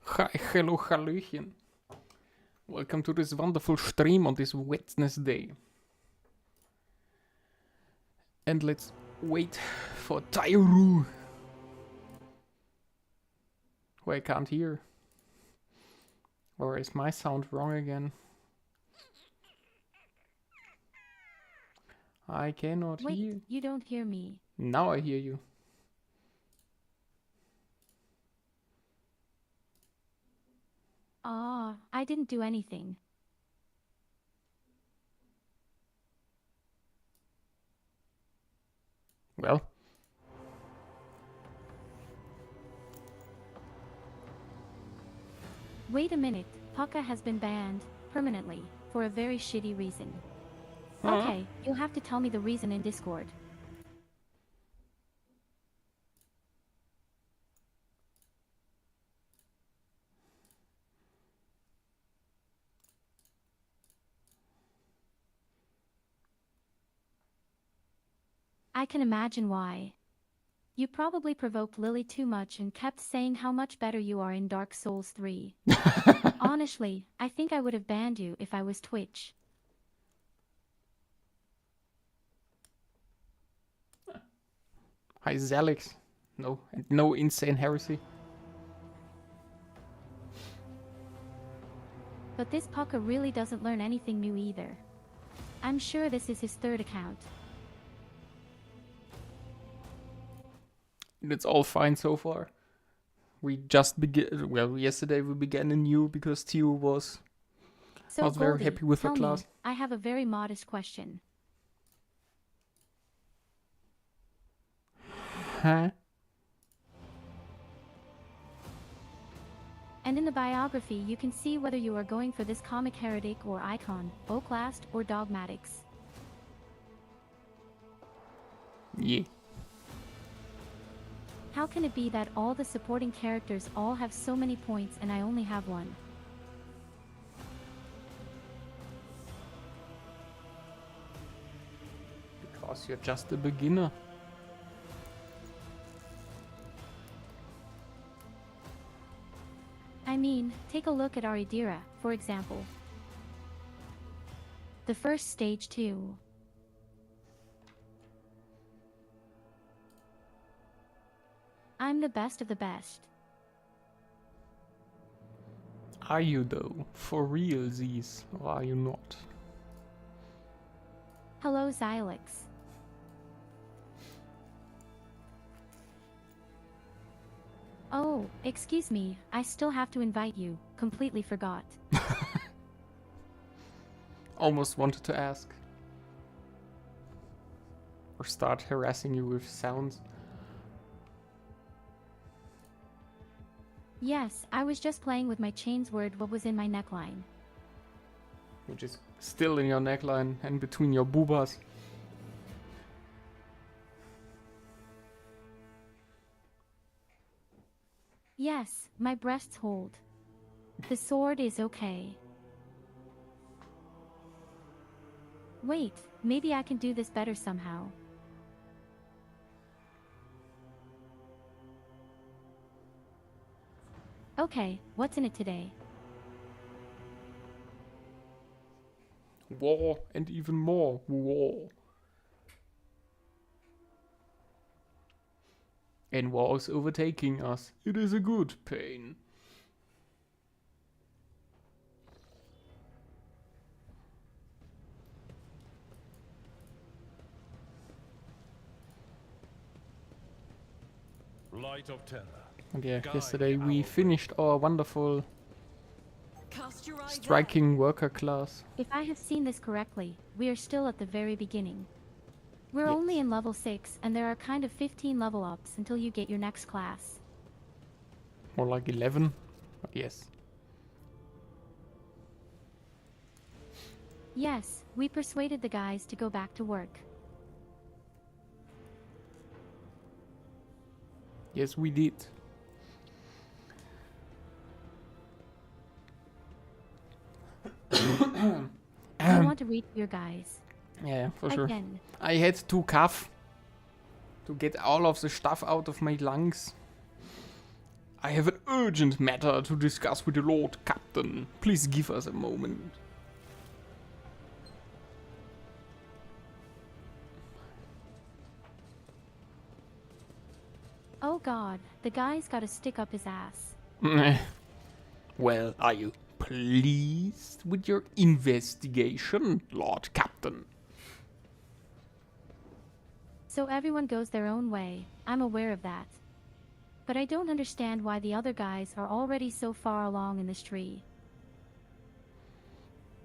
Hi, hello, hallöchen. Welcome to this wonderful stream on this Wednesday. And let's wait for Tairu, who I can't hear. Or is my sound wrong again? I cannot hear. Wait, you don't hear me. Now I hear you. Ah, I didn't do anything. Well, Wait a minute, Paka has been banned, permanently, for a very shitty reason. Huh? Okay, you'll have to tell me the reason in Discord. I can imagine why. You probably provoked Lily too much and kept saying how much better you are in Dark Souls 3. Honestly, I think I would have banned you if I was Twitch. Hi, Zalix. No insane heresy. But this Paka really doesn't learn anything new either. I'm sure this is his third account. It's all fine so far. We just began. Well, yesterday we began anew because Tio was So not very Goldie, happy with the tell class. me, I have a very modest question. Huh? And in the biography you can see whether you are going for this comic heretic or icon, Oaklast or dogmatics. Yeah. How can it be that all the supporting characters all have so many points and I only have one? Because you're just a beginner. I mean, take a look at Aridira, for example. The first stage too. I'm the best of the best. Are you though? For real, Z's? Or are you not? Hello Xylix. Oh, excuse me, I still have to invite you, completely forgot. Almost wanted to ask. Or start harassing you with sounds. Yes, I was just playing with my chains word what was in my neckline. Which is still in your neckline and between your boobas. Yes, my breasts hold. The sword is okay. Wait, maybe I can do this better somehow. Okay, what's in it today? War and even more war. And war is overtaking us. It is a good pain. Light of terror. And yeah, Guide yesterday our we way. finished our wonderful Cast your eyes striking worker class. If I have seen this correctly, we are still at the very beginning. We're Yes. only in level 6 and there are kind of 15 level ups until you get your next class. More like 11. But yes. Yes, we persuaded the guys to go back to work. Yes, we did. I want to read to your guys. Yeah, for sure. Again. I had to cough to get all of the stuff out of my lungs. I have an urgent matter to discuss with the Lord Captain. Please give us a moment. Oh god, the guy's gotta stick up his ass. Well, are you pleased with your investigation, Lord Captain? So everyone goes their own way, I'm aware of that. But I don't understand why the other guys are already so far along in this tree.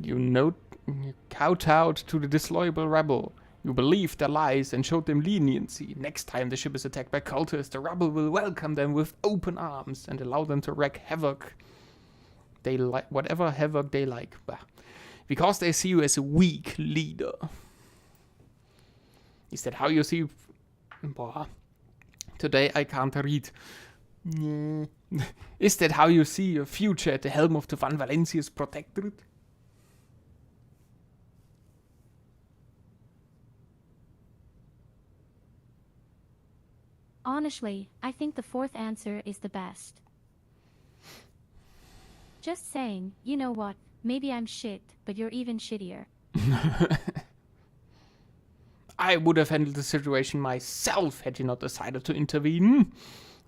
You kowtowed to the disloyal rebel. You believed their lies and showed them leniency. Next time the ship is attacked by cultists, the rebel will welcome them with open arms and allow them to wreak havoc. Whatever havoc they like. Bah. Because they see you as a weak leader. Is that how you see... Boah. Today I can't read. Is that how you see your future at the helm of the Van Valencia's Protectorate? Honestly, I think the fourth answer is the best. Just saying, you know what, maybe I'm shit, but you're even shittier. I would have handled the situation myself had you not decided to intervene.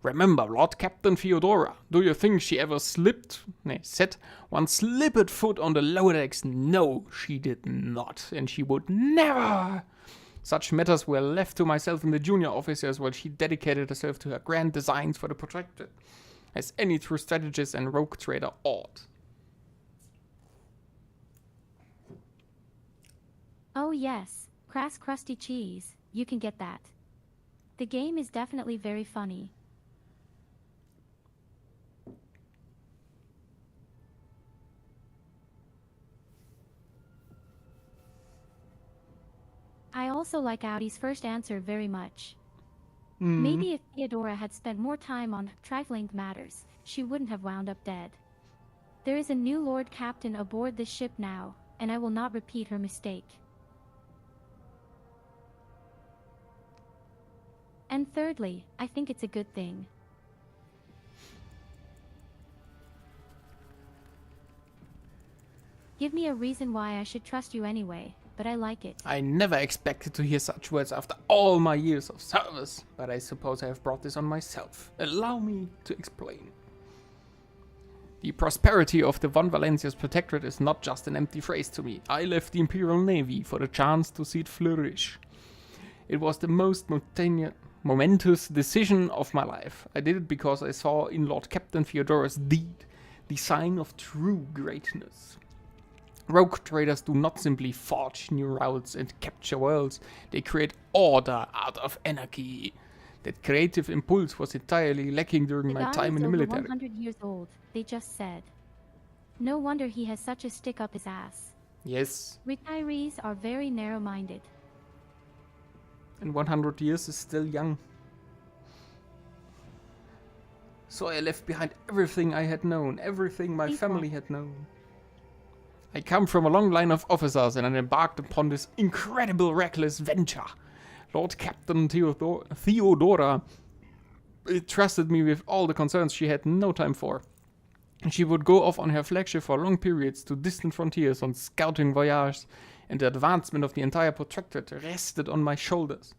Remember, Lord Captain Theodora, do you think she ever set one slippered foot on the lower decks? No, she did not, and she would never. Such matters were left to myself and the junior officers while she dedicated herself to her grand designs for the Protectorate, as any true strategist and rogue trader ought. Oh yes, crass crusty cheese, you can get that. The game is definitely very funny. I also like Audi's first answer very much. Maybe if Theodora had spent more time on trifling matters, she wouldn't have wound up dead. There is a new Lord Captain aboard this ship now, and I will not repeat her mistake. And thirdly, I think it's a good thing. Give me a reason why I should trust you anyway, but I like it. I never expected to hear such words after all my years of service, but I suppose I have brought this on myself. Allow me to explain. The prosperity of the Van Valencia's Protectorate is not just an empty phrase to me. I left the Imperial Navy for the chance to see it flourish. It was the most momentous decision of my life. I did it because I saw in Lord Captain Theodora's deed the sign of true greatness. Rogue traders do not simply forge new routes and capture worlds, they create order out of anarchy. That creative impulse was entirely lacking during my time in the military. The guy is over 100 years old, they just said. No wonder he has such a stick up his ass. Yes. Retirees are very narrow-minded. And 100 years is still young. So I left behind everything I had known, everything my family had known. I come from a long line of officers and I embarked upon this incredible reckless venture. Lord Captain Theodora trusted me with all the concerns she had no time for. She would go off on her flagship for long periods to distant frontiers on scouting voyages, and the advancement of the entire Protectorate rested on my shoulders.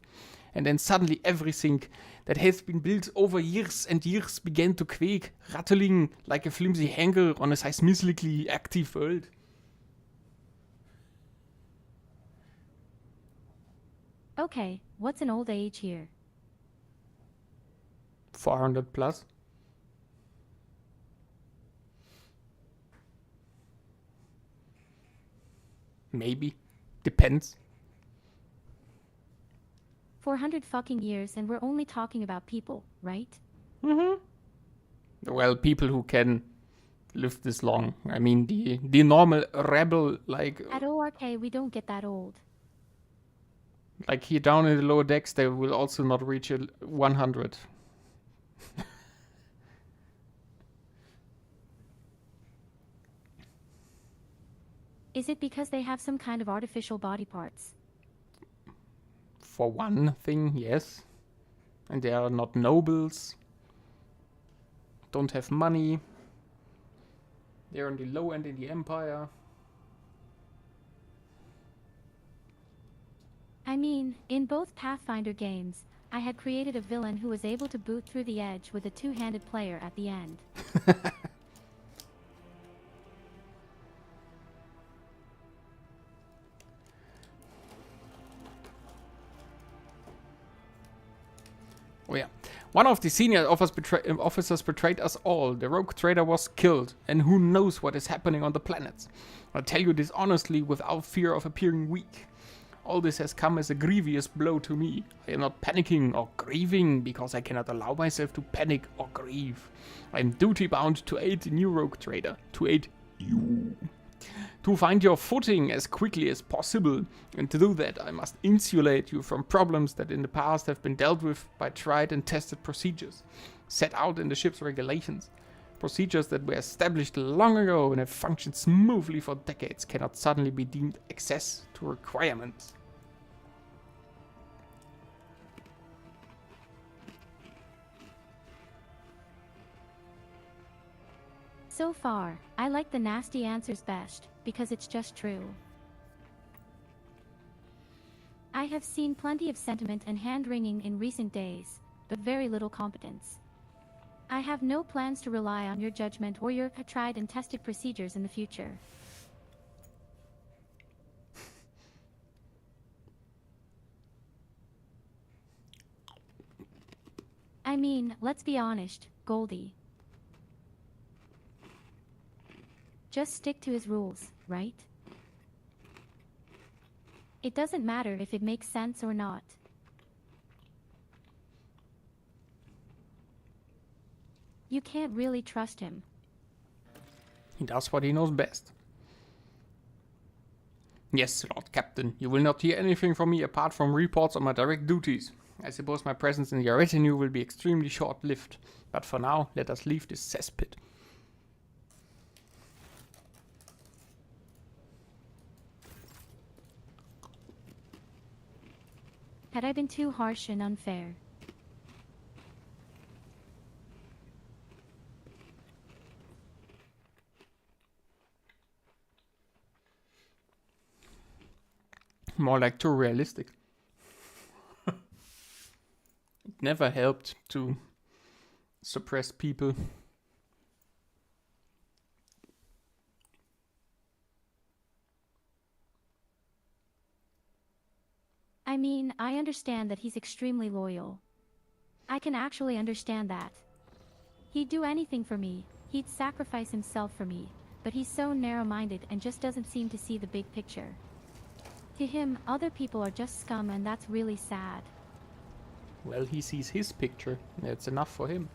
And then suddenly everything that has been built over years and years began to quake, rattling like a flimsy hanger on a seismically active world. Okay, what's an old age here? 400 plus. Maybe. Depends. 400 fucking years and we're only talking about people, right? Well, people who can live this long. I mean, the normal rebel, like At ORK, we don't get that old. Like here down in the lower decks, they will also not reach 100. Is it because they have some kind of artificial body parts? For one thing, yes. And they are not nobles. don't have money. They're on the low end in the Empire. I mean, in both Pathfinder games, I had created a villain who was able to boot through the edge with a two-handed player at the end. Oh yeah. One of the senior officers betrayed us all. The rogue trader was killed, and who knows what is happening on the planets. I tell you this honestly, without fear of appearing weak. All this has come as a grievous blow to me. I am not panicking or grieving, because I cannot allow myself to panic or grieve. I am duty-bound to aid the new rogue trader, to aid you. To find your footing as quickly as possible, and to do that I must insulate you from problems that in the past have been dealt with by tried and tested procedures, set out in the ship's regulations. Procedures that were established long ago and have functioned smoothly for decades cannot suddenly be deemed excess to requirements. So far, I like the nasty answers best, because it's just true. I have seen plenty of sentiment and hand-wringing in recent days, but very little competence. I have no plans to rely on your judgment or your tried and tested procedures in the future. I mean, let's be honest, Goldie. Just stick to his rules, right? It doesn't matter if it makes sense or not. You can't really trust him. He does what he knows best. Yes, Lord Captain, you will not hear anything from me apart from reports on my direct duties. I suppose my presence in your retinue will be extremely short-lived, but for now, let us leave this cesspit. Had I been too harsh and unfair? More like too realistic. It never helped to suppress people. I mean, I understand that he's extremely loyal. I can actually understand that. He'd do anything for me, he'd sacrifice himself for me, but he's so narrow-minded and just doesn't seem to see the big picture. To him, other people are just scum, and that's really sad. Well, he sees his picture. That's enough for him.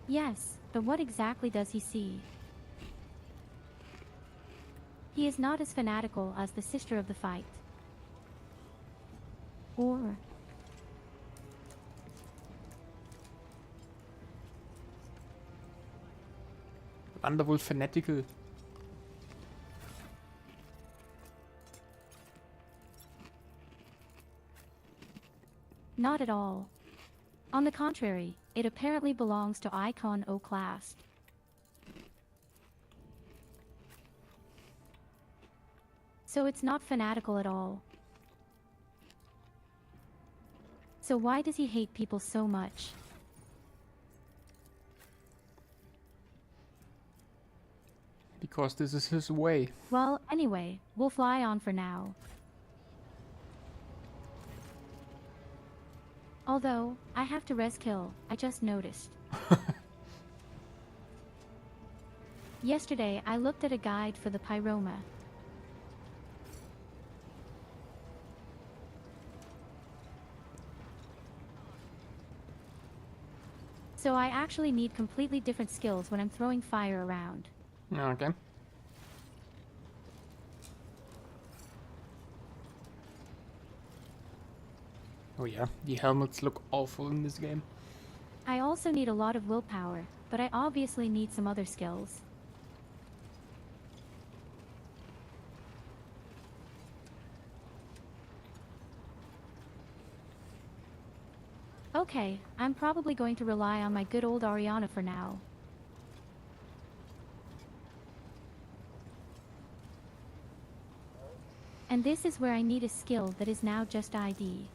Yes, but what exactly does he see? He is not as fanatical as the Sister of the Fight. Or... Wonderful fanatical. Not at all. On the contrary, it apparently belongs to Icon O class. So it's not fanatical at all. So why does he hate people so much? Because this is his way. Well, anyway, we'll fly on for now. Although, I have to res kill, I just noticed. Yesterday, I looked at a guide for the Pyroma. So I actually need completely different skills when I'm throwing fire around. Okay. Oh yeah, the helmets look awful in this game. I also need a lot of willpower, but I obviously need some other skills. Okay, I'm probably going to rely on my good old Ariana for now. And this is where I need a skill that is now just ID.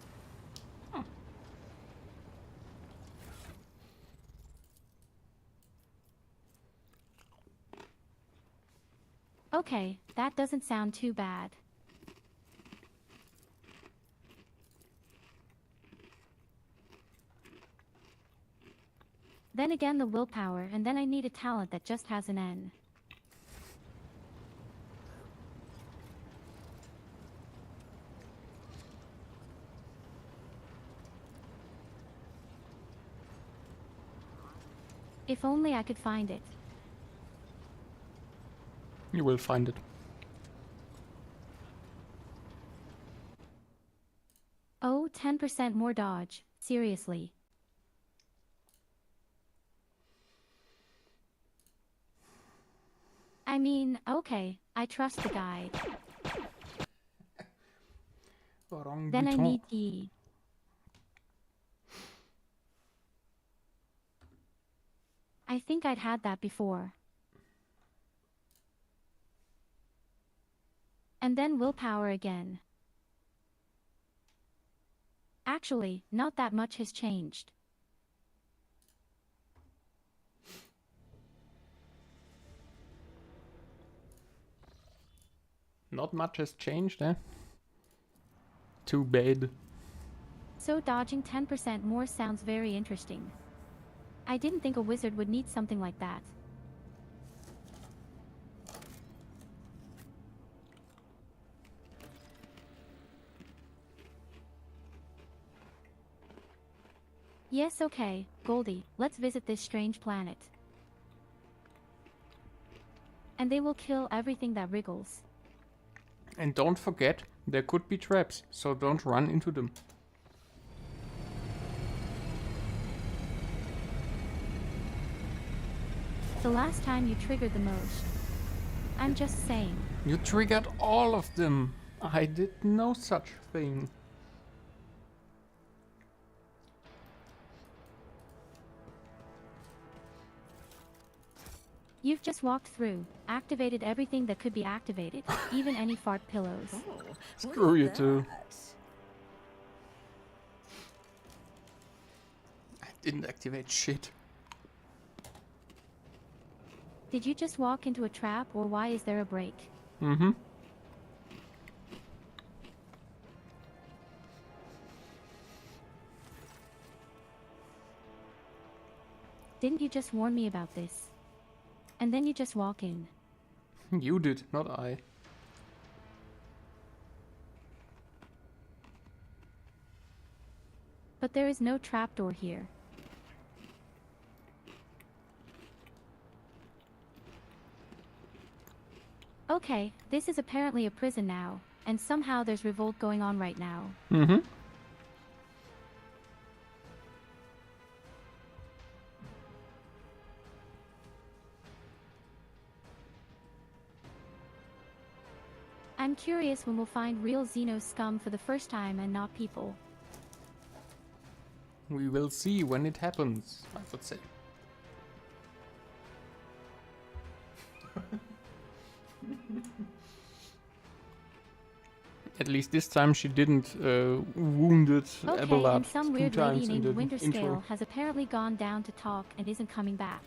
Okay, that doesn't sound too bad. Then again the willpower, and then I need a talent that just has an N. If only I could find it. You will find it. Oh, 10% more dodge. Seriously. I mean, okay, I trust the guide. Orang Then I Bouton. need E. I think I'd had that before. And then willpower again. Actually, not that much has changed. Not much has changed, eh? Too bad. So dodging 10% more sounds very interesting. I didn't think a wizard would need something like that. Yes, okay, Goldie, let's visit this strange planet. And they will kill everything that wriggles. And don't forget, there could be traps, so don't run into them. The last time you triggered the most. I'm just saying. You triggered all of them. I did no such thing. You've just walked through, activated everything that could be activated, even any fart pillows. Screw you too. I didn't activate shit. Did you just walk into a trap, or why is there a break? Mm-hmm. Didn't you just warn me about this? And then you just walk in. You did, not I. But there is no trapdoor here. Okay, this is apparently a prison now, and somehow there's revolt going on right now. Mm-hmm. I'm curious when we'll find real Xeno scum for the first time and not people. We will see when it happens, I would say. At least this time she didn't wounded Okay, Abelard and some 2 weird lady times in the named intro. Winterscale has apparently gone down to talk and isn't coming back.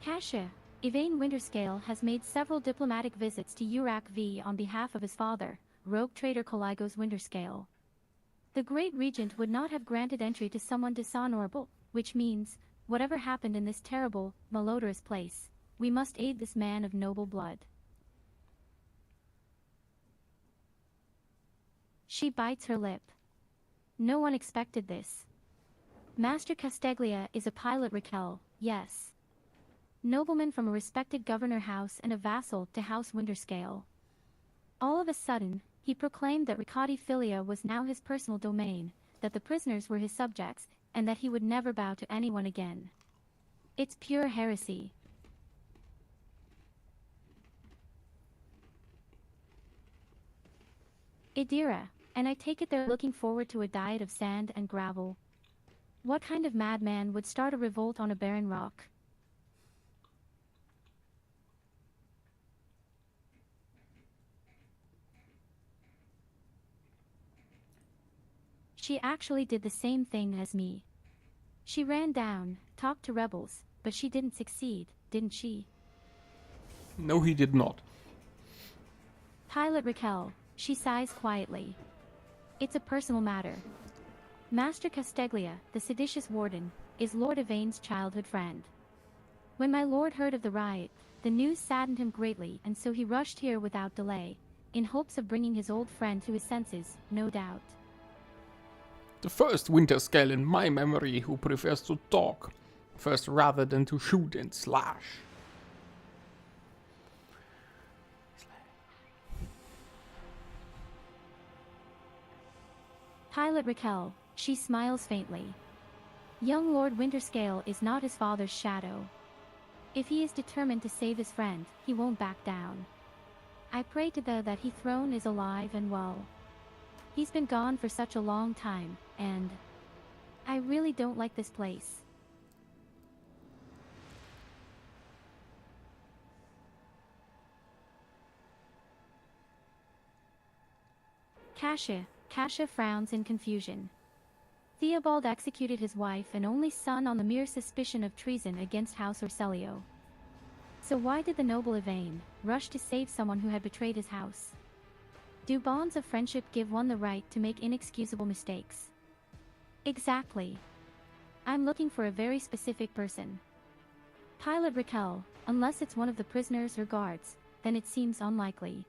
Cassia, Yvain Winterscale has made several diplomatic visits to Urak V on behalf of his father, rogue trader Kaligos Winterscale. The Great Regent would not have granted entry to someone dishonorable, which means, whatever happened in this terrible, malodorous place, we must aid this man of noble blood. She bites her lip. No one expected this. Master Casteglia is a pilot Raquel, yes. Nobleman from a respected governor house and a vassal to House Winterscale. All of a sudden, he proclaimed that Riccati Filia was now his personal domain, that the prisoners were his subjects, and that he would never bow to anyone again. It's pure heresy. Idira, and I take it they're looking forward to a diet of sand and gravel. What kind of madman would start a revolt on a barren rock? She actually did the same thing as me. She ran down, talked to rebels, but she didn't succeed, didn't she? No, he did not. Pilot Raquel, she sighs quietly. It's a personal matter. Master Casteglia, the seditious warden, is Lord Yvain's childhood friend. When my lord heard of the riot, the news saddened him greatly, and so he rushed here without delay, in hopes of bringing his old friend to his senses, no doubt. The first winter scale in my memory who prefers to talk, first rather than to shoot and slash. Pilot Raquel, she smiles faintly. Young Lord Winterscale is not his father's shadow. If he is determined to save his friend, he won't back down. I pray to the that he throne is alive and well. He's been gone for such a long time, and I really don't like this place. Cassia frowns in confusion. Theobald executed his wife and only son on the mere suspicion of treason against House Orselio. So why did the noble Yvain rush to save someone who had betrayed his house? Do bonds of friendship give one the right to make inexcusable mistakes? Exactly. I'm looking for a very specific person. Pilot Raquel, unless it's one of the prisoners or guards, then it seems unlikely.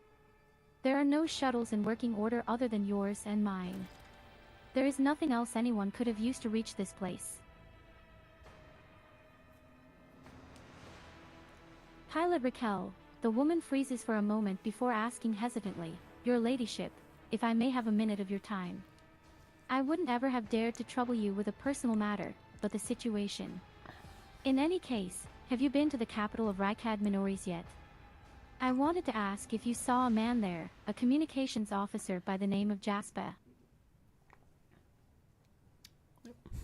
There are no shuttles in working order other than yours and mine. There is nothing else anyone could have used to reach this place. Pilot Raquel, the woman freezes for a moment before asking hesitantly, Your ladyship, if I may have a minute of your time. I wouldn't ever have dared to trouble you with a personal matter, but the situation. In any case, have you been to the capital of Rykad Minories yet? I wanted to ask if you saw a man there, a communications officer by the name of Jasper.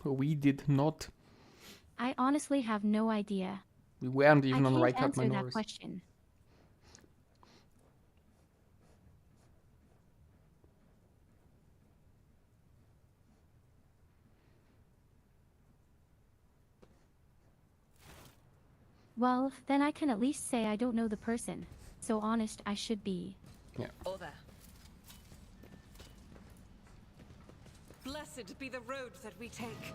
We did not. I honestly have no idea. We weren't I even on can't Rykad answer that Minories. question. Well, then I can at least say I don't know the person. So honest I should be. Order. Blessed be the road that we take.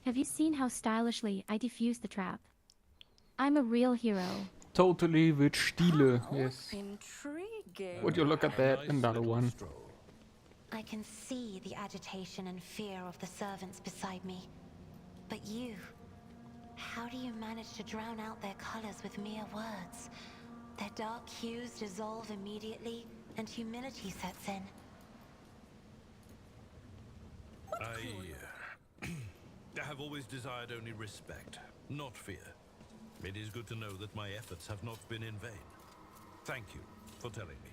Have you seen how stylishly I defused the trap? I'm a real hero. Totally with Stile, yes. Intriguing. Would you look at that? Another one. I can see the agitation and fear of the servants beside me. But you, how do you manage to drown out their colors with mere words? Their dark hues dissolve immediately, and humility sets in. I have always desired only respect, not fear. It is good to know that my efforts have not been in vain. Thank you for telling me.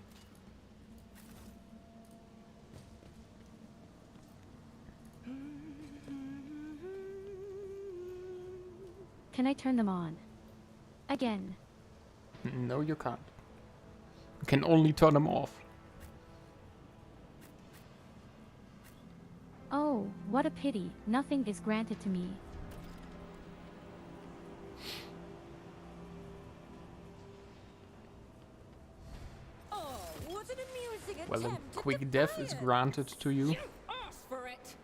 Can I turn them on? Again. No, you can't. You can only turn them off. Oh, what a pity, nothing is granted to me. Oh, what an amusing Well, then attempt at quick death is defiance. granted to you. You asked for it.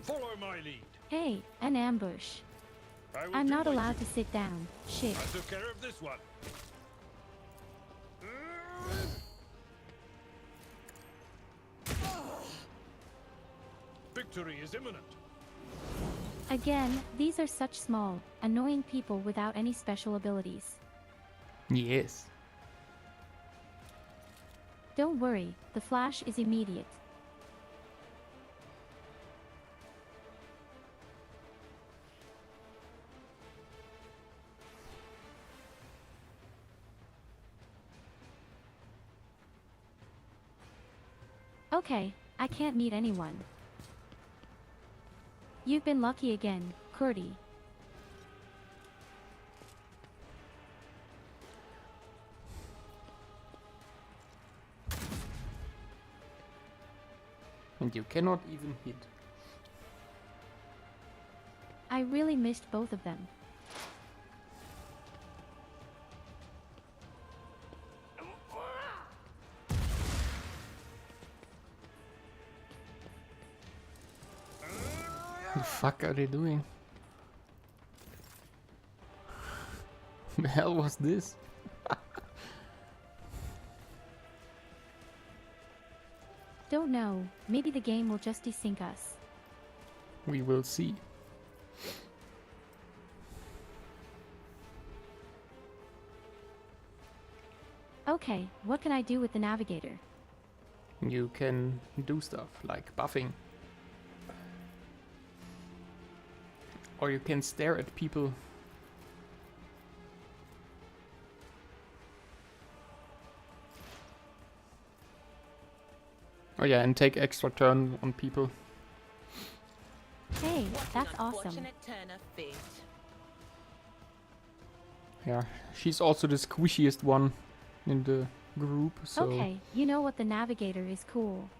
Follow my lead. Hey, an ambush. I will I'm do not my allowed to duty. sit down. Shit. I took care of this one. Victory is imminent. Again, these are such small, annoying people without any special abilities. Yes. Don't worry, the flash is immediate. Okay, I can't meet anyone. You've been lucky again, Kurdi. And you cannot even hit. I really missed both of them. The fuck are they doing? The hell was this? Don't know, maybe the game will just desync us. We will see. Okay, what can I do with the navigator? You can do stuff like buffing. Or you can stare at people. Oh yeah, and take extra turn on people. Hey, that's awesome. Unfortunate turn of fate. Yeah, she's also the squishiest one in the group, so... Okay, you know what, the navigator is cool.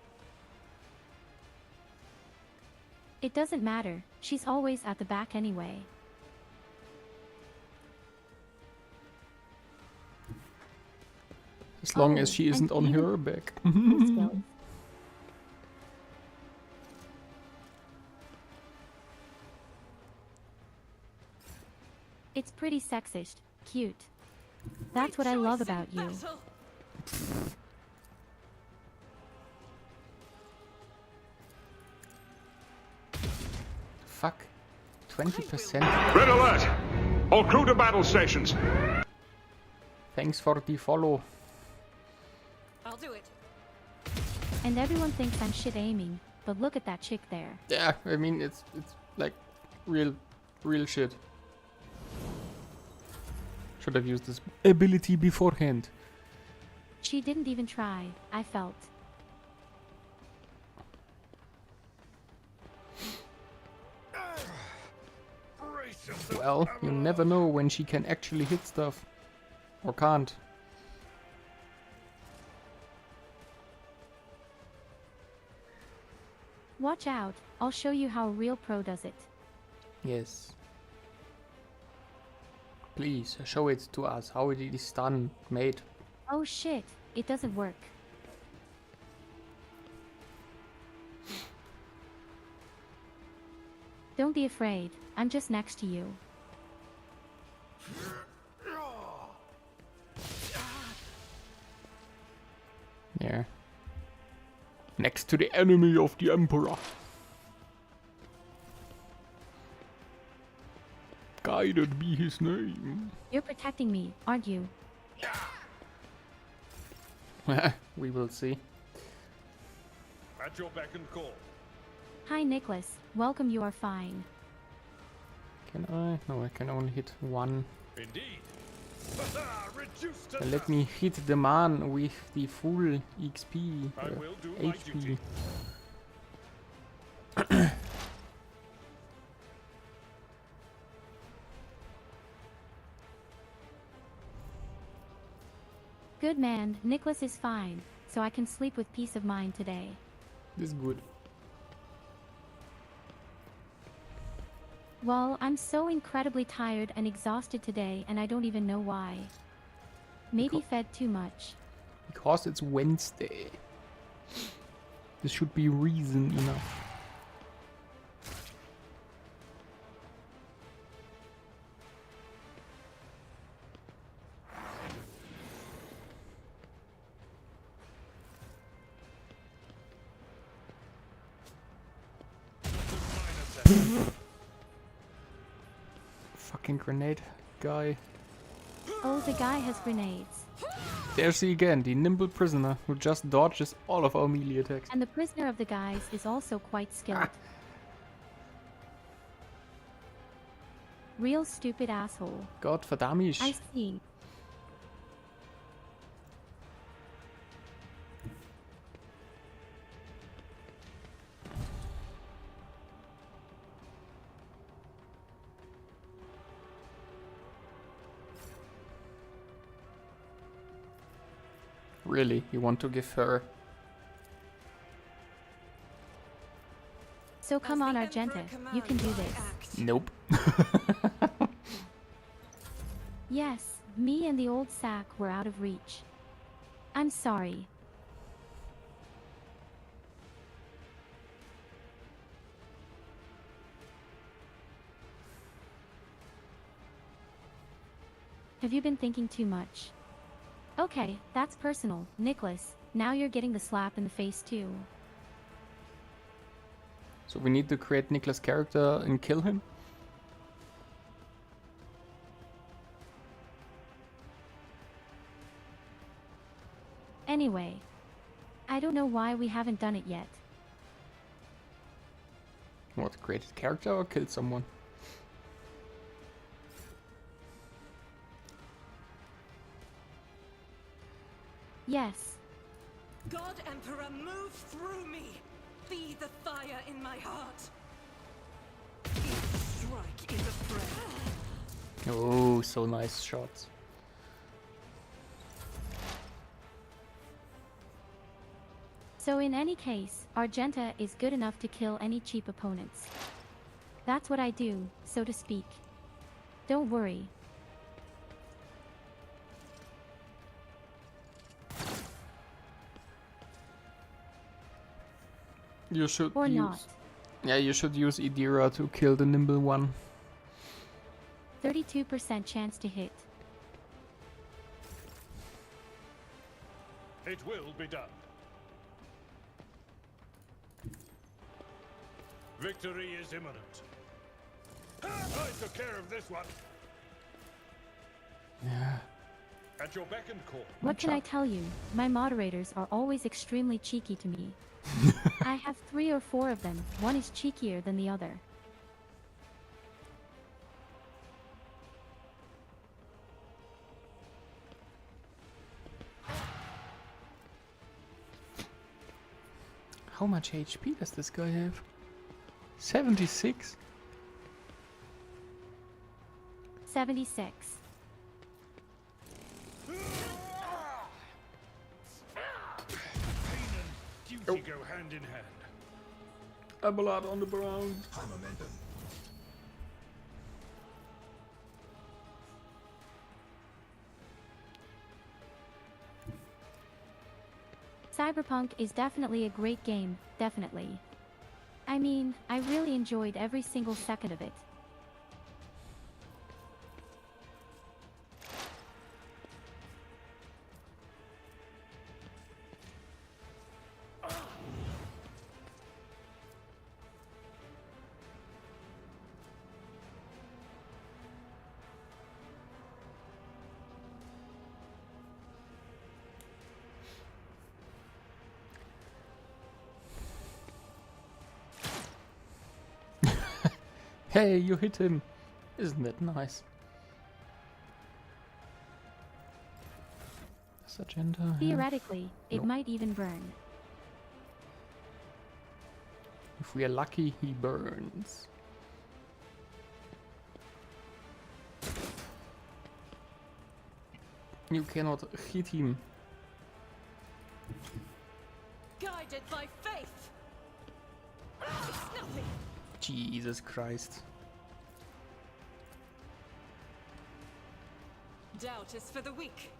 It doesn't matter, she's always at the back anyway. As long as Oh, she isn't and on even- her back. Skills. It's pretty sexist, cute. That's what I love about you. Fuck. 20%. Red alert! All crew to battle stations. Thanks for the follow. I'll do it. And everyone thinks I'm shit aiming, but look at that chick there. Yeah, I mean, it's like real shit. Should have used this ability beforehand. She didn't even try, I felt. Well, you never know when she can actually hit stuff. Or can't. Watch out, I'll show you how a real pro does it. Yes. Please, show it to us, how it is done, mate. Oh shit, it doesn't work. Don't be afraid, I'm just next to you. Yeah. Next to the enemy of the Emperor. Guided be his name. You're protecting me, aren't you? We will see. At your beck and call. Hi Nicholas, welcome, you are fine. Can I? No, I can only hit one. Indeed. Reduced to Let me hit the man with the full XP. I will do my HP. duty. Good man, Nicholas is fine, so I can sleep with peace of mind today. This is good. Well, I'm so incredibly tired and exhausted today and I don't even know why. Maybe fed too much. Because it's Wednesday. This should be reason enough. fucking grenade guy. Oh, the guy has grenades. There's he again, the nimble prisoner who just dodges all of our melee attacks. And the prisoner of the guys is also quite skilled. Real stupid asshole. God verdammt. I see. Really, you want to give her... So come As on, the Argenta. Emperor You can do commands, this. I act. Nope. Yes, me and the old sack were out of reach. I'm sorry. Have you been thinking too much? Okay, that's personal, Nicholas. Now you're getting the slap in the face too. So we need to create Nicholas' character and kill him? Anyway, I don't know why we haven't done it yet. What, create a character or kill someone? Yes, God Emperor, move through me! Be the fire in my heart! Each strike is a prayer. Oh, so nice shots. so in any case, Argenta is good enough to kill any cheap opponents. That's what I do, so to speak. Don't worry. You should Or use... not. Yeah, you should use Idira to kill the nimble one. 32% chance to hit. It will be done. Victory is imminent. I took care of this one. Yeah. At your beck and call. What can I tell you? My moderators are always extremely cheeky to me. I have 3 or 4 of them. One is cheekier than the other. How much HP does this guy have? 76? 76. Duty go hand in hand. Abelard on the ground. Cyberpunk is definitely a great game, definitely. I mean, I really enjoyed every single second of it. Hey, you hit him. Isn't that nice? Agenda. Yeah. Theoretically, it Nope. might even burn. If we are lucky, he burns. You cannot hit him. Guided by faith! It's nothing! Jesus Christ. Doubt is for the weak.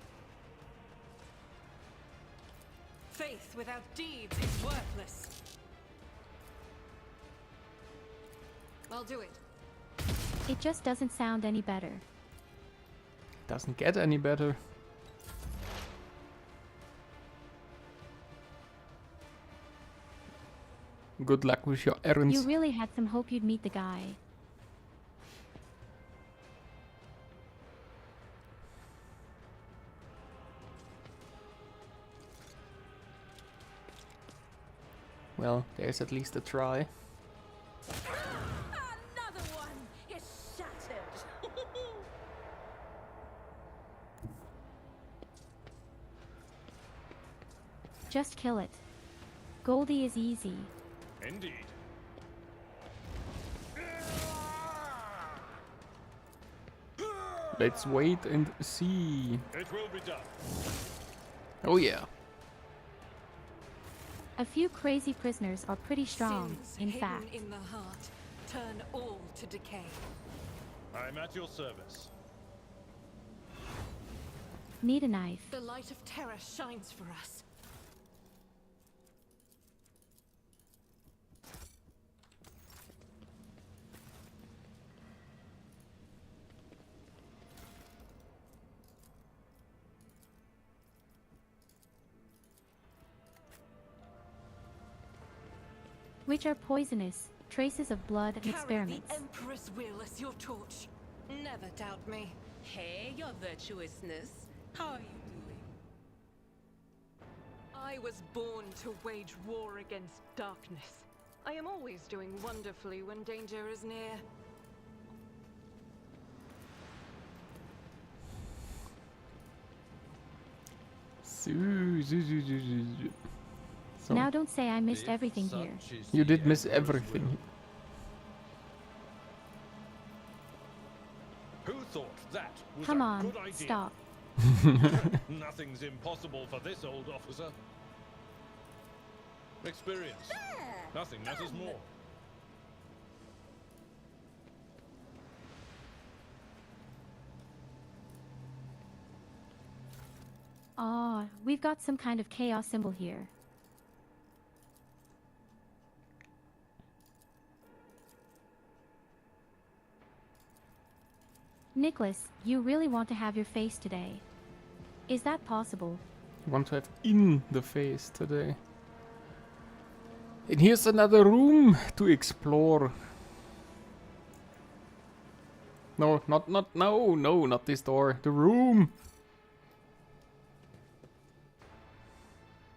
Faith without deeds is worthless. I'll do it. It just doesn't sound any better. Doesn't get any better. Good luck with your errands. You really had some hope you'd meet the guy. Well, there's at least a try. Another one is shattered. Just kill it. Goldie is easy. Indeed. Let's wait and see. It will be done. Oh yeah. A few crazy prisoners are pretty strong, Sins in hidden fact. in the heart turn all to decay. I'm at your service. Need a knife. The light of terror shines for us. Which are poisonous, traces of blood and Carry experiments. the Emperor's will as your torch. Never doubt me. Hey, your virtuousness. How are you doing? I was born to wage war against darkness. I am always doing wonderfully when danger is near. So, Now don't say I missed everything here. you did miss everything. Who thought that was Come a on, good idea? stop. Nothing's impossible for this old officer. Experience. Nothing matters more. Ah, we've got some kind of chaos symbol here. Nicholas, you really want to have your face today. Is that possible? Want to have in the face today. And here's another room to explore. No, not this door. The room.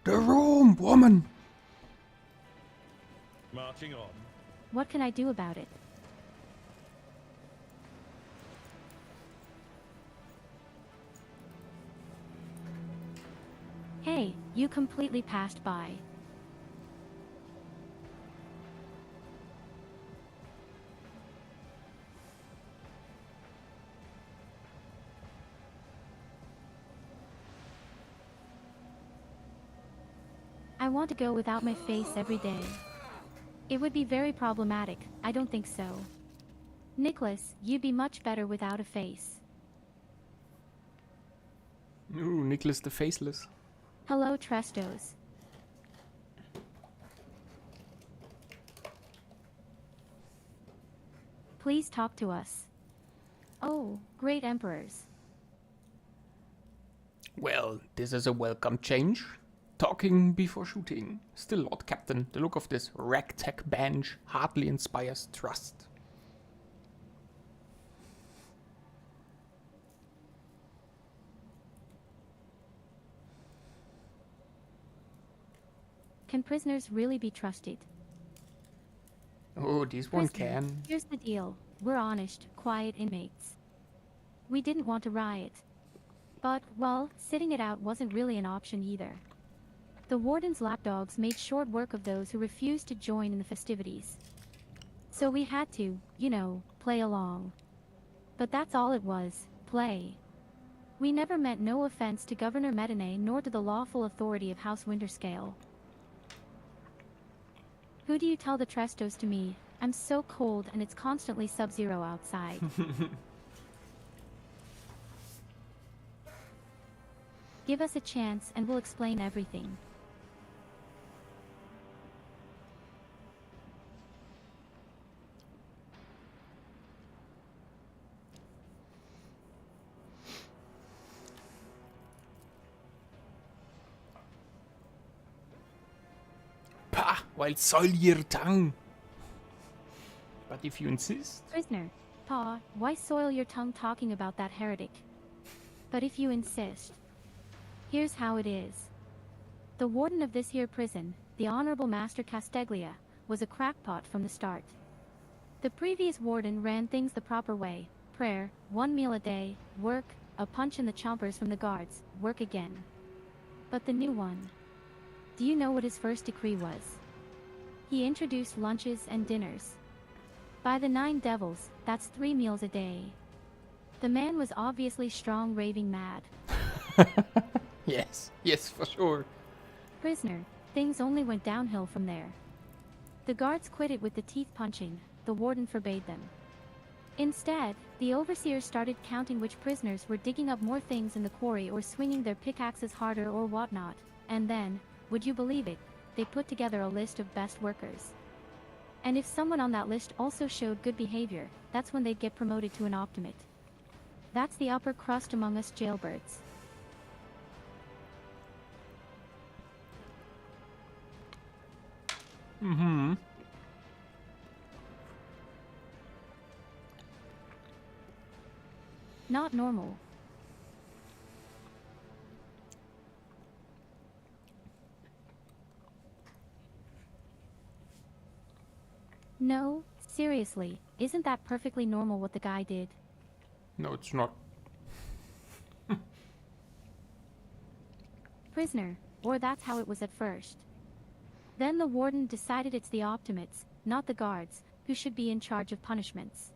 The room, woman. Marching on. What can I do about it? Hey, you completely passed by. I want to go without my face every day. It would be very problematic, I don't think so. Nicholas, you'd be much better without a face. Ooh, Nicholas the Faceless. Hello, Trestos. Please talk to us. Oh, great emperors. Well, this is a welcome change. Talking before shooting. Still, Lord Captain, the look of this ragtag bench hardly inspires trust. Can prisoners really be trusted? Oh, this one Prisoner, can. Here's the deal. We're honest, quiet inmates. We didn't want to riot. But, well, sitting it out wasn't really an option either. The warden's lapdogs made short work of those who refused to join in the festivities. So we had to, you know, play along. But that's all it was, play. We never meant no offense to Governor Medinay nor to the lawful authority of House Winterscale. Who do you tell the Trestos to me? I'm so cold and it's constantly sub-zero outside. Give us a chance and we'll explain everything. Pah, while soil your tongue. But if you insist. Prisoner, Pa, why soil your tongue talking about that heretic? But if you insist. Here's how it is. The warden of this here prison, the Honorable Master Casteglia, was a crackpot from the start. The previous warden ran things the proper way: prayer, 1 meal a day, work, a punch in the chompers from the guards, work again. But the new one. Do you know what his first decree was? He introduced lunches and dinners. By the 9 devils, that's 3 meals a day. The man was obviously strong raving mad. Yes, for sure. Prisoner, things only went downhill from there. The guards quit it with the teeth punching, the warden forbade them. Instead, the overseers started counting which prisoners were digging up more things in the quarry or swinging their pickaxes harder or whatnot, and then, would you believe it, they put together a list of best workers. And if someone on that list also showed good behavior, that's when they'd get promoted to an optimate. That's the upper crust among us jailbirds. Mm-hmm. Not normal. No, seriously, isn't that perfectly normal what the guy did? No, it's not. Prisoner, or that's how it was at first. Then the warden decided it's the optimates, not the guards, who should be in charge of punishments.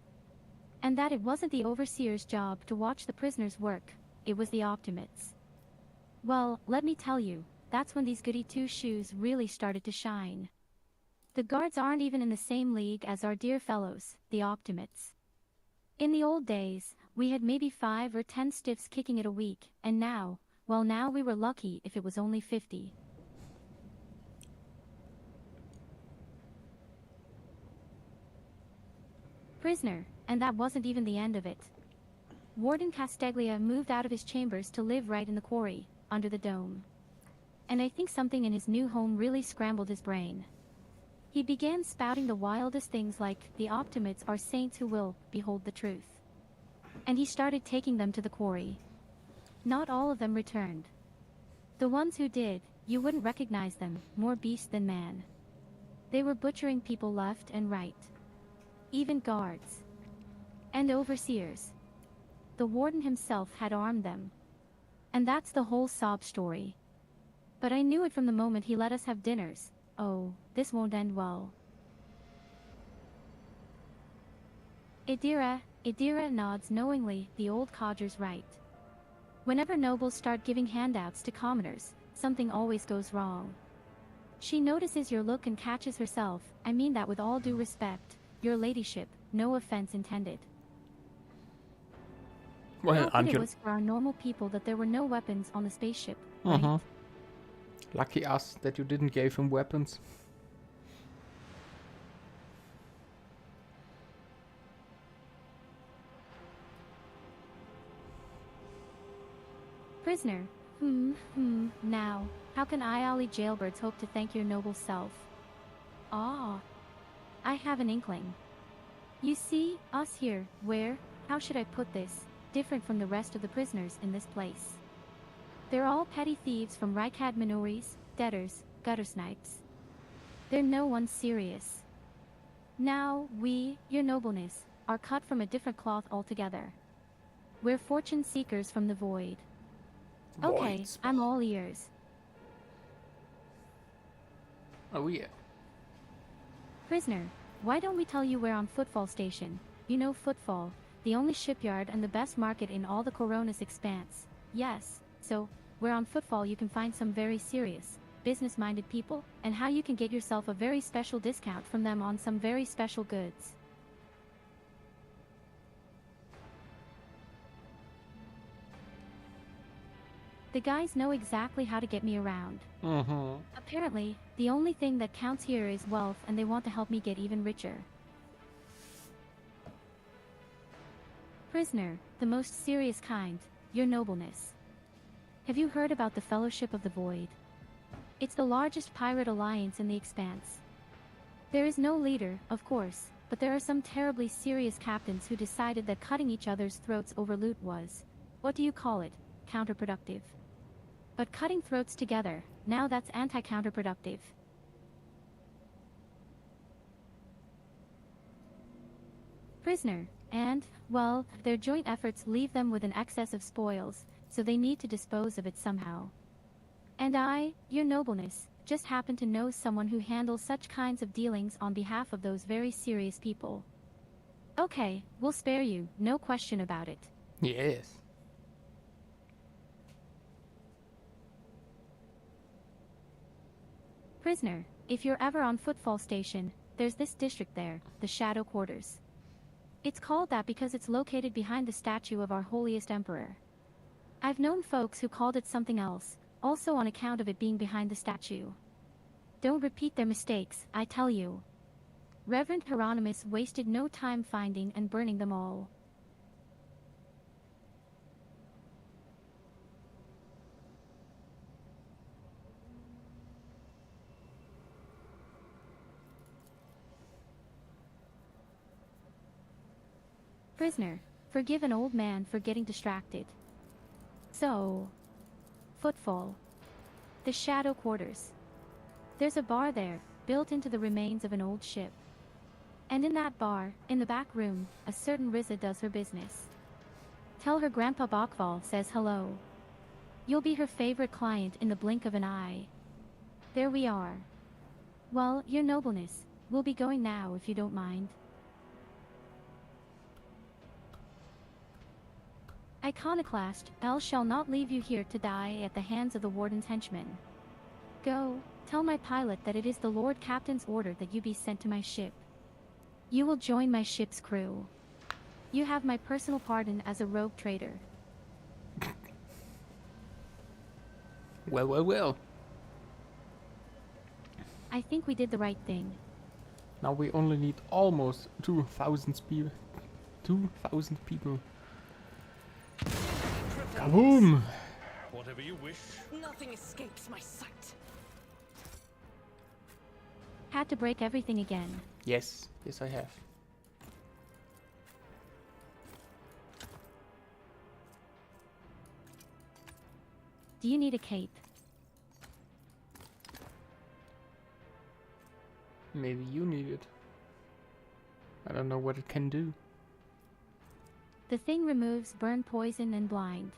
And that it wasn't the overseer's job to watch the prisoners work, it was the optimates. Well, let me tell you, that's when these goody two-shoes really started to shine. The guards aren't even in the same league as our dear fellows, the optimates. In the old days, we had maybe 5 or 10 stiffs kicking it a week, and now, well, now we were lucky if it was only 50. Prisoner, and that wasn't even the end of it. Warden Casteglia moved out of his chambers to live right in the quarry, under the dome. And I think something in his new home really scrambled his brain. He began spouting the wildest things like, the optimates are saints who will behold the truth. And he started taking them to the quarry. Not all of them returned. The ones who did, you wouldn't recognize them, more beast than man. They were butchering people left and right. Even guards. And overseers. The warden himself had armed them. And that's the whole sob story. But I knew it from the moment he let us have dinners. Oh, this won't end well. Idira nods knowingly, the old codger's right. Whenever nobles start giving handouts to commoners, something always goes wrong. She notices your look and catches herself, I mean that with all due respect, your ladyship, no offense intended. Well, How good it was for our normal people that there were no weapons on the spaceship, right? Lucky us that you didn't give him weapons. Prisoner, now, how can Iali jailbirds hope to thank your noble self? Ah, I have an inkling. You see, us here, how should I put this, different from the rest of the prisoners in this place. They're all petty thieves from Rykad Minories, debtors, gutter snipes. They're no one serious. Now, we, your nobleness, are cut from a different cloth altogether. We're fortune seekers from the void. Okay, Voids. I'm all ears. Oh yeah. Prisoner, why don't we tell you we're on Footfall Station? You know Footfall, the only shipyard and the best market in all the Coronis expanse. Yes, so, where on Footfall you can find some very serious, business-minded people, and how you can get yourself a very special discount from them on some very special goods. The guys know exactly how to get me around. Apparently, the only thing that counts here is wealth, and they want to help me get even richer. Prisoner, the most serious kind, your nobleness. Have you heard about the Fellowship of the Void? It's the largest pirate alliance in the Expanse. There is no leader, of course, but there are some terribly serious captains who decided that cutting each other's throats over loot was, what do you call it, counterproductive. But cutting throats together, now that's anti-counterproductive. prisoner, and, well, their joint efforts leave them with an excess of spoils, so they need to dispose of it somehow. And I, your nobleness, just happen to know someone who handles such kinds of dealings on behalf of those very serious people. Okay, we'll spare you, no question about it. Yes. Prisoner, if you're ever on Footfall Station, there's this district there, the Shadow Quarters. It's called that because it's located behind the statue of our holiest emperor. I've known folks who called it something else, also on account of it being behind the statue. Don't repeat their mistakes, I tell you. Reverend Hieronymus wasted no time finding and burning them all. Prisoner, forgive an old man for getting distracted. So, Footfall. The Shadow Quarters. There's a bar there, built into the remains of an old ship. And in that bar, in the back room, a certain Riza does her business. Tell her Grandpa Bokval says hello. You'll be her favorite client in the blink of an eye. There we are. Well, your nobleness, we'll be going now if you don't mind. Iconoclast, Bell shall not leave you here to die at the hands of the Warden's henchmen. Go, tell my pilot that it is the Lord Captain's order that you be sent to my ship. You will join my ship's crew. You have my personal pardon as a rogue trader. Well, well, well. I think we did the right thing. Now we only need almost 2,000 people. 2,000 people. Kaboom! Whatever you wish. Nothing escapes my sight. Had to break everything again. Yes, yes I have. Do you need a cape? Maybe you need it. I don't know what it can do. The thing removes burn, poison, and blind.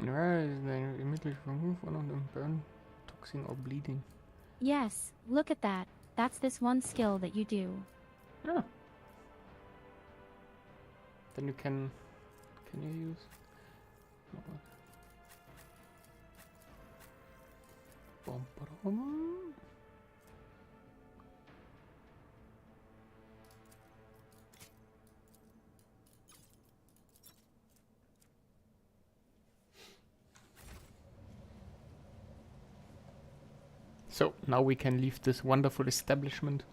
Then immediately remove one of them, burn, toxin, or bleeding. Yes, look at that. That's this one skill that you do. Yeah. Then you can you use? No. Bum, ba-dum. So, now we can leave this wonderful establishment.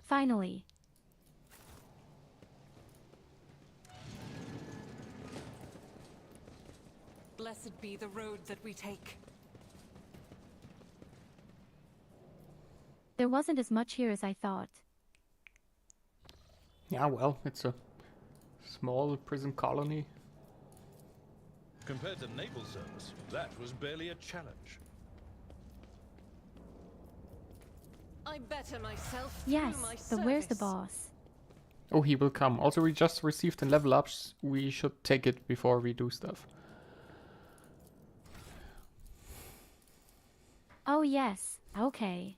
Finally. Blessed be the road that we take. There wasn't as much here as I thought. Yeah, well, it's a small prison colony. Compared to naval service, that was barely a challenge. I better myself Yes, through my but where's the service. boss? Oh, he will come. Also, we just received a level up. We should take it before we do stuff. Oh yes, okay.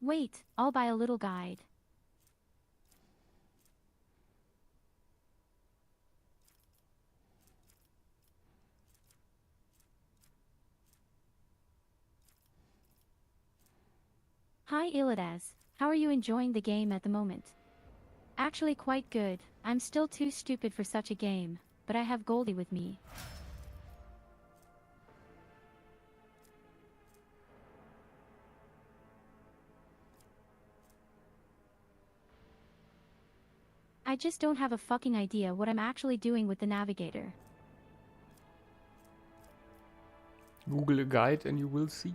Wait, I'll buy a little guide. Hi Illidas, how are you enjoying the game at the moment? Actually quite good, I'm still too stupid for such a game, but I have Goldie with me. I just don't have a fucking idea what I'm actually doing with the navigator. Google a guide and you will see.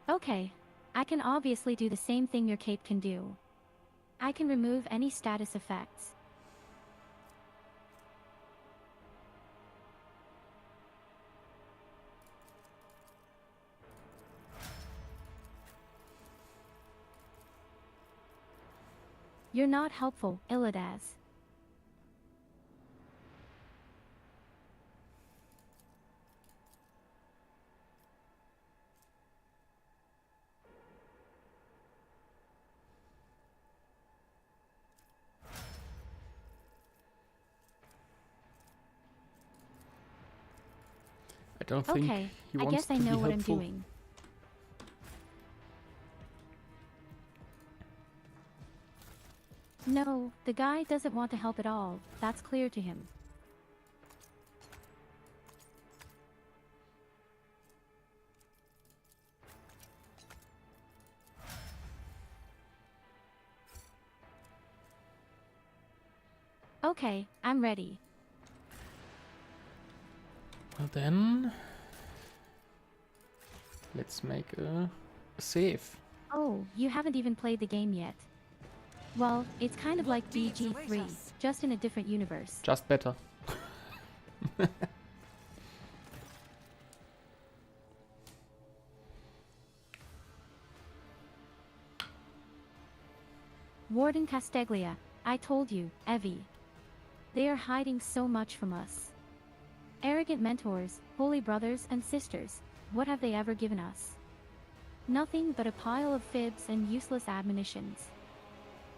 Okay, I can obviously do the same thing your cape can do. I can remove any status effects. You're not helpful, Illidas. I don't think Okay, he I wants guess to I be know what I'm helpful. doing. No, the guy doesn't want to help at all, that's clear to him. Okay, I'm ready. Well then, let's make a save. Oh, you haven't even played the game yet. Well, it's kind of What like deeds await BG3, us? just in a different universe. Just better. Warden Casteglia, I told you, Evie. They are hiding so much from us. Arrogant mentors, holy brothers and sisters, what have they ever given us? Nothing but a pile of fibs and useless admonitions.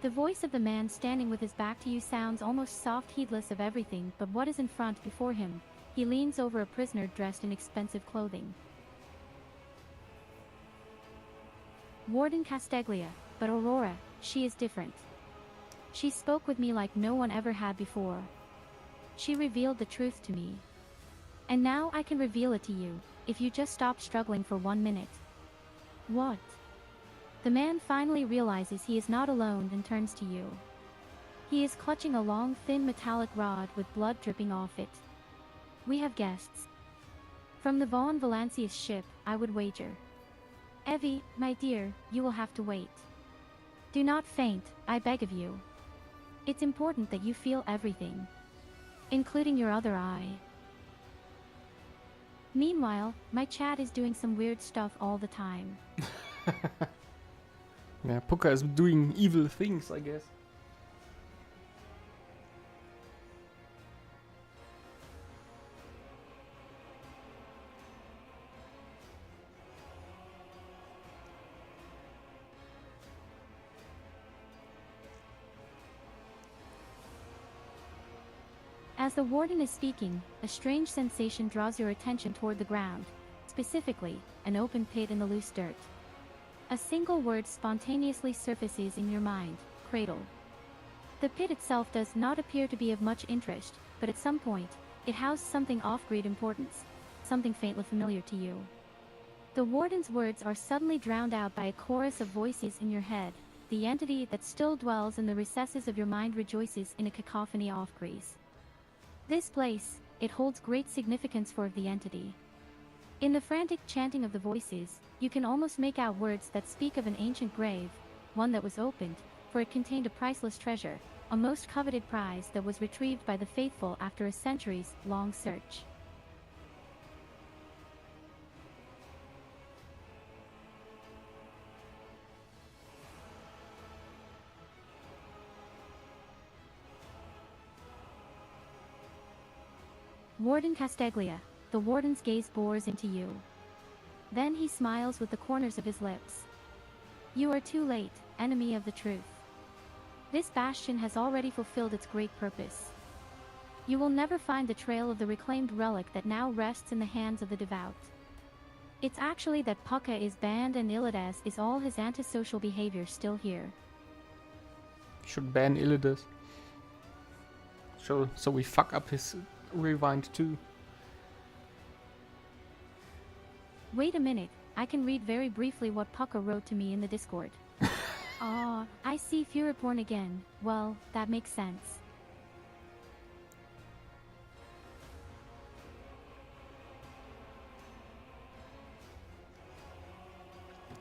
The voice of the man standing with his back to you sounds almost soft, heedless of everything but what is in front before him. He leans over a prisoner dressed in expensive clothing. Warden Casteglia, but Aurora, she is different. She spoke with me like no one ever had before. She revealed the truth to me. And now I can reveal it to you, if you just stop struggling for 1 minute. What? The man finally realizes he is not alone and turns to you. He is clutching a long, thin metallic rod with blood dripping off it. We have guests. From the Von Valancius ship, I would wager. Evie, my dear, you will have to wait. Do not faint, I beg of you. It's important that you feel everything. Including your other eye. Meanwhile, my chat is doing some weird stuff all the time. Yeah, Puka is doing evil things, I guess. As the warden is speaking, a strange sensation draws your attention toward the ground, specifically, an open pit in the loose dirt. A single word spontaneously surfaces in your mind, cradle. The pit itself does not appear to be of much interest, but at some point, it housed something of great importance, something faintly familiar to you. The warden's words are suddenly drowned out by a chorus of voices in your head. The entity that still dwells in the recesses of your mind rejoices in a cacophony of grease. This place, it holds great significance for the entity. In the frantic chanting of the voices, you can almost make out words that speak of an ancient grave, one that was opened, for it contained a priceless treasure, a most coveted prize that was retrieved by the faithful after a centuries-long search. Warden Casteglia, the warden's gaze bores into you. Then he smiles with the corners of his lips. You are too late, enemy of the truth. This bastion has already fulfilled its great purpose. You will never find the trail of the reclaimed relic that now rests in the hands of the devout. It's actually that Puka is banned and Illidas is all his antisocial behavior still here. Should ban Illidas. So we fuck up his rewind too. Wait a minute, I can read very briefly what Puka wrote to me in the Discord. Ah, I see Furyporn again. Well, that makes sense.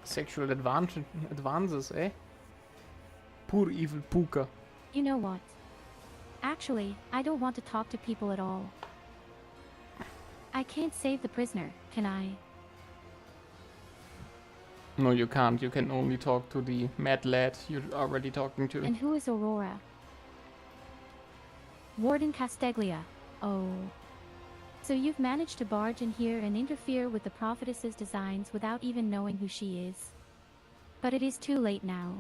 Sexual advances, eh? Poor evil Puka. You know what? Actually, I don't want to talk to people at all. I can't save the prisoner, can I? No, you can't. You can only talk to the mad lad you're already talking to. And who is Aurora? Warden Casteglia. Oh. So you've managed to barge in here and interfere with the prophetess's designs without even knowing who she is. But it is too late now.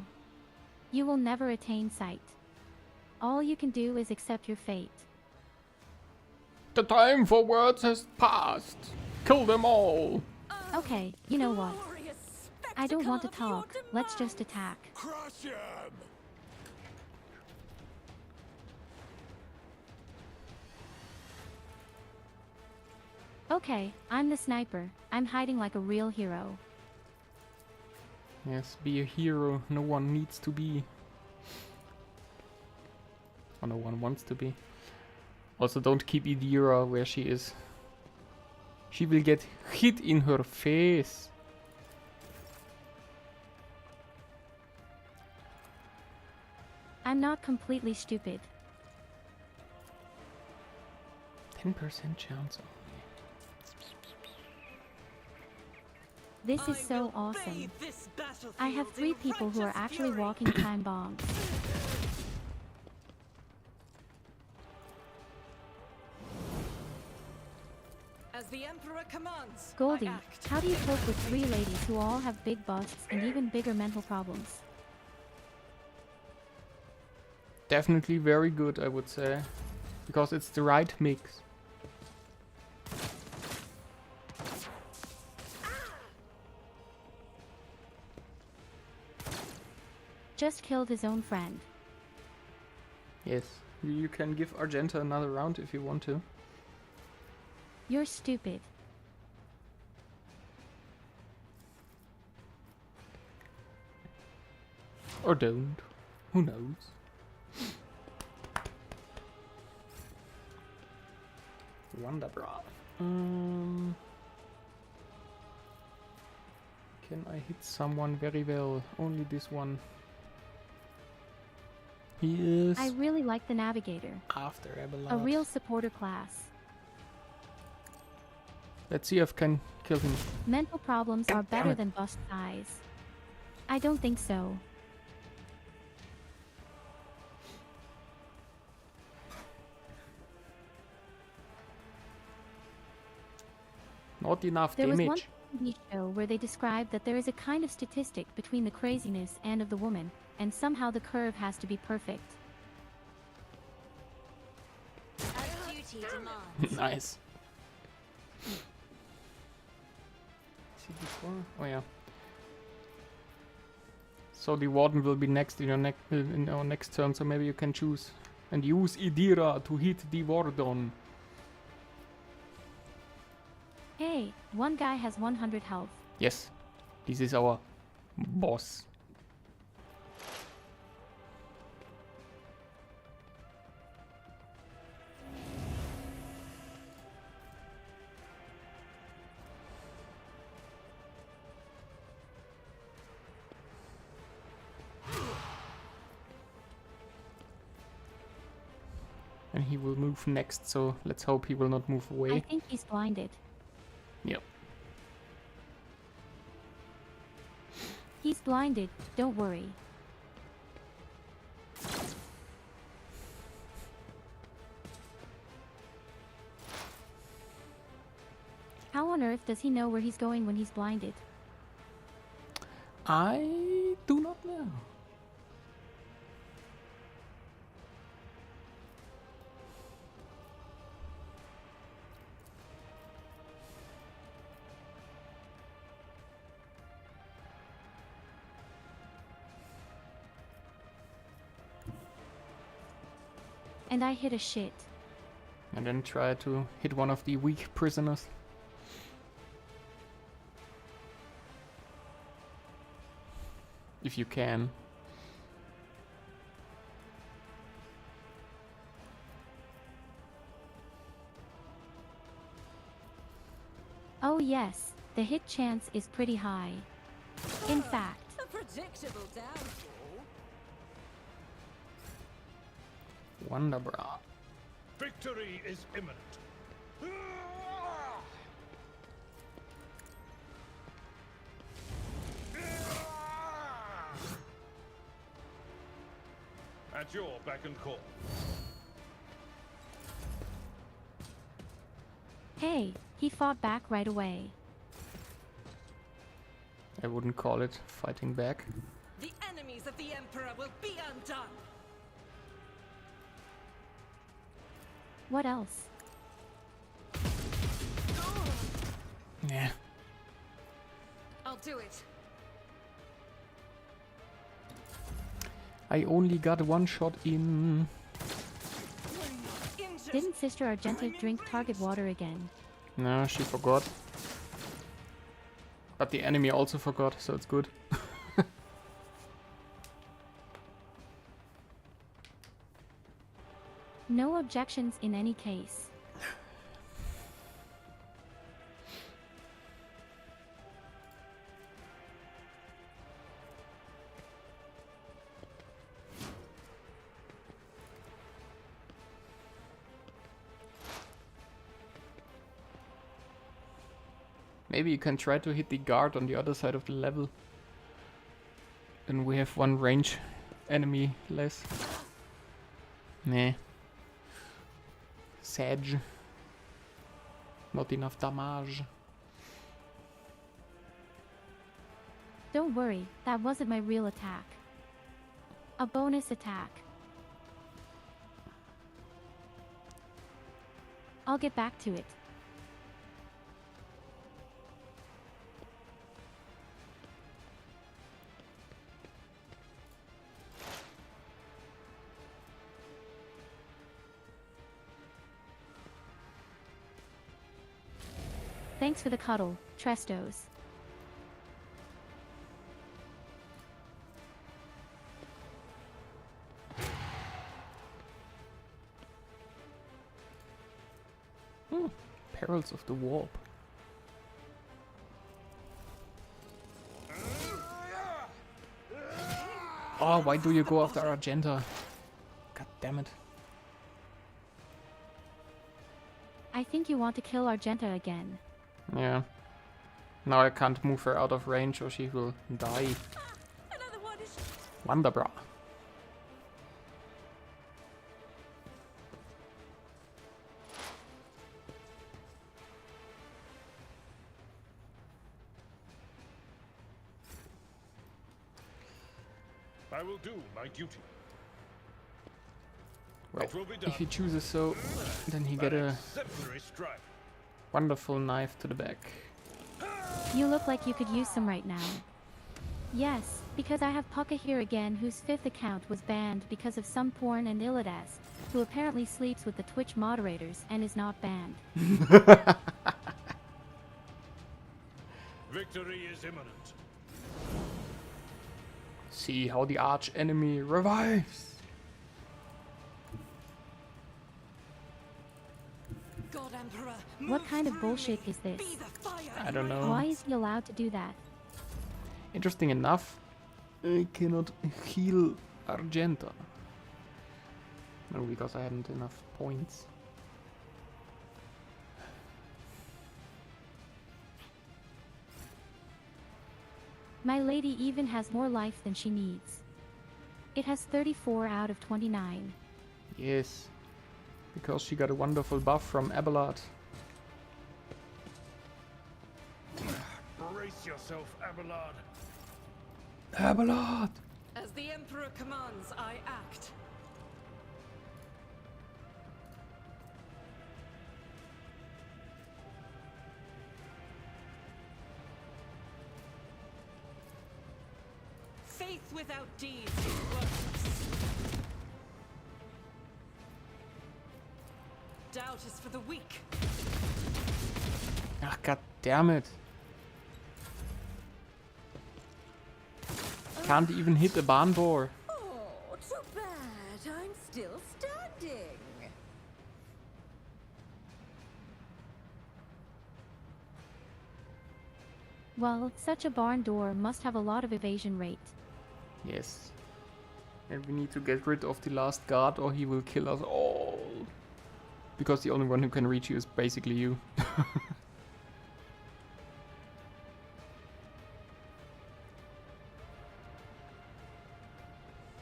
You will never attain sight. All you can do is accept your fate. The time for words has passed. Kill them all. Okay, you know what? Glorious I don't want to spectacle of talk. your Let's just attack. Crush him! Okay, I'm the sniper. I'm hiding like a real hero. Yes, be a hero. No one needs to be. Or no one wants to be. Also, don't keep Idira where she is. She will get hit in her face. I'm not completely stupid. 10% chance. This is I so will awesome. bathe this battlefield I have 3 in people who are righteous actually fury. walking time bombs. As the Emperor commands, I Goldie, act. how do you cope with 3 ladies who all have big busts and even bigger mental problems? Definitely very good, I would say. Because it's the right mix. Just killed his own friend. Yes. You can give Argenta another round if you want to. You're stupid. Or don't. Who knows? Wonderbra. Can I hit someone very well? Only this one. He is I really like the Navigator. after Abelard. A real supporter class. Let's see if I can kill him. Mental problems are God damn better it. than bust size. I don't think so. Not enough There was one damage. TV show where they described that there is a kind of statistic between the craziness and of the woman, and somehow the curve has to be perfect. As duty demands. Nice. See before? Oh yeah. So the warden will be next in your in our next turn, so maybe you can choose and use Idira to hit the warden. Hey, one guy has 100 health. Yes, this is our boss. And he will move next, so let's hope he will not move I away. think he's blinded. Yep. He's blinded, don't worry. How on earth does he know where he's going when he's blinded? I do not know. And I hit a shit. And then try to hit one of the weak prisoners. If you can. Oh yes, the hit chance is pretty high. In fact, A predictable downfall. Wonderbra. Victory is imminent. At your beck and call. hey, he fought back right away. I wouldn't call it fighting back. The enemies of the Emperor will be undone. What else? Yeah. I'll do it. I only got one shot in. Injured. Didn't Sister Argenta drink target water again? No, she forgot. But the enemy also forgot, so it's good. No objections in any case. Maybe you can try to hit the guard on the other side of the level. Then we have one range enemy less. Nah. Sage. Not enough damage. Don't worry, that wasn't my real attack. A bonus attack. I'll get back to it. Thanks for the cuddle, Trestos. Perils of the Warp. Oh, why do you go after Argenta? God damn it. I think you want to kill Argenta again. Yeah. Now I can't move her out of range or she will die. Another one is. Wonderbra. I will do my duty. Well, It will be done. if he chooses so, then he get An a exemplary strike. wonderful knife to the back. You look like you could use some right now. Yes, because I have Pucka here again, whose 5th account was banned because of some porn, and Illidas, who apparently sleeps with the Twitch moderators and is not banned. Victory is imminent. See how the arch enemy revives. God Emperor. What move kind of through bullshit me. is this? Be the fire I in don't my know. Why is he allowed to do that? Interesting enough, I cannot heal Argenta. No, because I hadn't enough points. My lady even has more life than she needs. It has 34 out of 29. Yes, because she got a wonderful buff from Abelard. Brace yourself, Abelard. Abelard! As the Emperor commands, I act. Faith without deeds is worthless. Doubt is for the weak. Ach, god damn it. Can't even hit the barn door. Oh, too bad. I'm still standing. Well, such a barn door must have a lot of evasion rate. Yes. And we need to get rid of the last guard or he will kill us all. Because the only one who can reach you is basically you.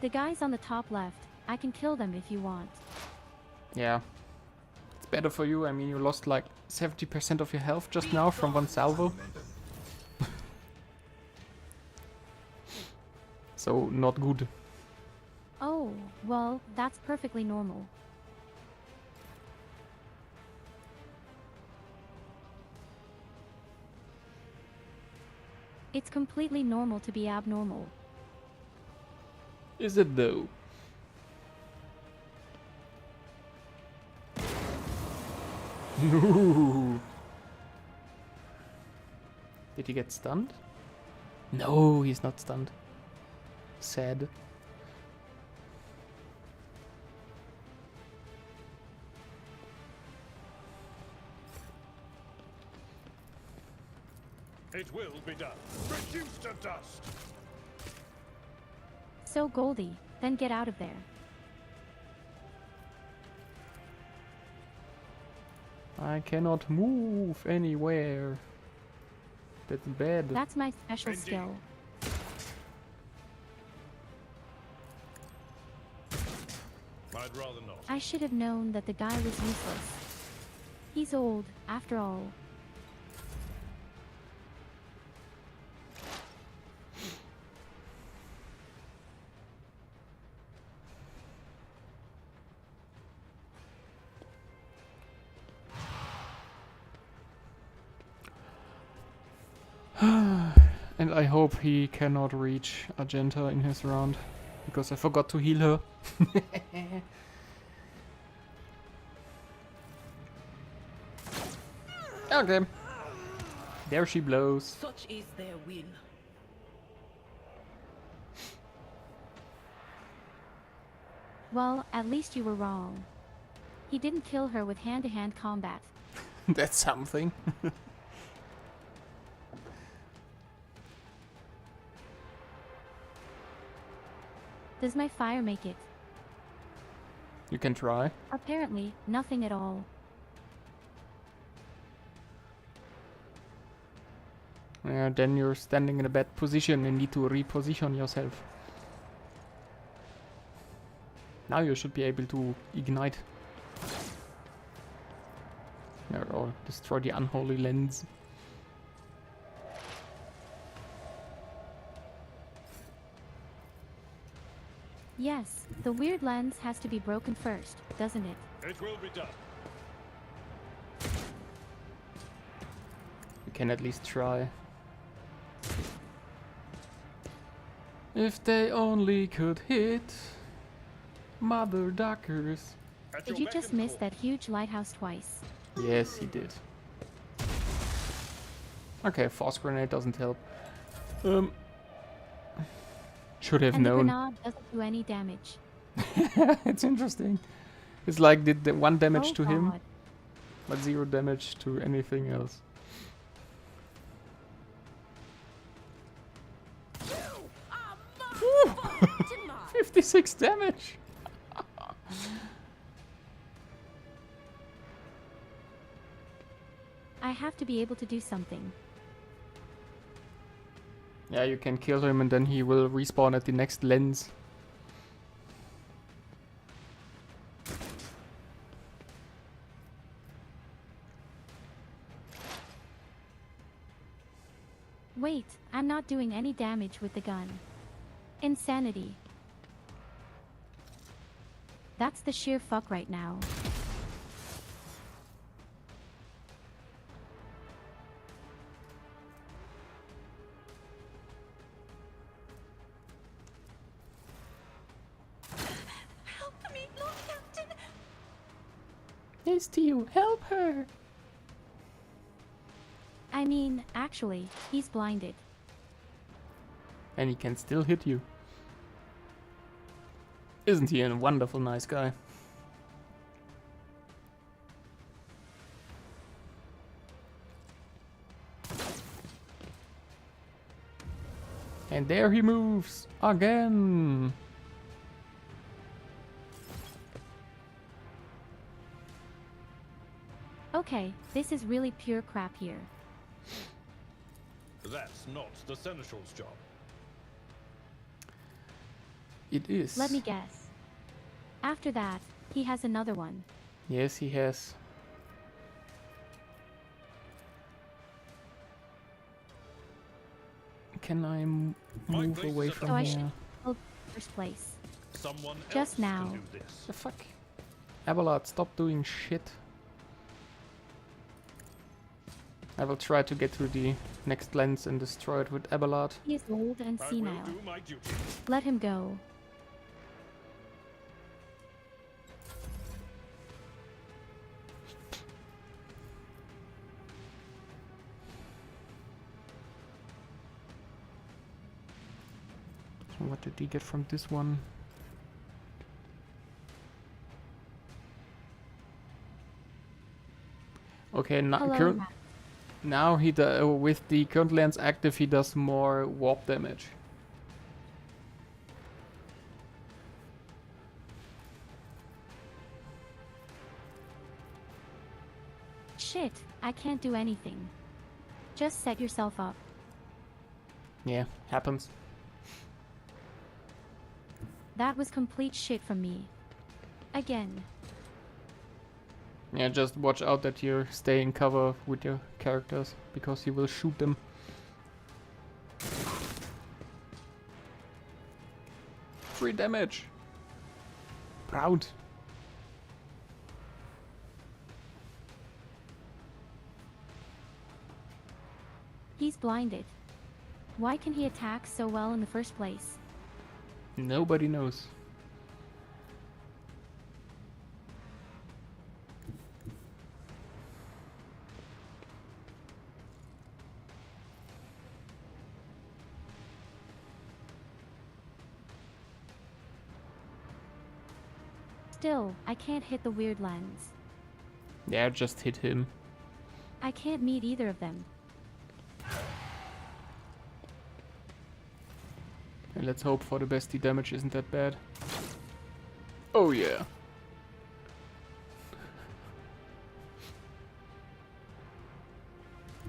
The guys on the top left, I can kill them if you want. Yeah. It's better for you. I mean, you lost like 70% of your health just now from one salvo. So, not good. Oh, well, that's perfectly normal. It's completely normal to be abnormal. Is it though? No. Did he get stunned? No, he's not stunned. Sad. It will be done. Reduced to dust. So Goldie, then get out of there. I cannot move anywhere. That's bad. That's my special Indeed. skill. I'd rather not. I should have known that the guy was useless. He's old, after all. And I hope he cannot reach Argenta in his round. Because I forgot to heal her. Okay. There she blows. Such is their will. Well, at least you were wrong. He didn't kill her with hand-to-hand combat. That's something. Does my fire make it? You can try. Apparently, nothing at all. Yeah, then you're standing in a bad position and need to reposition yourself. Now you should be able to ignite. Or destroy the unholy lens. Yes, the weird lens has to be broken first, doesn't it? It will be done. You can at least try. If they only could hit Mother Duckers. At Did your you just beck and miss call. that huge lighthouse twice? Yes, he did. Okay, Force Grenade doesn't help. Should have And the known. grenade doesn't do any damage. It's interesting. It's like did the 1 damage Oh to him, God. but 0 damage to anything else. Whew. 56 damage! I have to be able to do something. Yeah, you can kill him and then he will respawn at the next lens. Wait, I'm not doing any damage with the gun. Insanity. That's the sheer fuck right now. Help me, Lord Captain! Yes, Tio, help her! I mean, actually, he's blinded. And he can still hit you. Isn't he a wonderful nice guy? And there he moves again. Okay, this is really pure crap here. That's not the Seneschal's job. It is. Let me guess. After that, he has another one. Yes, he has. Can I My move place away is at from So I here? should kill first place. Someone Just else now. can do this. The fuck? Abelard, stop doing shit. I will try to get to the next lens and destroy it with Abelard. He is old and I will senile. do my duty. Let him go. So what did he get from this one? Okay, Hello, Matt. now he with the current lens active, he does more warp damage. Shit, I can't do anything. Just set yourself up. Yeah, happens. That was complete shit from me. Again. Yeah, just watch out that you stay in cover with your characters, because he will shoot them. Free damage! Proud! He's blinded. Why can he attack so well in the first place? Nobody knows. Still, I can't hit the weird lens. Yeah, just hit him. I can't meet either of them. And let's hope for the best, the damage isn't that bad. Oh yeah.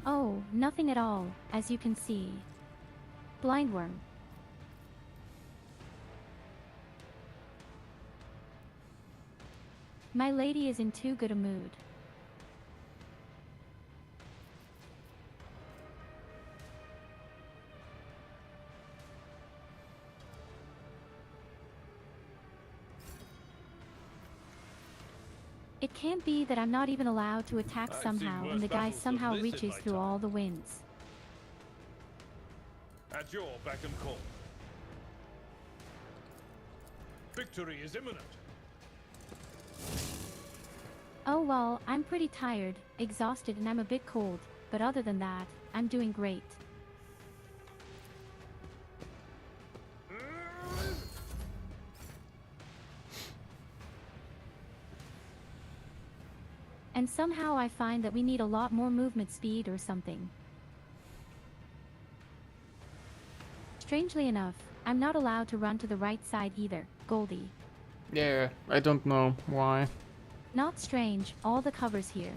Oh, nothing at all, as you can see. Blindworm. My lady is in too good a mood. It can't be that I'm not even allowed to attack I've seen somehow worse and the guy battles somehow than this in reaches my through time. all the winds. At your beck and call. Victory is imminent. Oh well, I'm pretty tired, exhausted and I'm a bit cold, but other than that, I'm doing great. And somehow I find that we need a lot more movement speed or something. Strangely enough, I'm not allowed to run to the right side either, Goldie. Yeah, I don't know why. Not strange, all the covers here.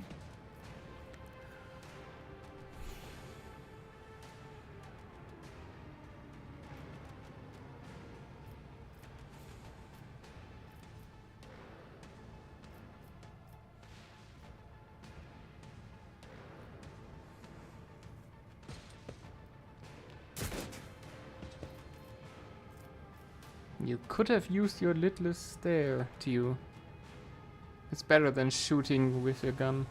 You could have used your littlest there, Tio. It's better than shooting with your gun.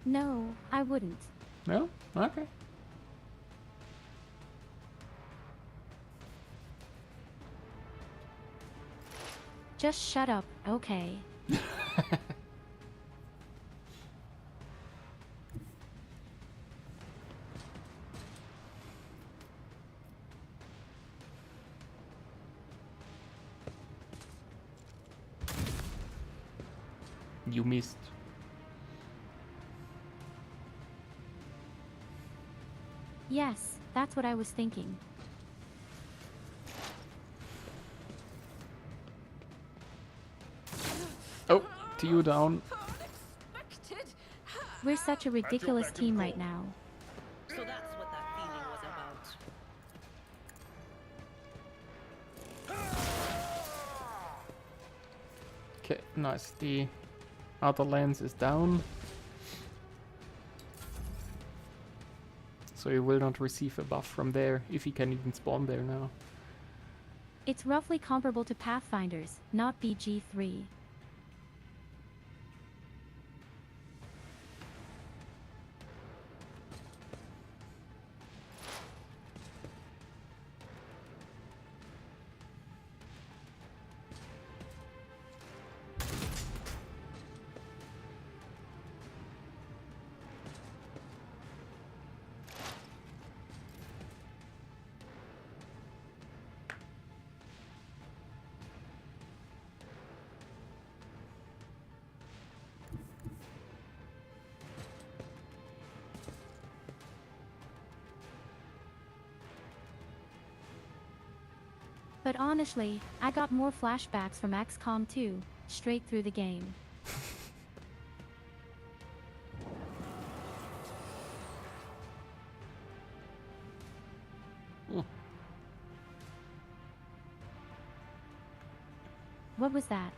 No, I wouldn't. No? Okay. Just shut up, okay? You missed. Yes, That's what I was thinking. Oh, Tio down. Unexpected. We're such a ridiculous back in team the right call. now. So that's what that feeling was about. Okay, nice. The other lens is down. So he will not receive a buff from there, if he can even spawn there now. It's roughly comparable to Pathfinders, not BG3. But honestly, I got more flashbacks from XCOM 2, straight through the game. What was that?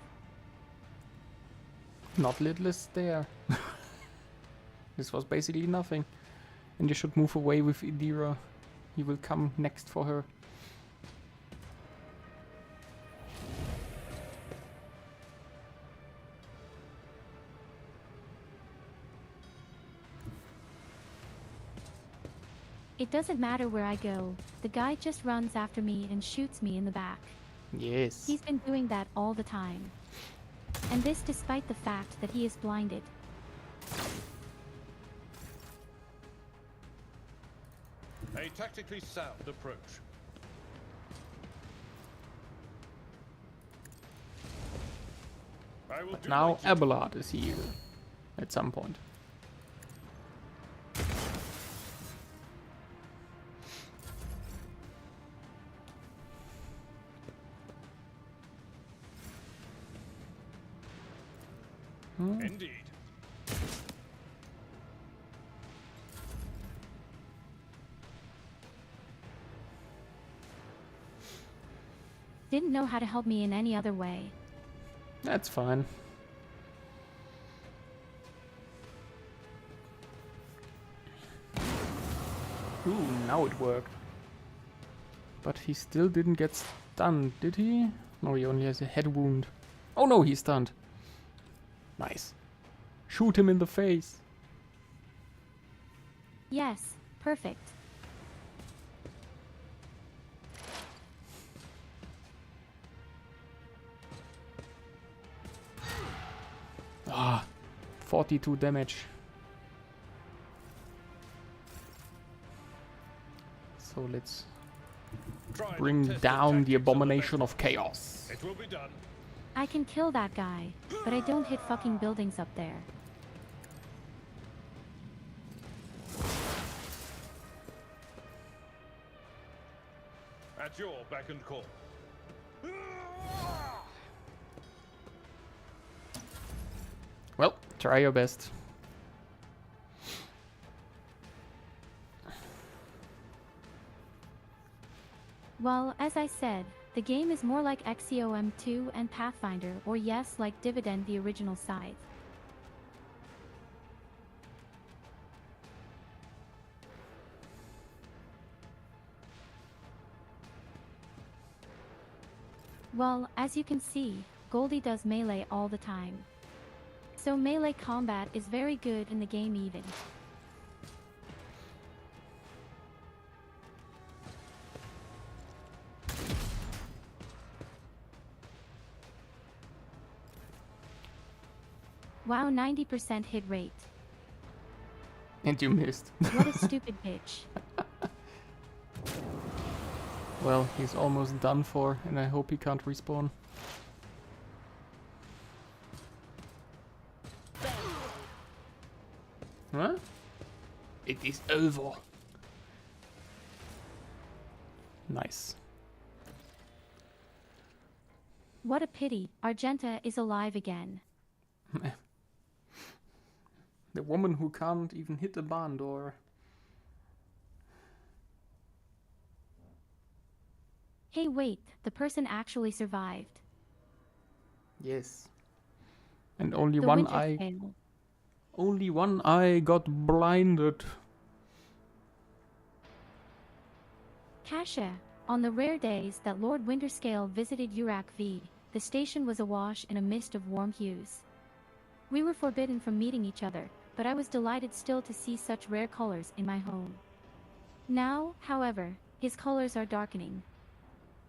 Not Lidless there. This was basically nothing. And you should move away with Indira. He will come next for her. It doesn't matter where I go, the guy just runs after me and shoots me in the back. Yes. He's been doing that all the time. And this despite the fact that he is blinded. A tactically sound approach. I will do Now my duty. Abelard is here. At some point. Indeed. Didn't know how to help me in any other way. That's fine. Ooh, now it worked. But he still didn't get stunned, did he? No, he only has a head wound. Oh no, he's stunned. Nice. Shoot him in the face. Yes, perfect. Ah, 42 damage. So let's Try and bring test down the tactics of abomination best. of chaos. It will be done. I can kill that guy, but I don't hit fucking buildings up there. At your beck and call. Well, try your best. Well, as I said, the game is more like XCOM 2 and Pathfinder, or yes, like Dividend the original Scythe. Well, as you can see, Goldie does melee all the time. So melee combat is very good in the game even. Wow, 90% hit rate. And you missed. What a stupid bitch. Well, he's almost done for, and I hope he can't respawn. Huh? It is over. Nice. What a pity, Argenta is alive again. The woman who can't even hit a barn door. Hey wait, the person actually survived. Yes. And only The one winter eye. fail. Only one eye got blinded. Kasha, on the rare days that Lord Winterscale visited Urak V, the station was awash in a mist of warm hues. We were forbidden from meeting each other, but I was delighted still to see such rare colors in my home. Now, however, his colors are darkening,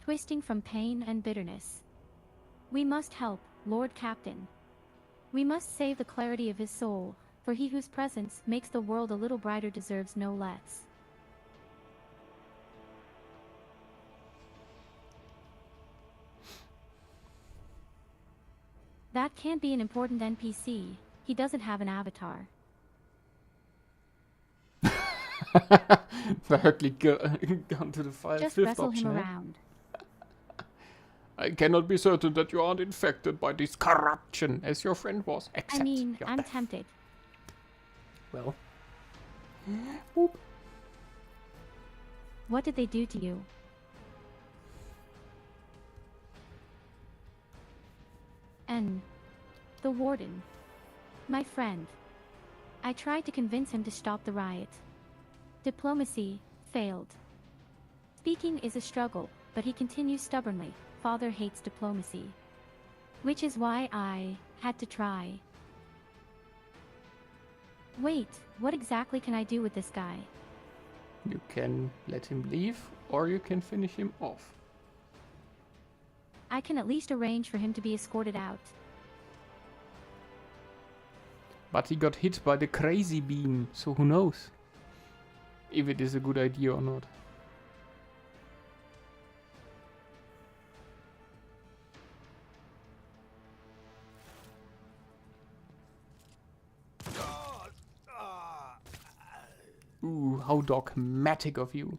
twisting from pain and bitterness. We must help, Lord Captain. We must save the clarity of his soul, for he whose presence makes the world a little brighter deserves no less. That can't be an important NPC. He doesn't have an avatar. Directly gone to the Just fifth wrestle option. him Eh? around. I cannot be certain that you aren't infected by this corruption, as your friend was. I Except mean, your I'm death. tempted. Well. Whoop. What did they do to you? N. The warden. My friend. I tried to convince him to stop the riot. Diplomacy failed. Speaking is a struggle, but he continues stubbornly. Father hates diplomacy. Which is why I had to try. Wait, what exactly can I do with this guy? You can let him leave, or you can finish him off. I can at least arrange for him to be escorted out. But he got hit by the crazy beam, so who knows if it is a good idea or not. Ooh, how dogmatic of you.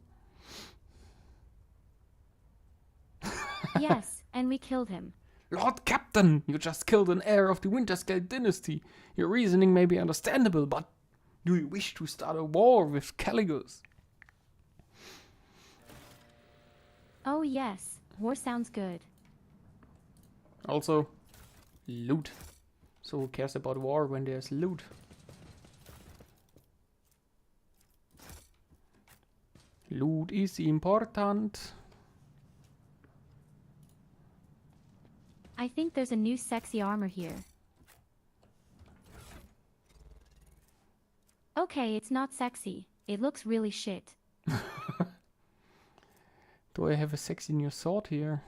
Yes, and we killed him. Lord Captain, you just killed an heir of the Winterscale dynasty. Your reasoning may be understandable, but do you wish to start a war with Caligos? Oh yes, war sounds good. Also, loot. So who cares about war when there's loot? Loot is important. I think there's a new sexy armor here. Okay, it's not sexy. It looks really shit. Do I have a sexy new sword here?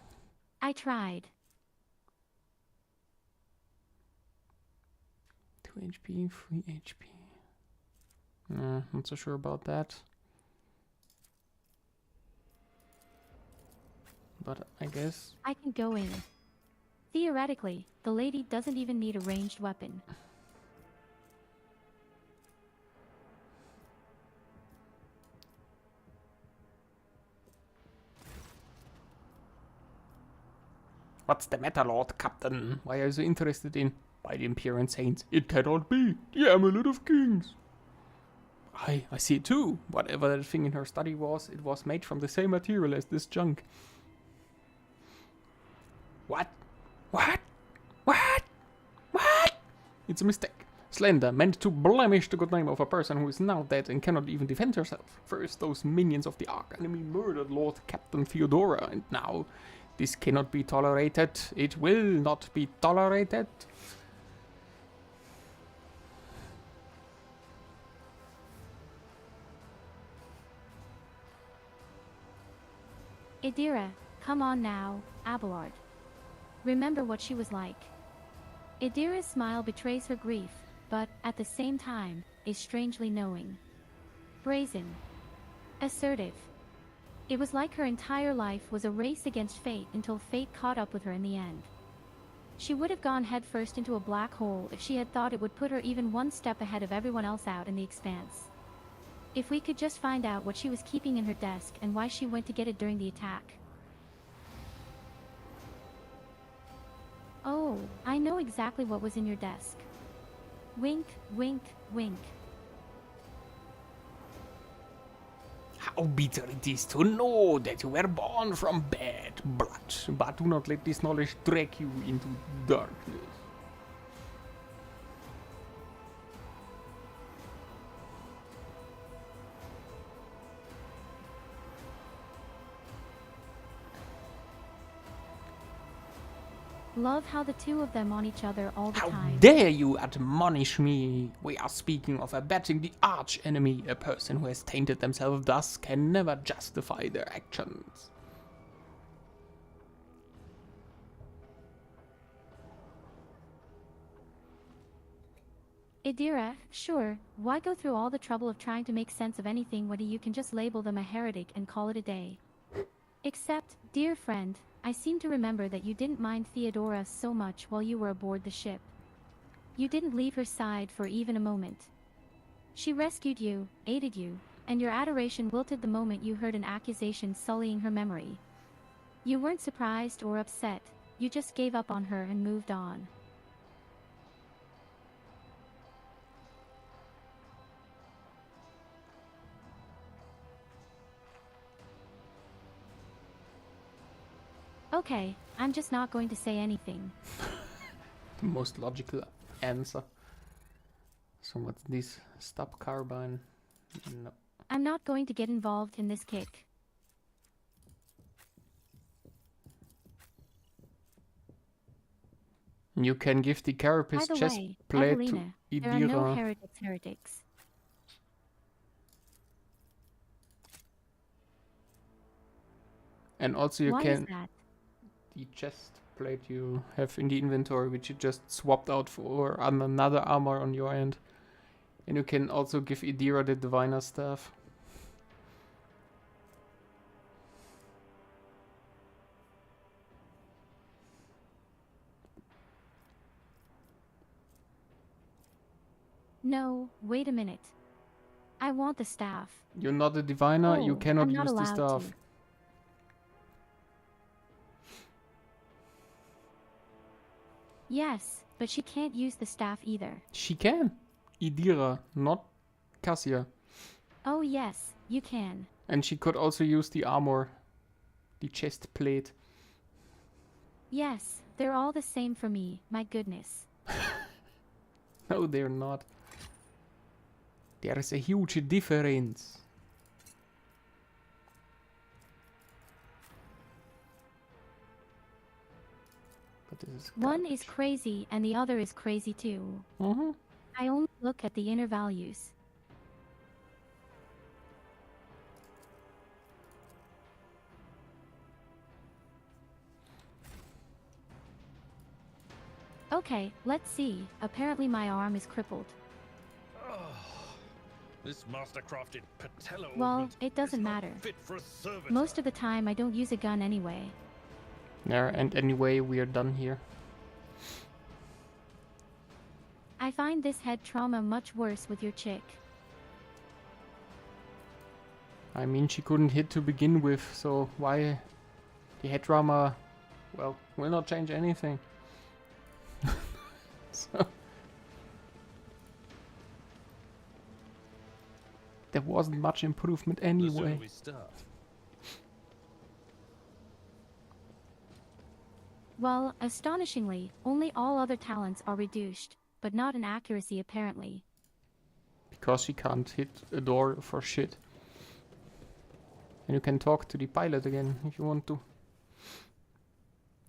I tried. 2 HP, 3 HP. Not so sure about that. But I guess... I can go in. Theoretically, the lady doesn't even need a ranged weapon. What's the matter, Lord Captain? Why are you so interested in... By the Imperial Saints, it cannot be. The Amulet of Kings. I see it too. Whatever that thing in her study was, it was made from the same material as this junk. What? What? What? What? It's a mistake. Slender meant to blemish the good name of a person who is now dead and cannot even defend herself. First, those minions of the Ark Enemy murdered Lord Captain Theodora, and now this cannot be tolerated. It will not be tolerated. Idira, come on now, Abelard. Remember what she was like. Idira's smile betrays her grief, but, at the same time, is strangely knowing. Brazen. Assertive. It was like her entire life was a race against fate until fate caught up with her in the end. She would have gone headfirst into a black hole if she had thought it would put her even one step ahead of everyone else out in the expanse. If we could just find out what she was keeping in her desk and why she went to get it during the attack. Oh, I know exactly what was in your desk. Wink, wink, wink. How bitter it is to know that you were born from bad blood, but do not let this knowledge drag you into darkness. Love how the two of them on each other all the How time. dare you admonish me? We are speaking of abetting the arch enemy. A person who has tainted themselves thus can never justify their actions. Idira, sure, why go through all the trouble of trying to make sense of anything when you can just label them a heretic and call it a day? Except, dear friend, I seem to remember that you didn't mind Theodora so much while you were aboard the ship. You didn't leave her side for even a moment. She rescued you, aided you, and your adoration wilted the moment you heard an accusation sullying her memory. You weren't surprised or upset, you just gave up on her and moved on. Okay, I'm just not going to say anything. The most logical answer. So what's this? Stop carbine? No. I'm not going to get involved in this kick. You can give the By carapace the chest way, plate to Evelina, there are no Idira. heretics. And also you Why is can that? the chest plate you have in the inventory, which you just swapped out for another armor on your end. And you can also give Idira the diviner staff. No, wait a minute. I want the staff. You're not a diviner, you Oh, cannot I'm not use the allowed staff. to. Yes, but she can't use the staff either. She can. Idira, not Cassia. Oh yes, you can. And she could also use the armor, the chest plate. Yes, they're all the same for me, my goodness. No, they're not. There is a huge difference. But this is One is crazy and the other is crazy too. Mm-hmm. I only look at the inner values. Okay, let's see. Apparently my arm is crippled. This master-crafted patella Well, augment it doesn't is not matter. fit for a servitor. Most of the time I don't use a gun anyway. There, and anyway, we are done here. I find this head trauma much worse with your chick. I mean, she couldn't hit to begin with, so why the head drama, well, will not change anything. So there wasn't much improvement The sooner anyway. we start. Well, astonishingly, only all other talents are reduced, but not in accuracy apparently. Because she can't hit a door for shit. And you can talk to the pilot again if you want to.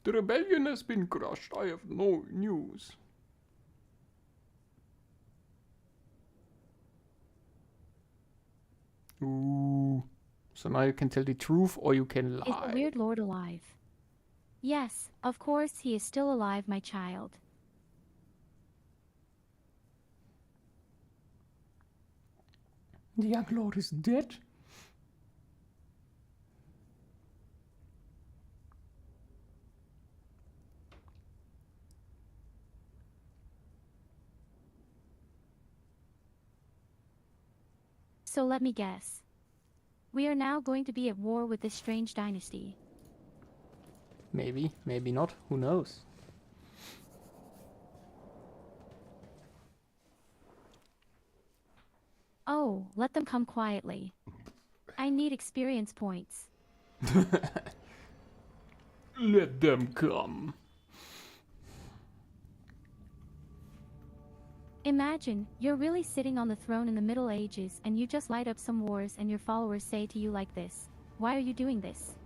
The rebellion has been crushed. I have no news. Ooh. So now you can tell the truth or you can Is the lie. Weird Lord alive? Yes, of course he is still alive, my child. The young lord is dead? So let me guess. We are now going to be at war with this strange dynasty. Maybe, maybe not. Who knows? Oh, let them come quietly. I need experience points. Let them come. Imagine, you're really sitting on the throne in the Middle Ages and you just light up some wars and your followers say to you like this, "Why are you doing this?"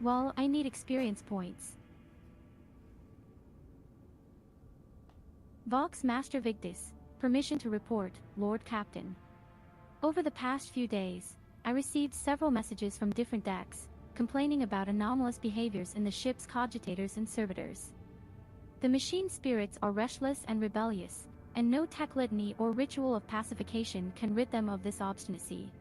Well, I need experience points. Vox Master Victus, permission to report, Lord Captain. Over the past few days, I received several messages from different decks, complaining about anomalous behaviors in the ship's cogitators and servitors. The machine spirits are restless and rebellious, and no tech litany or ritual of pacification can rid them of this obstinacy.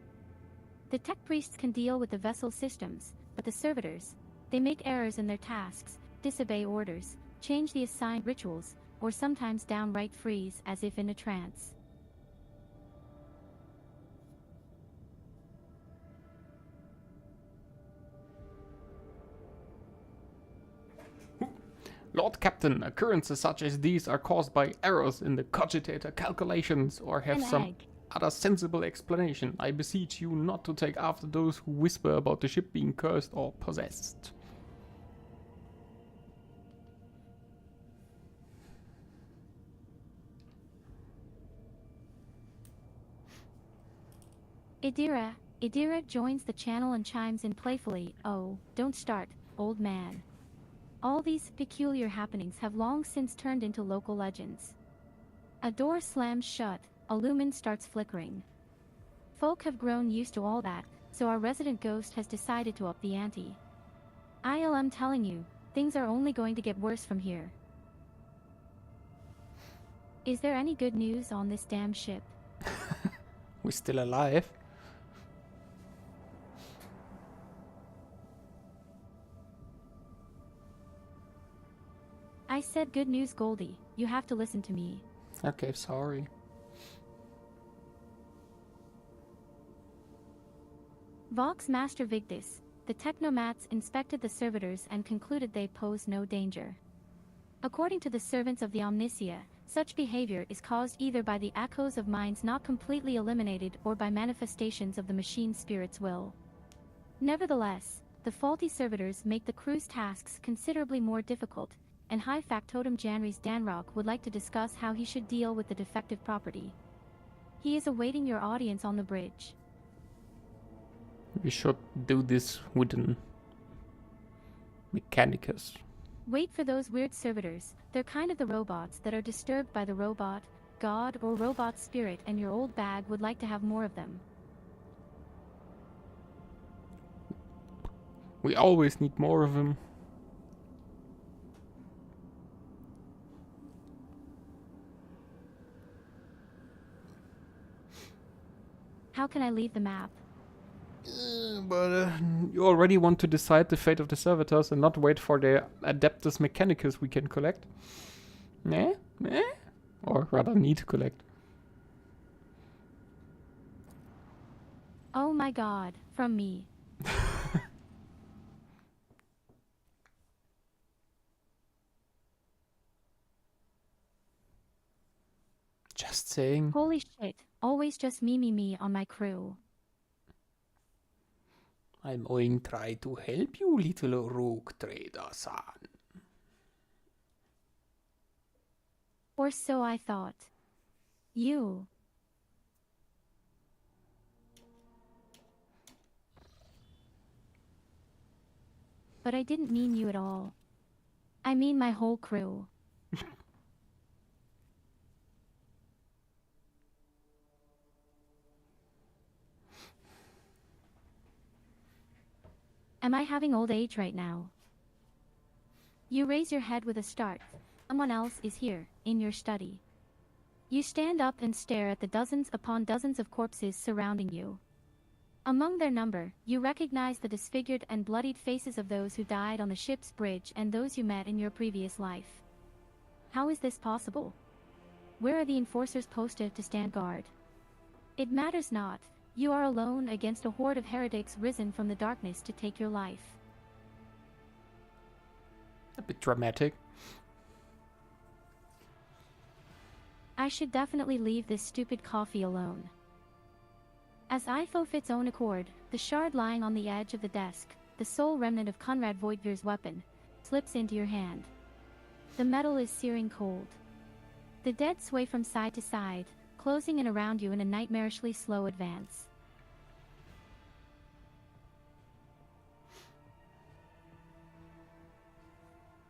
The tech priests can deal with the vessel systems, but the servitors, they make errors in their tasks, disobey orders, change the assigned rituals, or sometimes downright freeze as if in a trance. Lord Captain, occurrences such as these are caused by errors in the cogitator calculations or have An some egg. other sensible explanation. I beseech you not to take after those who whisper about the ship being cursed or possessed. Idira joins the channel and chimes in playfully, "Oh, don't start, old man." All these peculiar happenings have long since turned into local legends. A door slams shut, a lumen starts flickering. Folk have grown used to all that, so our resident ghost has decided to up the ante. I'm telling you, things are only going to get worse from here. Is there any good news on this damn ship? We're still alive. I said good news, Goldie. You have to listen to me. Okay, sorry. Vox Master Victus, the Technomats inspected the servitors and concluded they pose no danger. According to the servants of the Omnisia, such behavior is caused either by the echoes of minds not completely eliminated or by manifestations of the machine spirit's will. Nevertheless, the faulty servitors make the crew's tasks considerably more difficult, and High Factotum Janrys Danrock would like to discuss how he should deal with the defective property. He is awaiting your audience on the bridge. We should do this with an Mechanicus. Wait for those weird servitors. They're kind of the robots that are disturbed by the robot, god or robot spirit, and your old bag would like to have more of them. We always need more of them. How can I leave the map? But you already want to decide the fate of the servitors and not wait for the Adeptus Mechanicus we can collect. Eh? Eh? Or rather need to collect. Oh my god, from me. Just saying. Holy shit, always just me on my crew. I'm going to try to help you, little rogue trader-san. Or so I thought. You. But I didn't mean you at all. I mean my whole crew. Am I having old age right now? You raise your head with a start. Someone else is here, in your study. You stand up and stare at the dozens upon dozens of corpses surrounding you. Among their number, you recognize the disfigured and bloodied faces of those who died on the ship's bridge and those you met in your previous life. How is this possible? Where are the enforcers posted to stand guard? It matters not. You are alone against a horde of heretics risen from the darkness to take your life. A bit dramatic. I should definitely leave this stupid coffee alone. As if of its own accord, the shard lying on the edge of the desk, the sole remnant of Conrad Voigtvir's weapon, slips into your hand. The metal is searing cold. The dead sway from side to side, closing in around you in a nightmarishly slow advance.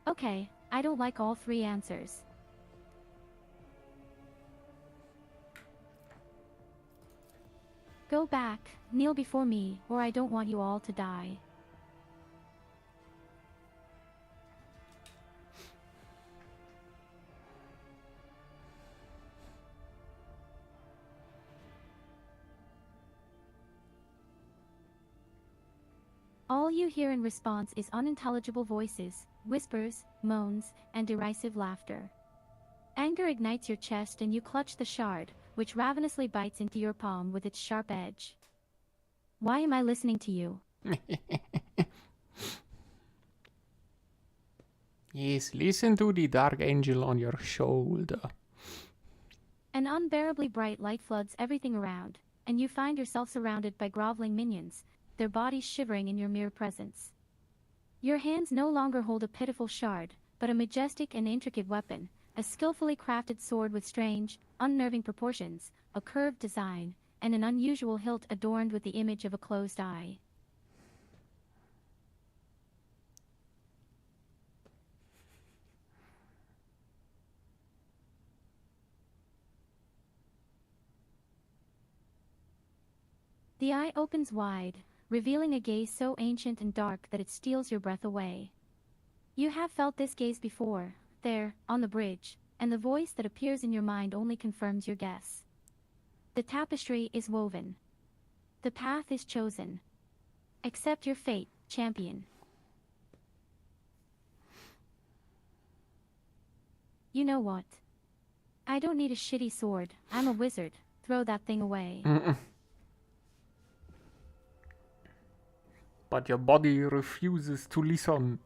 Okay, I don't like all three answers. Go back, kneel before me, or I don't want you all to die. All you hear in response is unintelligible voices, whispers, moans, and derisive laughter. Anger ignites your chest and you clutch the shard, which ravenously bites into your palm with its sharp edge. Why am I listening to you? Yes, listen to the dark angel on your shoulder. An unbearably bright light floods everything around, and you find yourself surrounded by groveling minions, their bodies shivering in your mere presence. Your hands no longer hold a pitiful shard, but a majestic and intricate weapon, a skillfully crafted sword with strange, unnerving proportions, a curved design, and an unusual hilt adorned with the image of a closed eye. The eye opens wide, revealing a gaze so ancient and dark that it steals your breath away. You have felt this gaze before, there, on the bridge, and the voice that appears in your mind only confirms your guess. The tapestry is woven. The path is chosen. Accept your fate, champion. You know what? I don't need a shitty sword. I'm a wizard. Throw that thing away. But your body refuses to listen.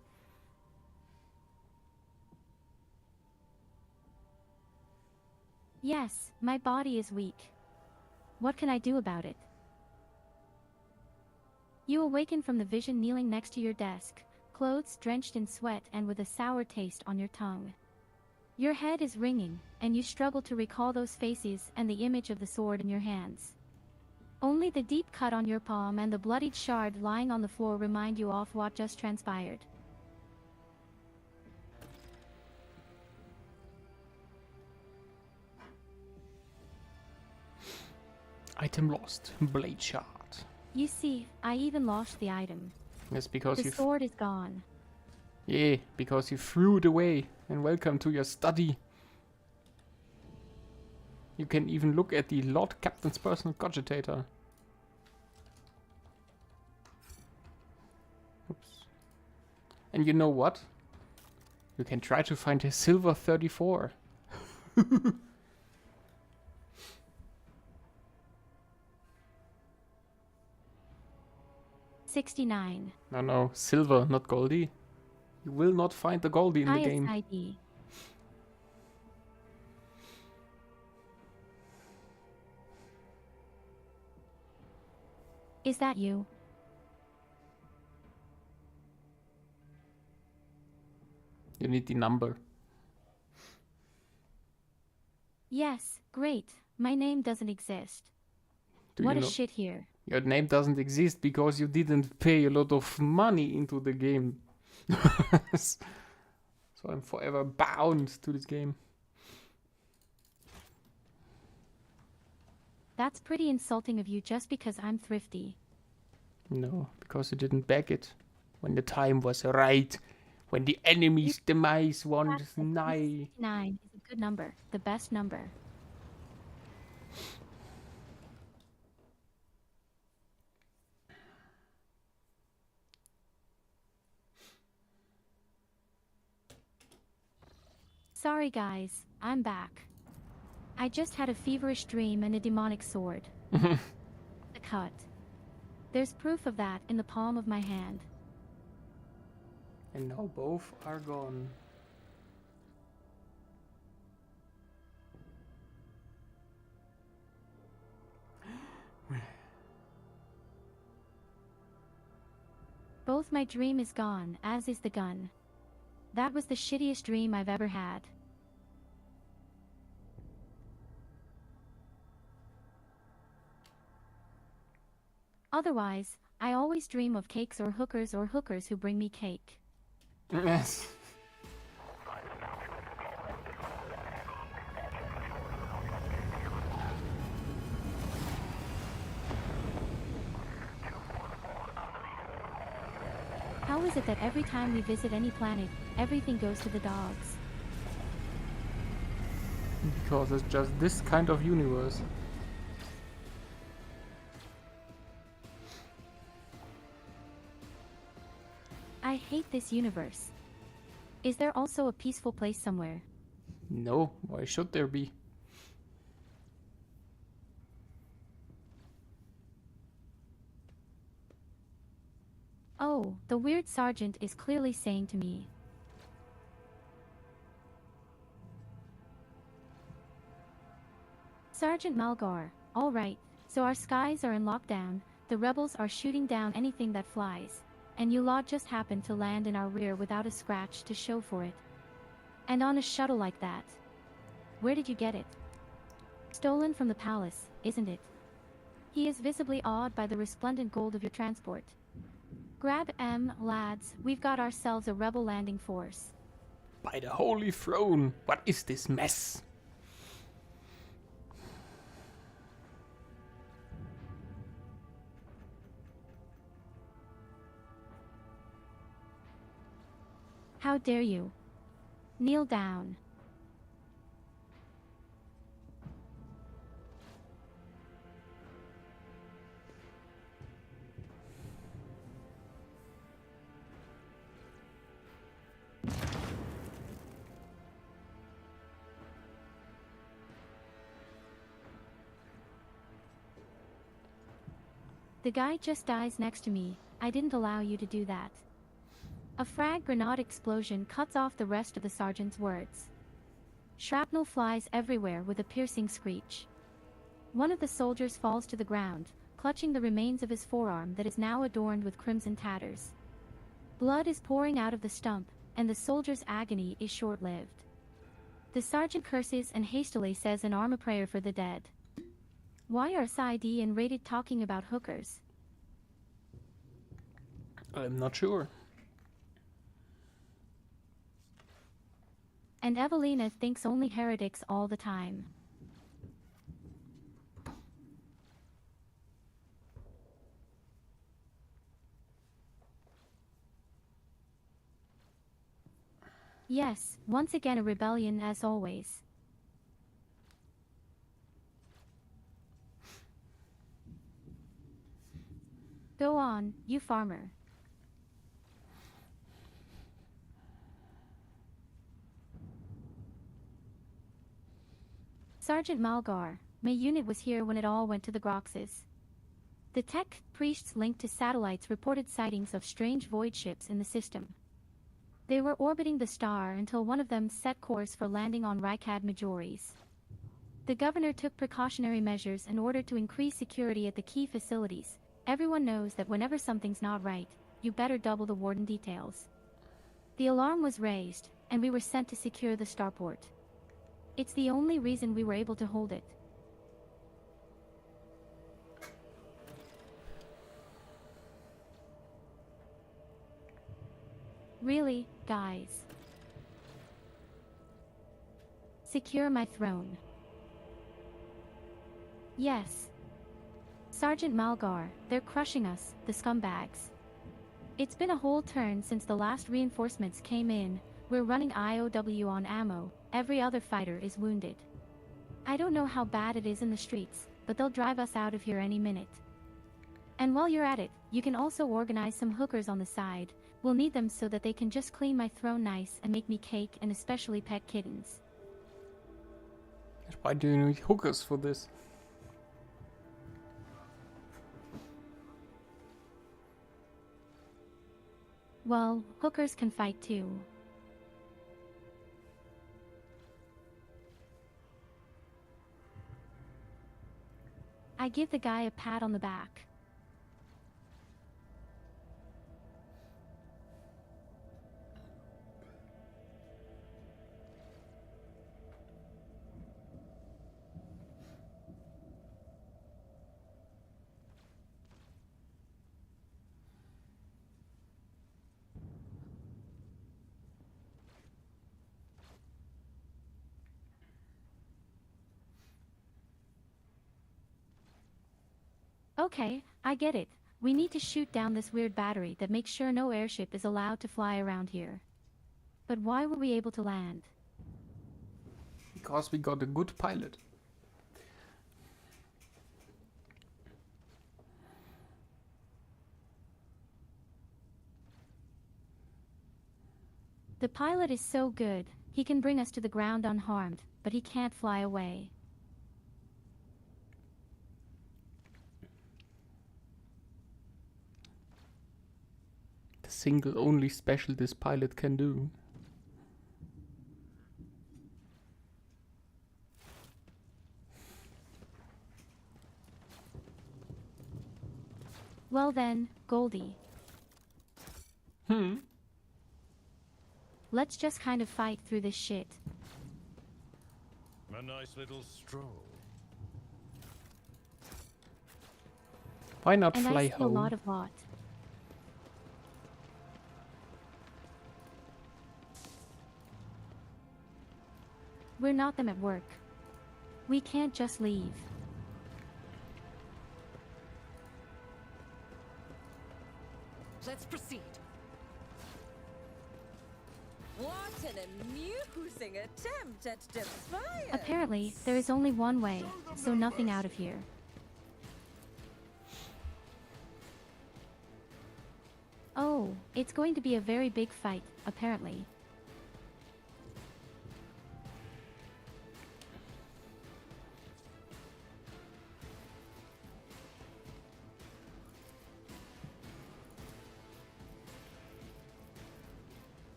Yes, my body is weak. What can I do about it? You awaken from the vision kneeling next to your desk, clothes drenched in sweat and with a sour taste on your tongue. Your head is ringing, and you struggle to recall those faces and the image of the sword in your hands. Only the deep cut on your palm and the bloodied shard lying on the floor remind you of what just transpired. Item lost. Blade shard. You see, I even lost the item. Yes, because The you... sword is gone. Yeah, because you threw it away. And welcome to your study. You can even look at the Lord Captain's personal cogitator. Oops. And you know what? You can try to find a silver 34. 69. No, silver, not Goldie. You will not find the Goldie in the Highest game. ID. Is that you? You need the number. Yes, great. My name doesn't exist. Do What you a know? shit here. Your name doesn't exist because you didn't pay a lot of money into the game. So I'm forever bound to this game. That's pretty insulting of you just because I'm thrifty. No, because you didn't beg it when the time was right. When the enemy's demise was nigh. 9 is a good number. The best number. Sorry guys, I'm back. I just had a feverish dream and a demonic sword. The cut. There's proof of that in the palm of my hand. And now both are gone. Both my dream is gone, as is the gun. That was the shittiest dream I've ever had. Otherwise, I always dream of cakes or hookers who bring me cake. Yes. How is it that every time we visit any planet, everything goes to the dogs? Because it's just this kind of universe. I hate this universe. Is there also a peaceful place somewhere? No, why should there be? Oh, the weird sergeant is clearly saying to me. Sergeant Malgar, all right, so our skies are in lockdown, the rebels are shooting down anything that flies, and you lot just happened to land in our rear without a scratch to show for it. And on a shuttle like that. Where did you get it? Stolen from the palace, isn't it? He is visibly awed by the resplendent gold of your transport. Grab lads, we've got ourselves a rebel landing force. By the holy throne, what is this mess? How dare you? Kneel down. The guy just dies next to me. I didn't allow you to do that. A frag grenade explosion cuts off the rest of the sergeant's words. Shrapnel flies everywhere with a piercing screech. One of the soldiers falls to the ground, clutching the remains of his forearm that is now adorned with crimson tatters. Blood is pouring out of the stump, and the soldier's agony is short-lived. The sergeant curses and hastily says an arm a prayer for the dead. Why are Saidi and Rated talking about hookers? I'm not sure. And Evelina thinks only heretics all the time. Yes, once again a rebellion as always. Go on, you farmer. Sergeant Malgar, my unit was here when it all went to the Groxes. The tech priests linked to satellites reported sightings of strange void ships in the system. They were orbiting the star until one of them set course for landing on Rykad Majoris. The governor took precautionary measures in order to increase security at the key facilities. Everyone knows that whenever something's not right, you better double the warden details. The alarm was raised, and we were sent to secure the starport. It's the only reason we were able to hold it. Really, guys? Secure my throne. Yes. Sergeant Malgar, they're crushing us, the scumbags. It's been a whole turn since the last reinforcements came in. We're running IOW on ammo, every other fighter is wounded. I don't know how bad it is in the streets, but they'll drive us out of here any minute. And while you're at it, you can also organize some hookers on the side. We'll need them so that they can just clean my throne nice and make me cake and especially pet kittens. Why do you need hookers for this? Well, hookers can fight too. I give the guy a pat on the back. Okay, I get it. We need to shoot down this weird battery that makes sure no airship is allowed to fly around here. But why were we able to land? Because we got a good pilot. The pilot is so good, he can bring us to the ground unharmed, but he can't fly away. The single only special this pilot can do. Well then, Goldie. Let's just kind of fight through this shit. A nice little stroll. Why not And fly I see a home? lot of lot. We're not them at work. We can't just leave. Let's proceed. What an amusing attempt at defiance! Apparently, there is only one way, so nothing out of here. Oh, it's going to be a very big fight, apparently.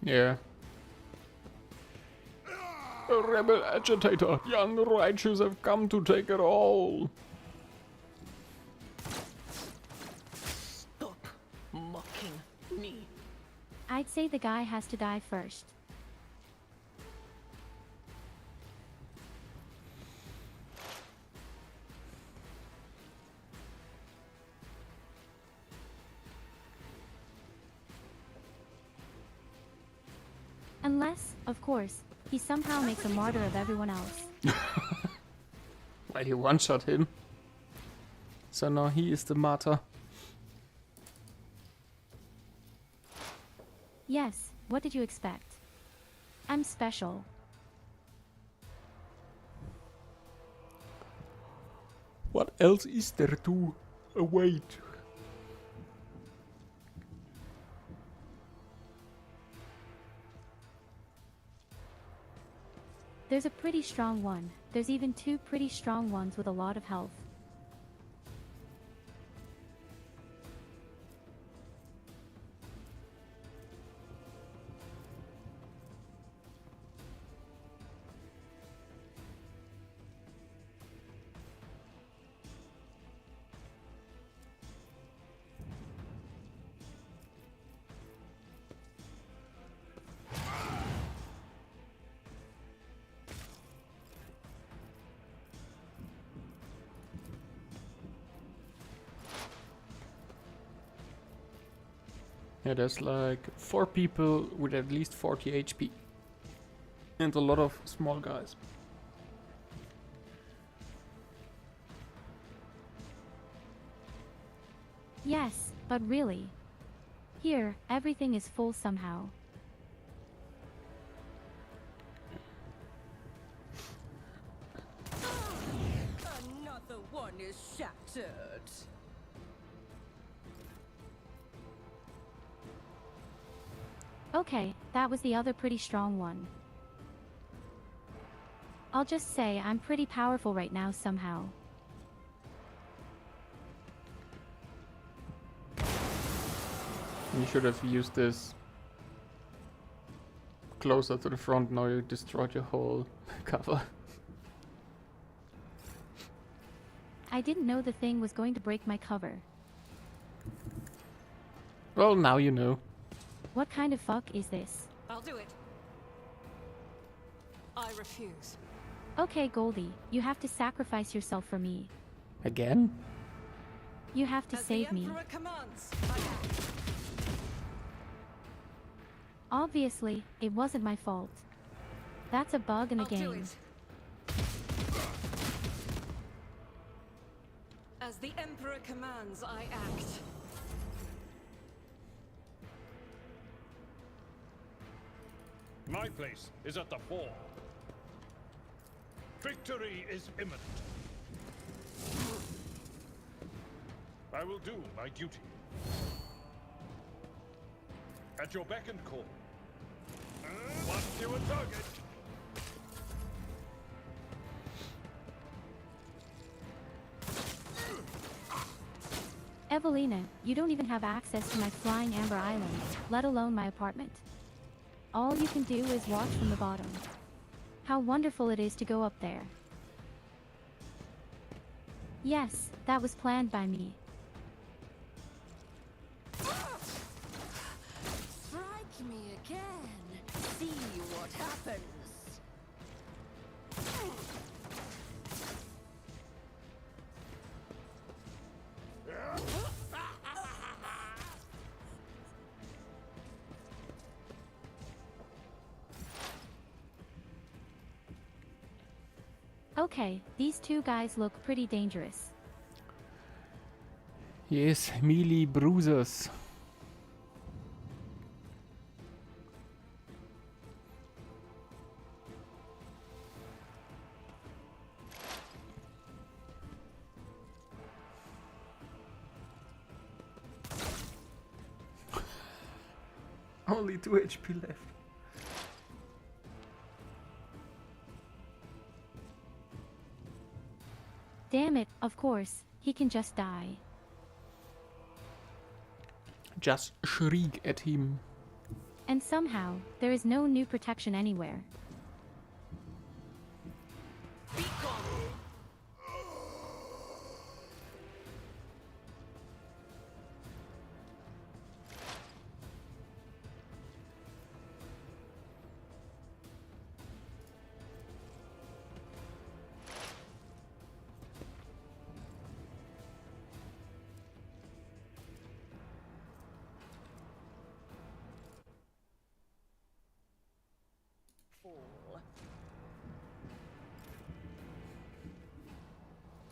Yeah. A rebel agitator. Young righteous have come to take it all. Stop mocking me. I'd say the guy has to die first. Unless, of course, he somehow makes a martyr of everyone else. Well, he one-shot him. So now he is the martyr. Yes, what did you expect? I'm special. What else is there to await? There's a pretty strong one. There's even two pretty strong ones with a lot of health. Yeah, there's like 4 people with at least 40 HP. And a lot of small guys. Yes, but really. Here, everything is full somehow. Another one is shattered. Okay, that was the other pretty strong one. I'll just say I'm pretty powerful right now somehow. You should have used this closer to the front. Now you destroyed your whole cover. I didn't know the thing was going to break my cover. Well, now you know. What kind of fuck is this? I'll do it. I refuse. Okay, Goldie, you have to sacrifice yourself for me. Again? You have to As save the me. Emperor commands, I act. Obviously, it wasn't my fault. That's a bug in the I'll do game. it. As the Emperor commands, I act. My place is at the fore. Victory is imminent. I will do my duty. At your beck and call. What's your target? Evelina, you don't even have access to my flying Amber Island, let alone my apartment. All you can do is watch from the bottom. How wonderful it is to go up there. Yes, that was planned by me. Strike me again. See what happens. Okay, these two guys look pretty dangerous. Yes, melee bruisers. Only 2 HP left. Damn it, of course, he can just die. Just shriek at him. And somehow, there is no new protection anywhere.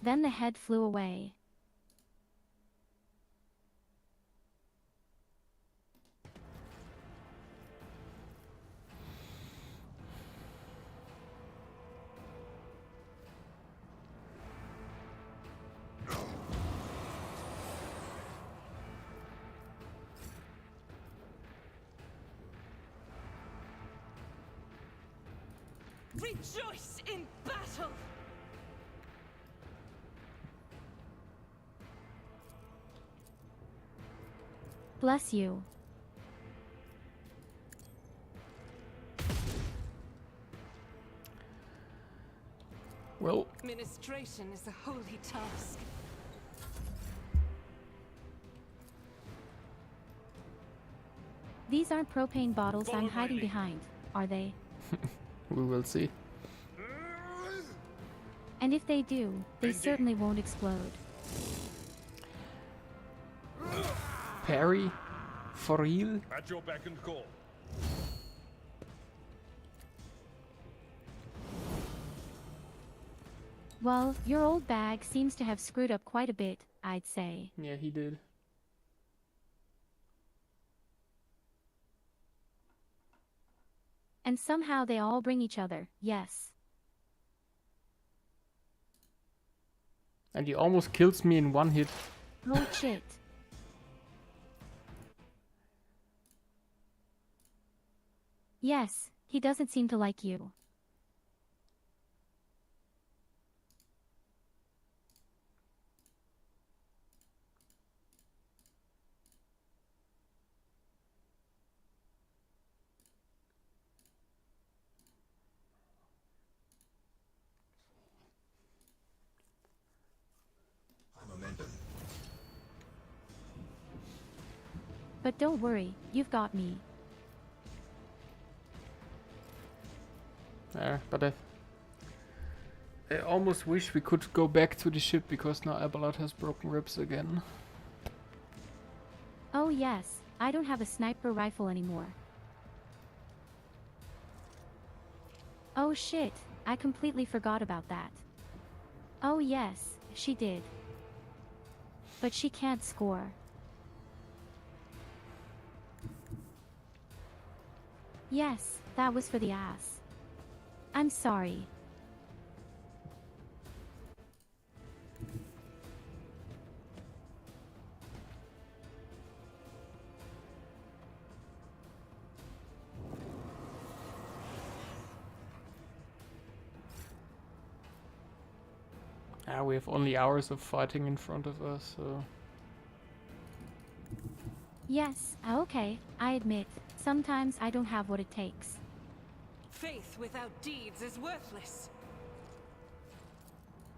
Then the head flew away. Rejoice in battle! Bless you. Well, Ministration is a holy task. These aren't propane bottles I'm Follow hiding my lead. behind, are they? we will see. And if they do, they Indeed. certainly won't explode. Parry? For real? At your beck and call. Well, your old bag seems to have screwed up quite a bit, I'd say. Yeah, he did. And somehow they all bring each other, yes. And he almost kills me in one hit. Oh shit. Yes, he doesn't seem to like you. But don't worry, you've got me. But I almost wish we could go back to the ship because now Abelard has broken ribs again. Oh yes, I don't have a sniper rifle anymore. Oh shit, I completely forgot about that. Oh yes, she did. But she can't score. Yes, that was for the ass. I'm sorry. We have only hours of fighting in front of us, so... Yes, okay, I admit, sometimes I don't have what it takes. Faith without deeds is worthless.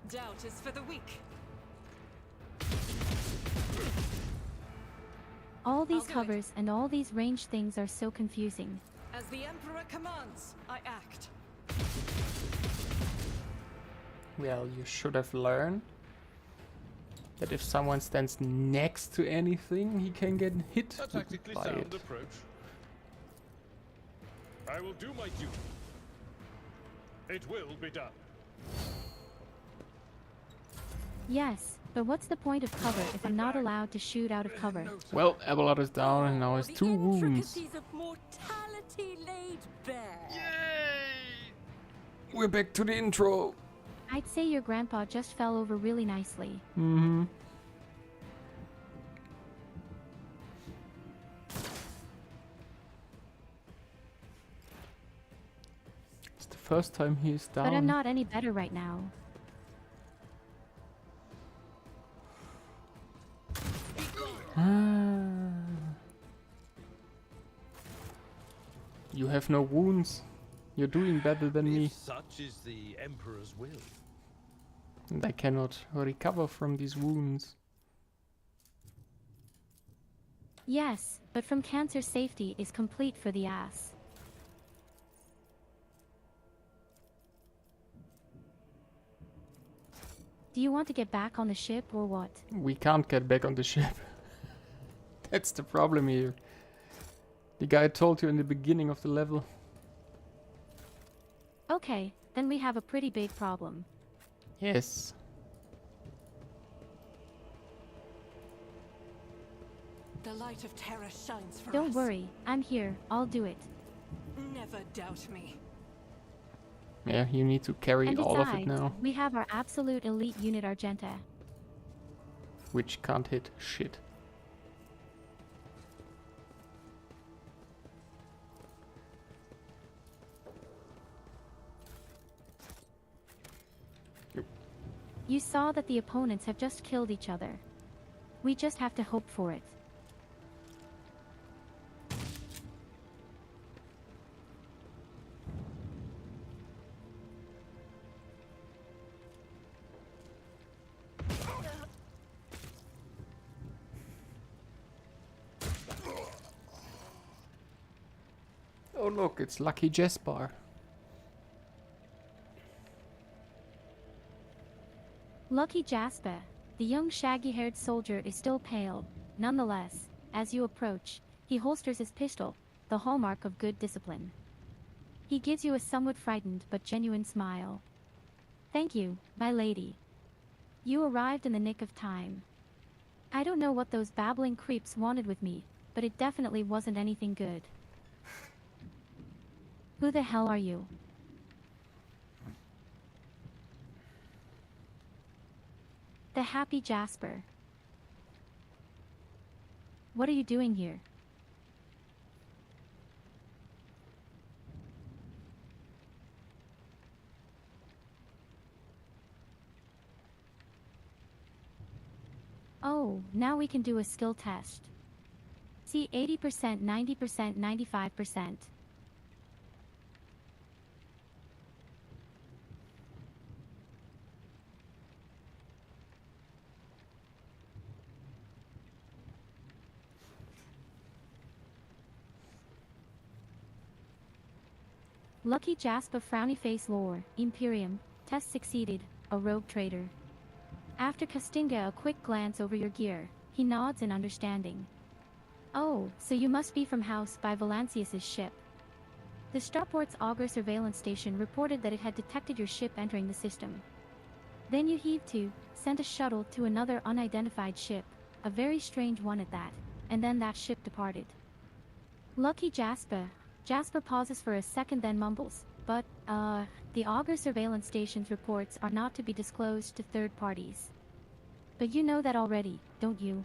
Doubt is for the weak. All these I'll do it. covers and all these ranged things are so confusing. As the Emperor commands, I act. Well, you should have learned that if someone stands next to anything, he can get hit A tactically by sound it. approach. I will do my duty. It will be done. Yes, but what's the point of cover if I'm not allowed to shoot out of cover? Well, Abelard is down and now has The 2 wounds. intricacies of mortality laid bare. We're back to the intro. I'd say your grandpa just fell over really nicely. Mm-hmm. It's the first time he's down. But I'm not any better right now. You have no wounds. You're doing better than me. If such is the Emperor's will. And I cannot recover from these wounds. Yes, but from cancer safety is complete for the ass. Do you want to get back on the ship or what? We can't get back on the ship. That's the problem here. The guy told you in the beginning of the level. Okay, then we have a pretty big problem. Yes. The light of terror shines for us. Don't worry, I'm here, I'll do it. Never doubt me. Yeah, you need to carry And all of it besides, now. we have our absolute elite unit Argenta. Which can't hit shit. You saw that the opponents have just killed each other. We just have to hope for it. Oh look, it's Lucky Jasper. Lucky Jasper, the young shaggy-haired soldier is still pale. Nonetheless, as you approach, he holsters his pistol, the hallmark of good discipline. He gives you a somewhat frightened but genuine smile. Thank you, my lady. You arrived in the nick of time. I don't know what those babbling creeps wanted with me, but it definitely wasn't anything good. Who the hell are you? The happy Jasper. What are you doing here? Oh, now we can do a skill test. See 80%, 90%, 95%. Lucky Jasper frowny face lore, Imperium, test succeeded, a rogue trader. After casting a quick glance over your gear, he nods in understanding. Oh, so you must be from House by Valancius's ship. The Starport's Augur surveillance station reported that it had detected your ship entering the system. Then you heaved to, sent a shuttle to another unidentified ship, a very strange one at that, and then that ship departed. Lucky Jasper. Jasper pauses for a second then mumbles, but, the Augur surveillance station's reports are not to be disclosed to third parties. But you know that already, don't you?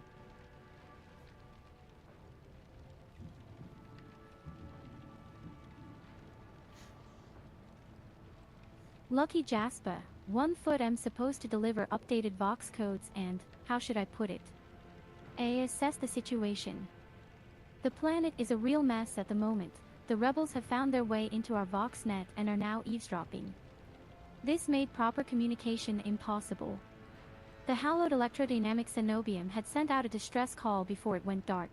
Lucky Jasper, 1 foot I'm supposed to deliver updated Vox codes and, how should I put it? Assess the situation. The planet is a real mess at the moment. The rebels have found their way into our Vox net and are now eavesdropping. This made proper communication impossible. The hallowed electrodynamic Cenobium had sent out a distress call before it went dark.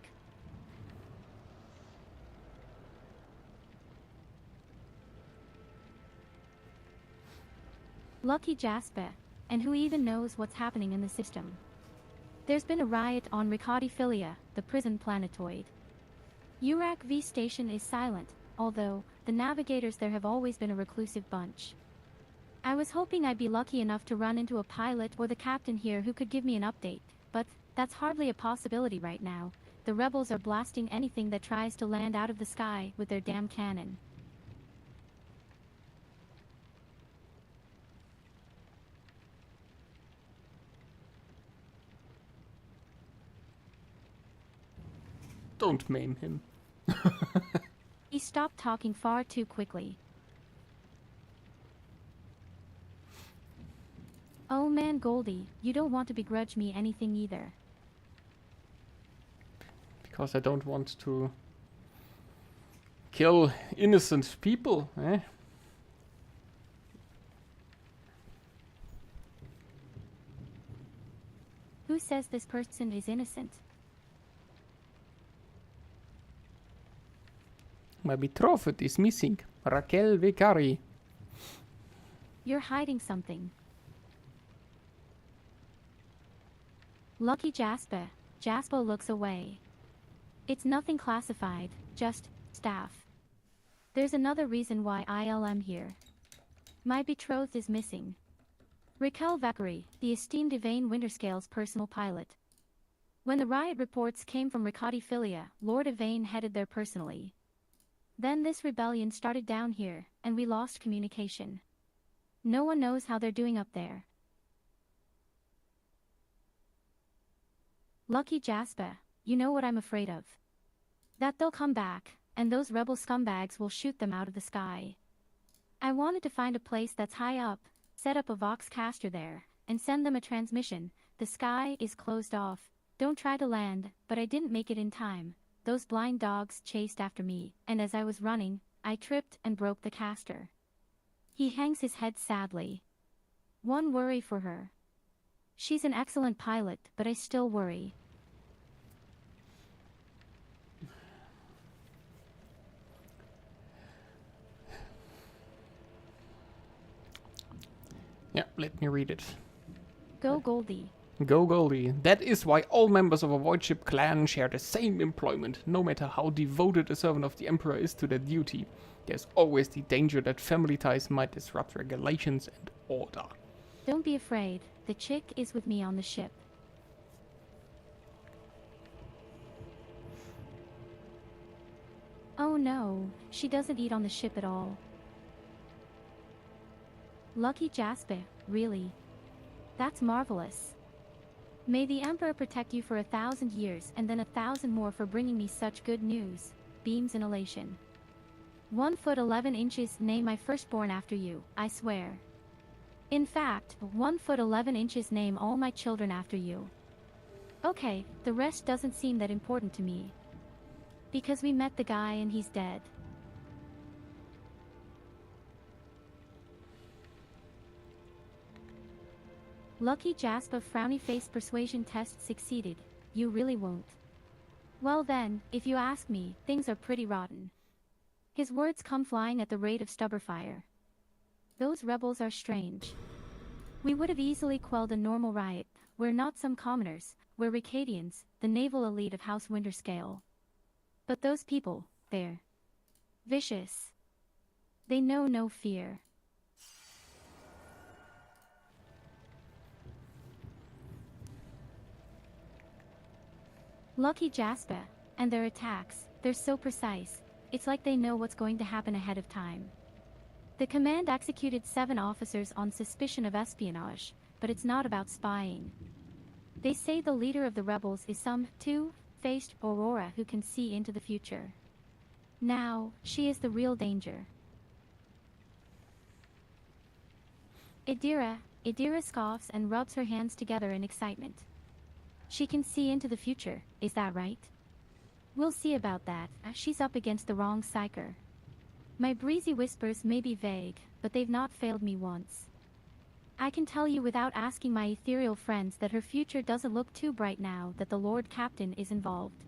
Lucky Jasper, and who even knows what's happening in the system? There's been a riot on Ricardiphilia, the prison planetoid. Urak V station is silent, although the navigators there have always been a reclusive bunch. I was hoping I'd be lucky enough to run into a pilot or the captain here who could give me an update, but that's hardly a possibility right now. The rebels are blasting anything that tries to land out of the sky with their damn cannon. Don't maim him. He stopped talking far too quickly. Oh man Goldie, you don't want to begrudge me anything either. Because I don't want to kill innocent people, eh? Who says this person is innocent? My betrothed is missing. Raquel Vicari. You're hiding something. Lucky Jasper. Jasper looks away. It's nothing classified, just staff. There's another reason why I'm here. My betrothed is missing. Raquel Vicari, the esteemed Yvain Winterscale's personal pilot. When the riot reports came from Ricardiphilia, Lord Yvain headed there personally. Then this rebellion started down here, and we lost communication. No one knows how they're doing up there. Lucky Jasper, you know what I'm afraid of. That they'll come back, and those rebel scumbags will shoot them out of the sky. I wanted to find a place that's high up, set up a Vox caster there, and send them a transmission. The sky is closed off. Don't try to land, but I didn't make it in time. Those blind dogs chased after me, and as I was running, I tripped and broke the caster. He hangs his head sadly. One worry for her. She's an excellent pilot, but I still worry. Yeah, let me read it. Go Goldie. Go Goldie. That is why all members of a Voidship clan share the same employment, no matter how devoted a servant of the Emperor is to their duty. There's always the danger that family ties might disrupt regulations and order. Don't be afraid, the chick is with me on the ship. Oh no, she doesn't eat on the ship at all. Lucky Jasper, really? That's marvelous. May the Emperor protect you for 1,000 years and then 1,000 more for bringing me such good news. Beams in elation. 1 foot 11 inches, name my firstborn after you, I swear. In fact, 1 foot 11 inches, name all my children after you. Okay, the rest doesn't seem that important to me. Because we met the guy and he's dead. Lucky Jasper frowny face persuasion test succeeded. You really won't. Well then, if you ask me, things are pretty rotten. His words come flying at the rate of stubberfire. Those rebels are strange. We would have easily quelled a normal riot. We're not some commoners, we're Ricadians, the naval elite of House Winterscale. But those people, they're vicious. They know no fear. Lucky Jasper, and their attacks, they're so precise, it's like they know what's going to happen ahead of time. The command executed 7 officers on suspicion of espionage, but it's not about spying. They say the leader of the rebels is some two-faced Aurora who can see into the future. Now, she is the real danger. Idira scoffs and rubs her hands together in excitement. She can see into the future, is that right? We'll see about that. She's up against the wrong psyker. My breezy whispers may be vague, but they've not failed me once. I can tell you without asking my ethereal friends that her future doesn't look too bright now that the Lord Captain is involved.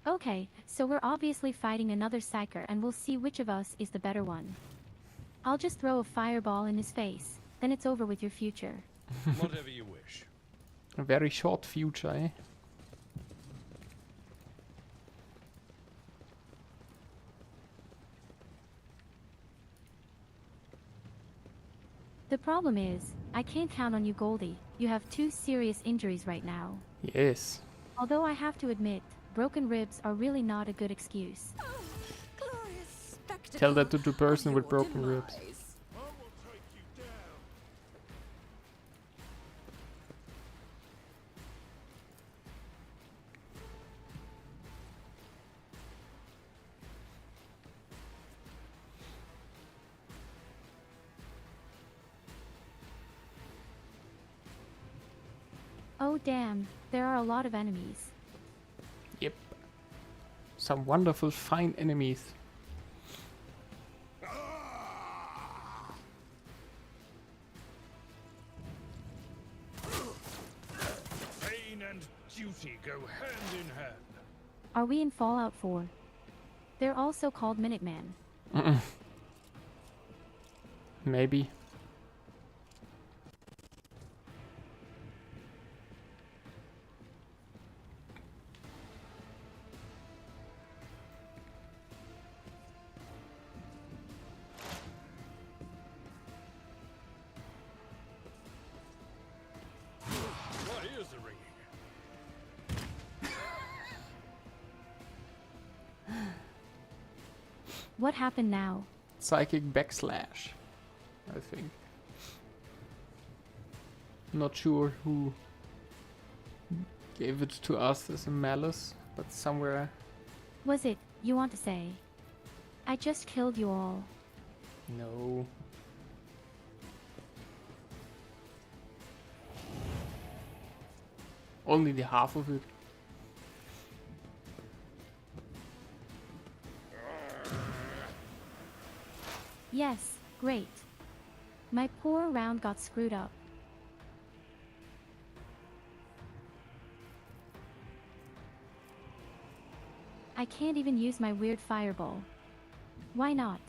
Okay, so we're obviously fighting another psyker and we'll see which of us is the better one. I'll just throw a fireball in his face, then it's over with your future. Whatever you wish. A very short future, eh? The problem is, I can't count on you, Goldie. You have 2 serious injuries right now. Yes. Although I have to admit, broken ribs are really not a good excuse. Glorious spectacle. Tell that to the person of with your broken ribs. demise. I will take you down. Oh damn, there are a lot of enemies. Yep. Some wonderful fine enemies. Pain and duty go hand in hand. Are we in Fallout 4? They're also called Minutemen. Maybe. My ears are ringing. What happened now? Psychic backslash, I think. Not sure who gave it to us as a malice, but somewhere. Was it, you want to say? I just killed you all. No. Only the half of it. Yes, great. My poor round got screwed up. I can't even use my weird fireball. Why not?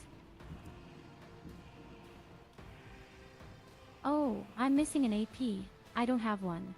Oh, I'm missing an AP. I don't have one.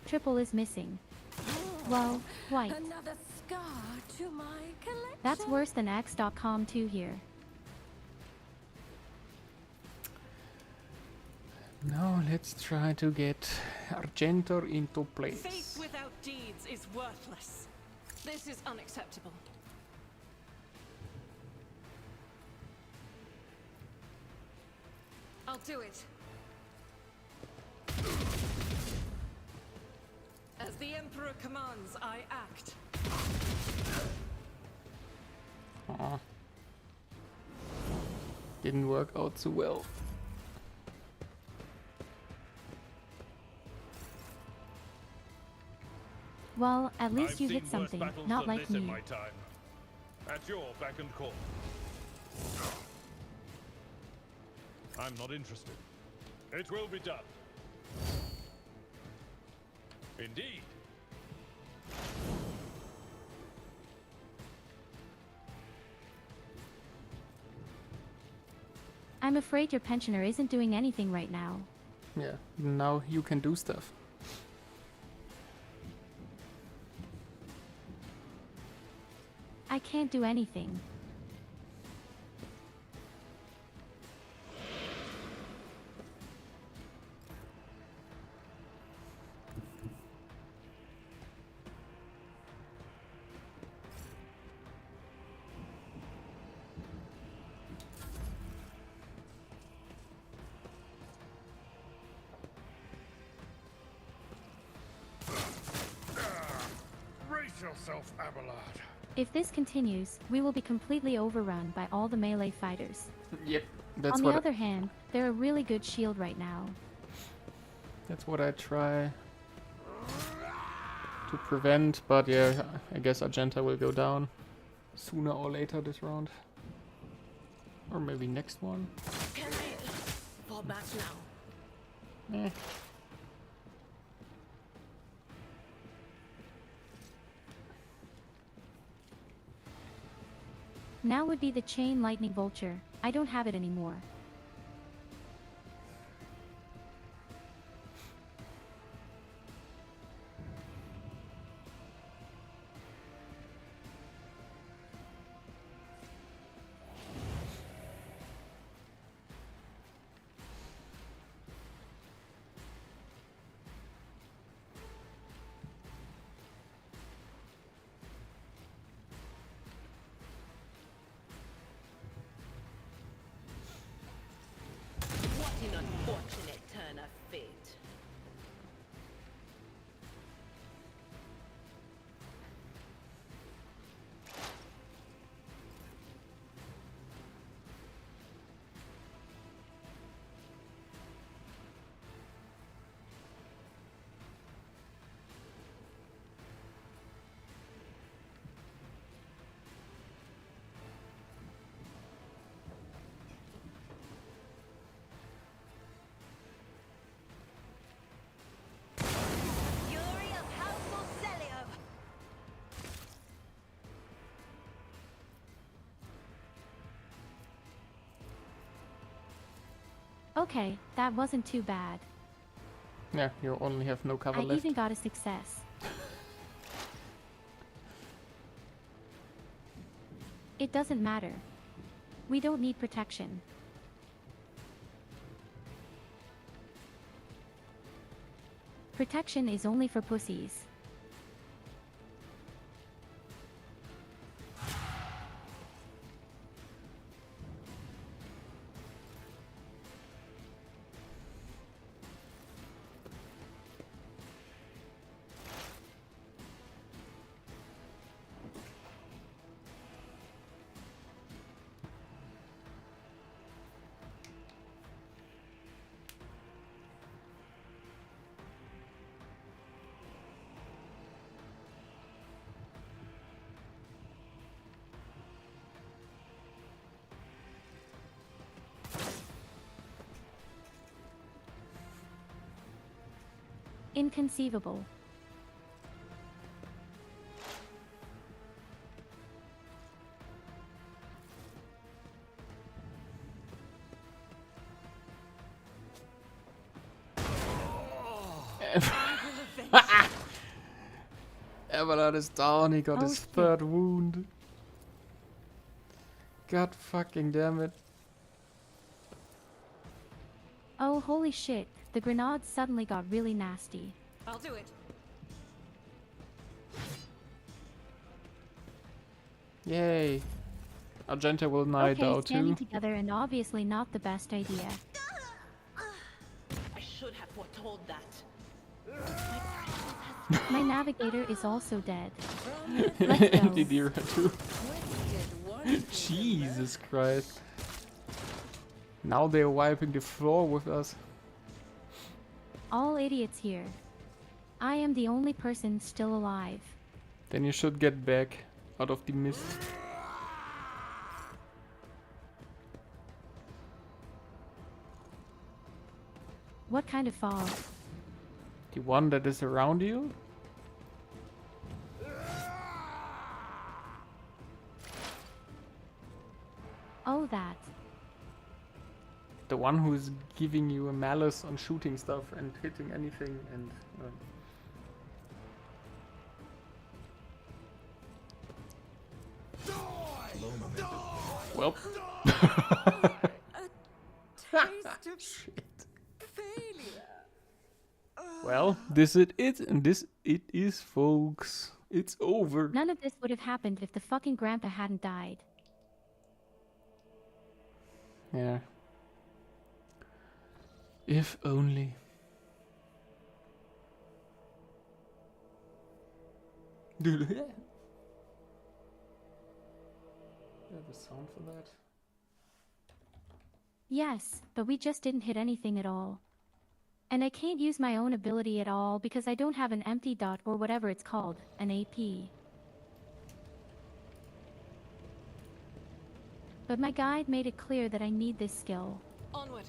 Triple is missing. Well, white. Another scar to my collection. That's worse than X.com 2 here. Now let's try to get Argentor into place. Faith without deeds is worthless. This is unacceptable. I'll do it. Emperor commands, I act. Aw. Didn't work out so well. Well, at I've least you seen hit worse something, battles not than like this in me. my time. At your beck and call. I'm not interested. It will be done. Indeed. I'm afraid your pensioner isn't doing anything right now. Yeah, now you can do stuff. I can't do anything. Brace yourself, Abelard. If this continues, we will be completely overrun by all the melee fighters. Yep, that's On the what other hand, they're a really good shield right now. that's what I try to prevent. But yeah, I guess Argenta will go down sooner or later this round, or maybe next one. Can I fall back now? Eh. Now would be the chain lightning vulture. I don't have it anymore. What an unfortunate turn of fate. Fury of House Celio. Okay, that wasn't too bad. Yeah, you only have no cover I left. even got a success. It doesn't matter. We don't need protection. Protection is only for pussies. Inconceivable. Abelard is down, he got Oh, his shit. third wound. God fucking damn it. Oh, holy shit. The grenade suddenly got really nasty. I'll do it. Yay. Argenta will die Okay, though standing too. together and obviously not the best idea. I should have foretold that. My presence has My navigator is also dead. Let's go. Didira too. Wasted one. Jesus Christ. Now they're wiping the floor with us. All idiots here. I am the only person still alive. Then you should get back out of the mist. What kind of fog? The one that is around you? Oh, that. The one who is giving you a malice on shooting stuff and hitting anything and... Well. Taste of Shit. failure. Well, this is it, and this it is, folks. It's over. None of this would have happened if the fucking grandpa hadn't died. Yeah. If only. Do you have a sound for that? Yes, but we just didn't hit anything at all. And I can't use my own ability at all because I don't have an empty dot or whatever it's called, an AP. But my guide made it clear that I need this skill. Onward.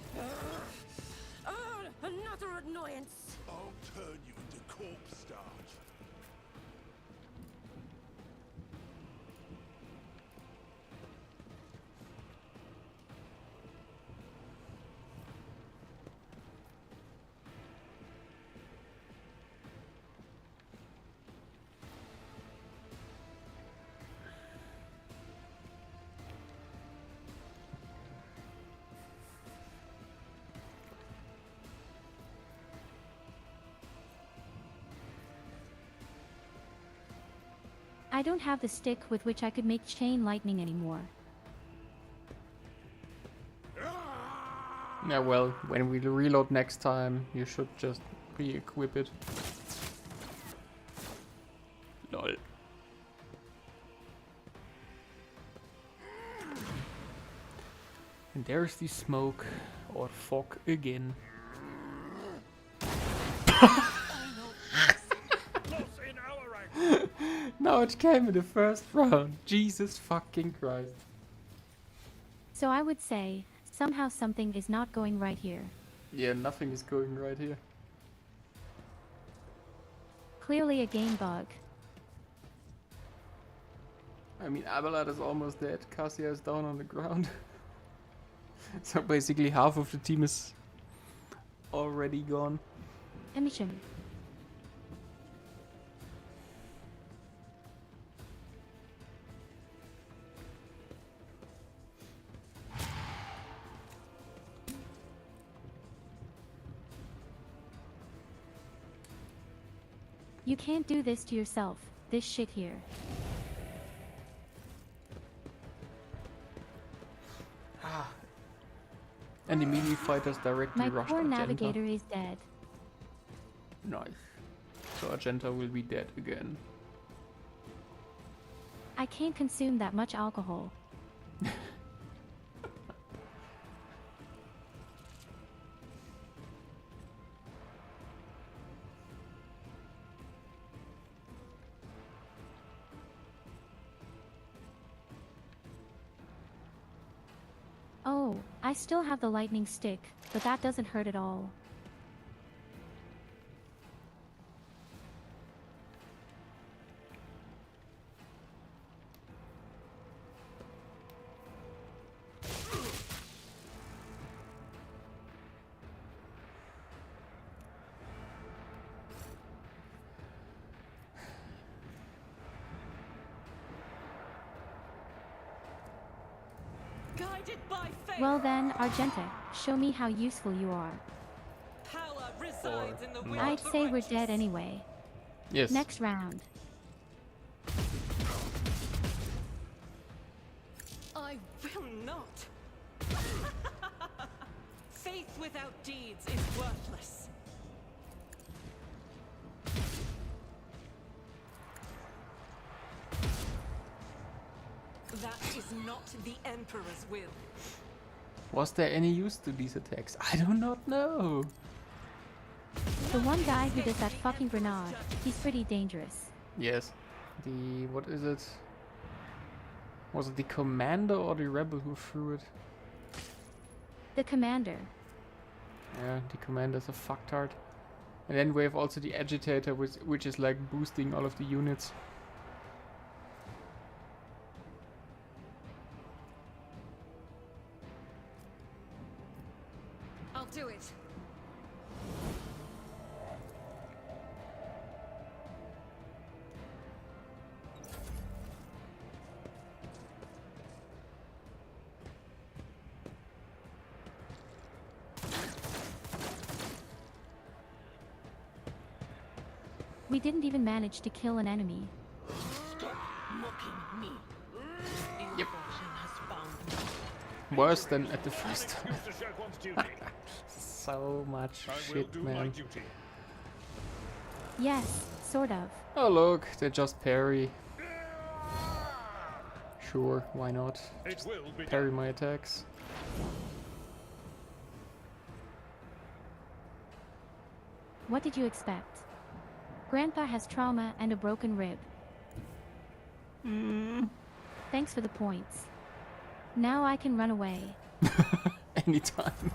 Oh, another annoyance. I'll turn you into corpse starch. I don't have the stick with which I could make chain lightning anymore. Yeah, well, when we reload next time, you should just re-equip it. Lol. And there's the smoke, or fog again. Lost in our ranks. No, it came in the first round. Jesus fucking Christ. So I would say, somehow something is not going right here. Yeah, nothing is going right here. Clearly a game bug. I mean, Abelard is almost dead. Cassia is down on the ground. So basically half of the team is already gone. Emission. You can't do this to yourself, this shit here. And the melee fighters directly My rush poor Argenta. navigator is dead. Nice. So Argenta will be dead again. I can't consume that much alcohol. Oh, I still have the lightning stick, but that doesn't hurt at all. Guided by fate. Well then, Argenta, show me how useful you are. Power resides in the will I'd of the say we're righteous. dead anyway. Yes. Next round. I will not. Faith without deeds is worthless. not the Emperor's will. Was there any use to these attacks? I do not know. The one guy who does that fucking grenade, he's pretty dangerous. Yes. The... what is it? Was it the commander or the rebel who threw it? The commander. Yeah, the commander's a fucktard. And then we have also the agitator, which is like boosting all of the units. I'll do it. We didn't even manage to kill an enemy. Mocking me. Yep. Infection has found me. Worse than at the first time. Excuse to shirk one's duty. So much I will shit, do my man. duty. Yes, sort of. Oh look, they just parry. Sure, why not? It will be Parry done. my attacks. What did you expect? Grandpa has trauma and a broken rib. Thanks for the points. Now I can run away. Anytime.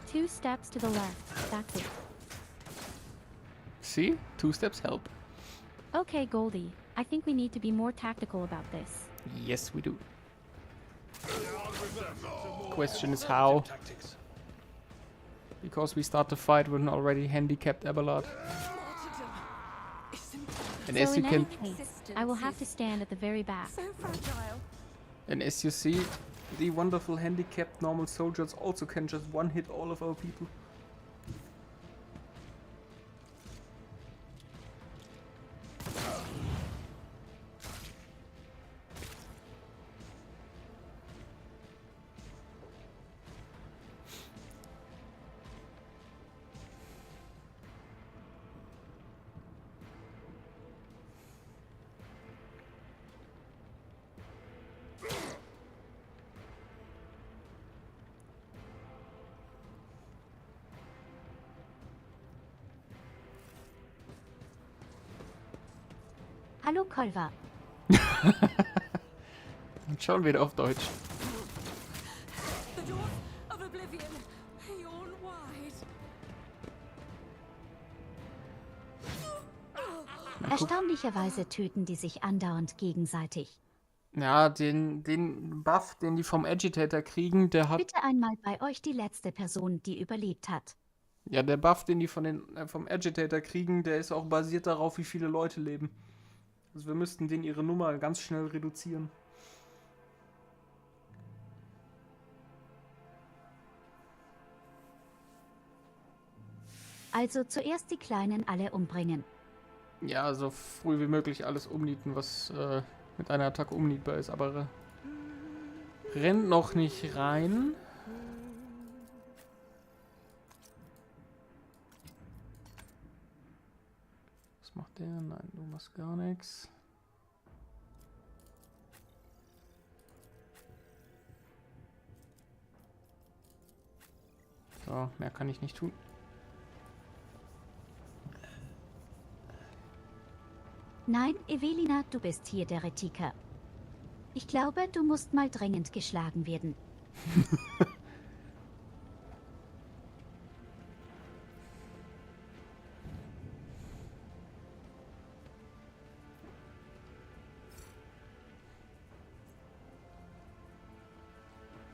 Two steps to the left, that's it. See? 2 steps help. Okay, Goldie, I think we need to be more tactical about this. Yes, we do. I'll reverse it to more Question is how? tactics. Because we start the fight with an already handicapped Abelard. Martyrdom is important. And So as you in can any case, I will have to stand at the very back. So fragile. and as you see, the wonderful handicapped normal soldiers also can just one hit all of our people. Hallo Kolva. Und schon wieder auf Deutsch. The doors of oblivion yawn wide. Erstaunlicherweise töten die sich andauernd gegenseitig. Ja, den Buff, den die vom Agitator kriegen, der hat... Bitte einmal bei euch die letzte Person, die überlebt hat. Ja, der Buff, den die vom Agitator kriegen, der ist auch basiert darauf, wie viele Leute leben. Also wir müssten denen ihre Nummer ganz schnell reduzieren. Also zuerst die Kleinen alle umbringen. Ja, so früh wie möglich alles umnieten, was mit einer Attacke umnietbar ist, aber rennt noch nicht rein. Was macht der? Nein, du machst gar nichts. So, mehr kann ich nicht tun. Nein, Evelina, du bist hier der Retiker. Ich glaube, du musst mal dringend geschlagen werden.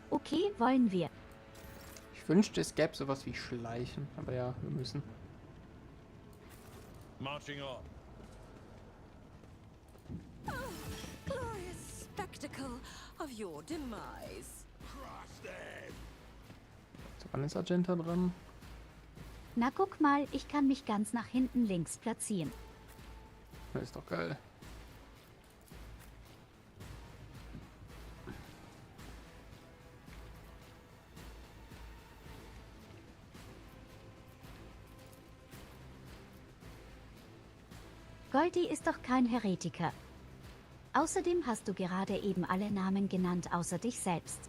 Okay, wollen wir. Ich wünschte, es gäbe sowas wie Schleichen, aber ja, wir müssen. Marching on. Glorious spectacle of your demise. So, wann ist Argenta dran? Na guck mal, ich kann mich ganz nach hinten links platzieren. Das ist doch geil. Goldie ist doch kein Heretiker. Außerdem hast du gerade eben alle Namen genannt, außer dich selbst.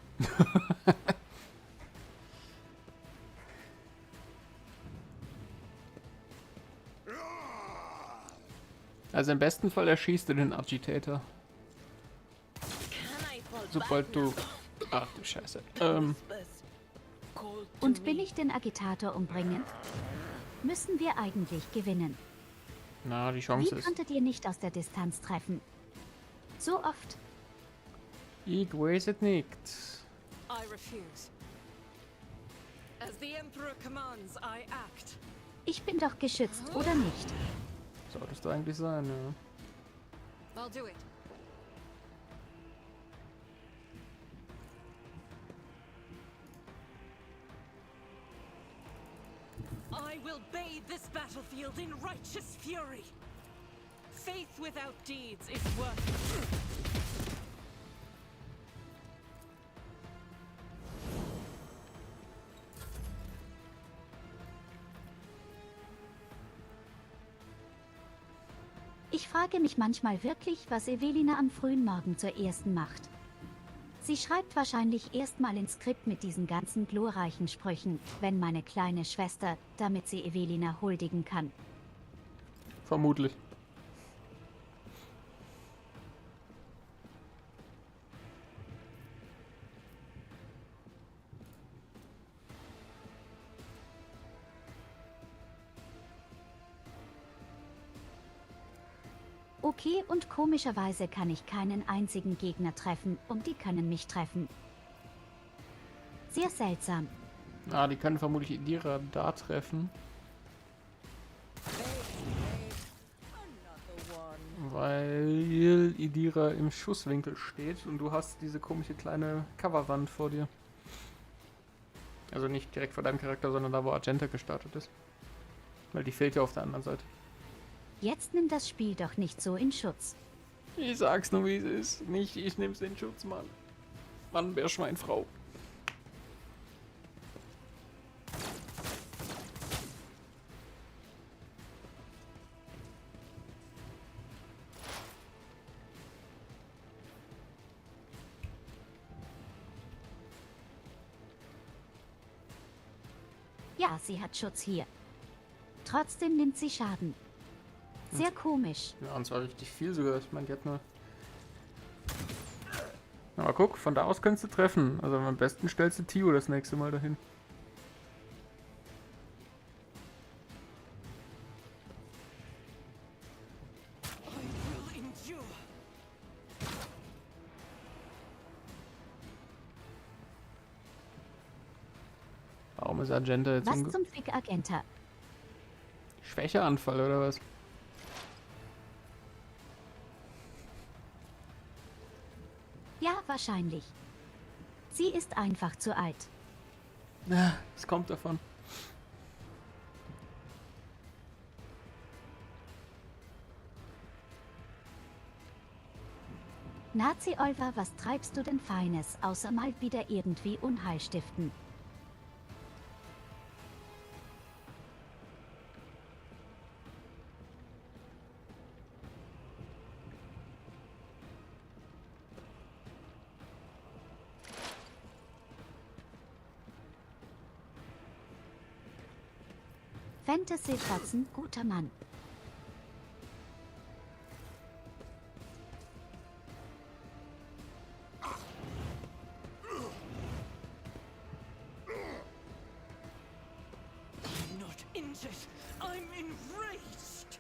Also im besten Fall erschießt du den Agitator. Sobald du... Ach du Scheiße. Und will ich den Agitator umbringen? Müssen wir eigentlich gewinnen. Na, die Wie Chance ist... konntet ihr nicht aus der Distanz treffen? So oft. Ich weiß es nicht. I refuse. As the Emperor commands, I act. Ich bin doch geschützt, oder nicht? Solltest du eigentlich sein, ja. I'll do it. I will bathe this battlefield in righteous fury. Faith without deeds is worthless. Ich frage mich manchmal wirklich, was Evelina am frühen Morgen zur ersten macht. Sie schreibt wahrscheinlich erstmal ins Skript mit diesen ganzen glorreichen Sprüchen, wenn meine kleine Schwester, damit sie Evelina huldigen kann. Vermutlich. Okay, und komischerweise kann ich keinen einzigen Gegner treffen und die können mich treffen. Sehr seltsam. Ah, die können vermutlich Idira da treffen. Weil Idira im Schusswinkel steht und du hast diese komische kleine Coverwand vor dir. Also nicht direkt vor deinem Charakter, sondern da, wo Argenta gestartet ist. Weil die fehlt ja auf der anderen Seite. Jetzt nimm das Spiel doch nicht so in Schutz. Ich sag's nur, wie es ist. Nicht, ich nehm's in Schutz, Mann. Mann, Bärschweinfrau. Ja, sie hat Schutz hier. Trotzdem nimmt sie Schaden. Sehr komisch. Ja, und zwar richtig viel sogar. Ich meine, die hat nur... Aber guck, von da aus kannst du treffen. Also am besten stellst du Tio das nächste Mal dahin. I will endure. Warum ist Argenta jetzt Was zum Fick, Agenta? Schwächeanfall oder was? Ja, wahrscheinlich. Sie ist einfach zu alt. Ja, es kommt davon. Nazi-Olver, was treibst du denn Feines, außer mal wieder irgendwie Unheil stiften? Fantasy-Fotzen, guter Mann. I'm not injured. I'm enraged.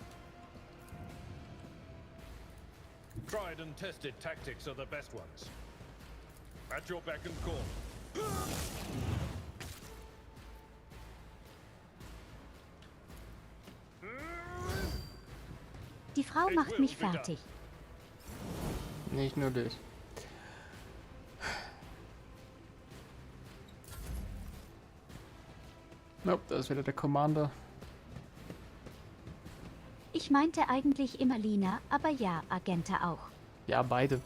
Tried and tested tactics are the best ones. At your beck and call. Die Frau macht mich fertig. Nicht nur das. Nope, da ist wieder der Commander. Ich meinte eigentlich immer Lina, aber ja, Agenta auch. Ja, beide.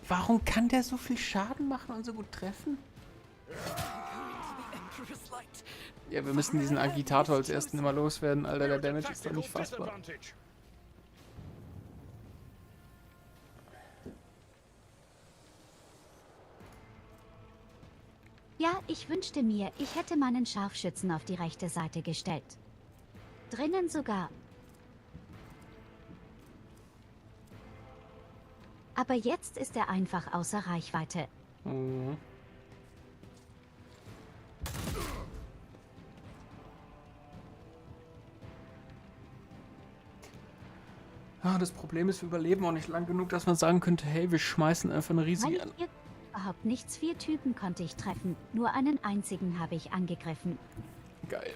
Warum kann der so viel Schaden machen und so gut treffen? dangerous light. Ja, wir müssen diesen Agitator als ersten immer loswerden. Alter, der We're at a Damage ist doch nicht tactical fassbar. disadvantage. Ja, ich wünschte mir, ich hätte meinen Scharfschützen auf die rechte Seite gestellt. Drinnen sogar. Aber jetzt ist er einfach außer Reichweite. Mhm. Ah, das Problem ist, wir überleben auch nicht lang genug, dass man sagen könnte, hey, wir schmeißen einfach eine Weil riesige... ich hier überhaupt nichts, 4 Typen konnte ich treffen. Nur einen einzigen habe ich angegriffen. Geil.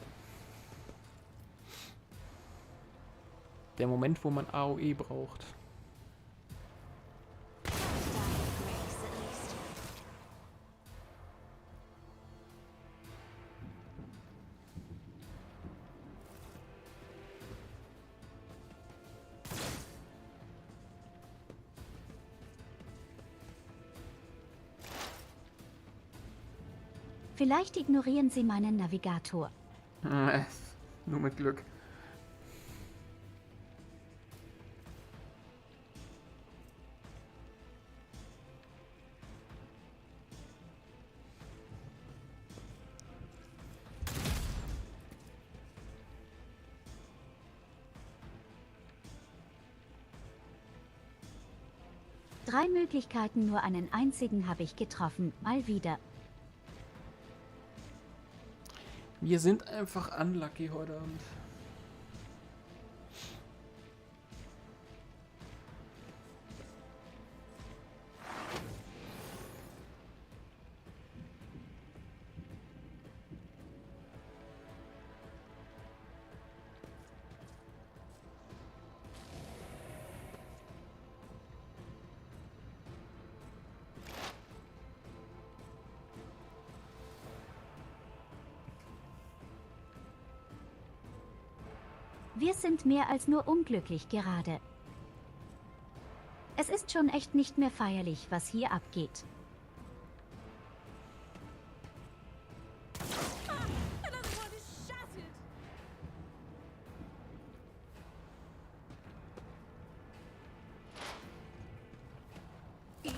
Der Moment, wo man AOE braucht. Grace, at least. Vielleicht ignorieren Sie meinen Navigator. Nur mit Glück. Drei Möglichkeiten, nur einen einzigen habe ich getroffen. Mal wieder. Wir sind einfach unlucky heute Abend. Wir sind mehr als nur unglücklich gerade. Es ist schon echt nicht mehr feierlich, was hier abgeht. Another one is shattered. Each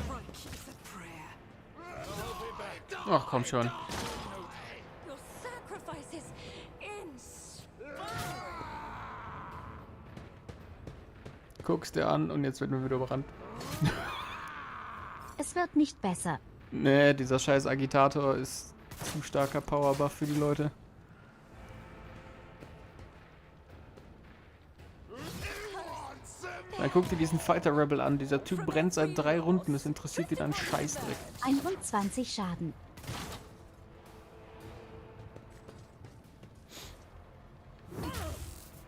strike is a prayer. Ach, komm schon. Your sacrifices inspire. Guckst dir an und jetzt wird mir wieder überrannt. Es wird nicht besser. Nee, dieser scheiß Agitator ist zu starker Powerbuff für die Leute. Dann guck dir diesen Fighter Rebel an. Dieser Typ brennt seit 3 Runden. Das interessiert ihn an Scheißdreck. 21 Schaden. –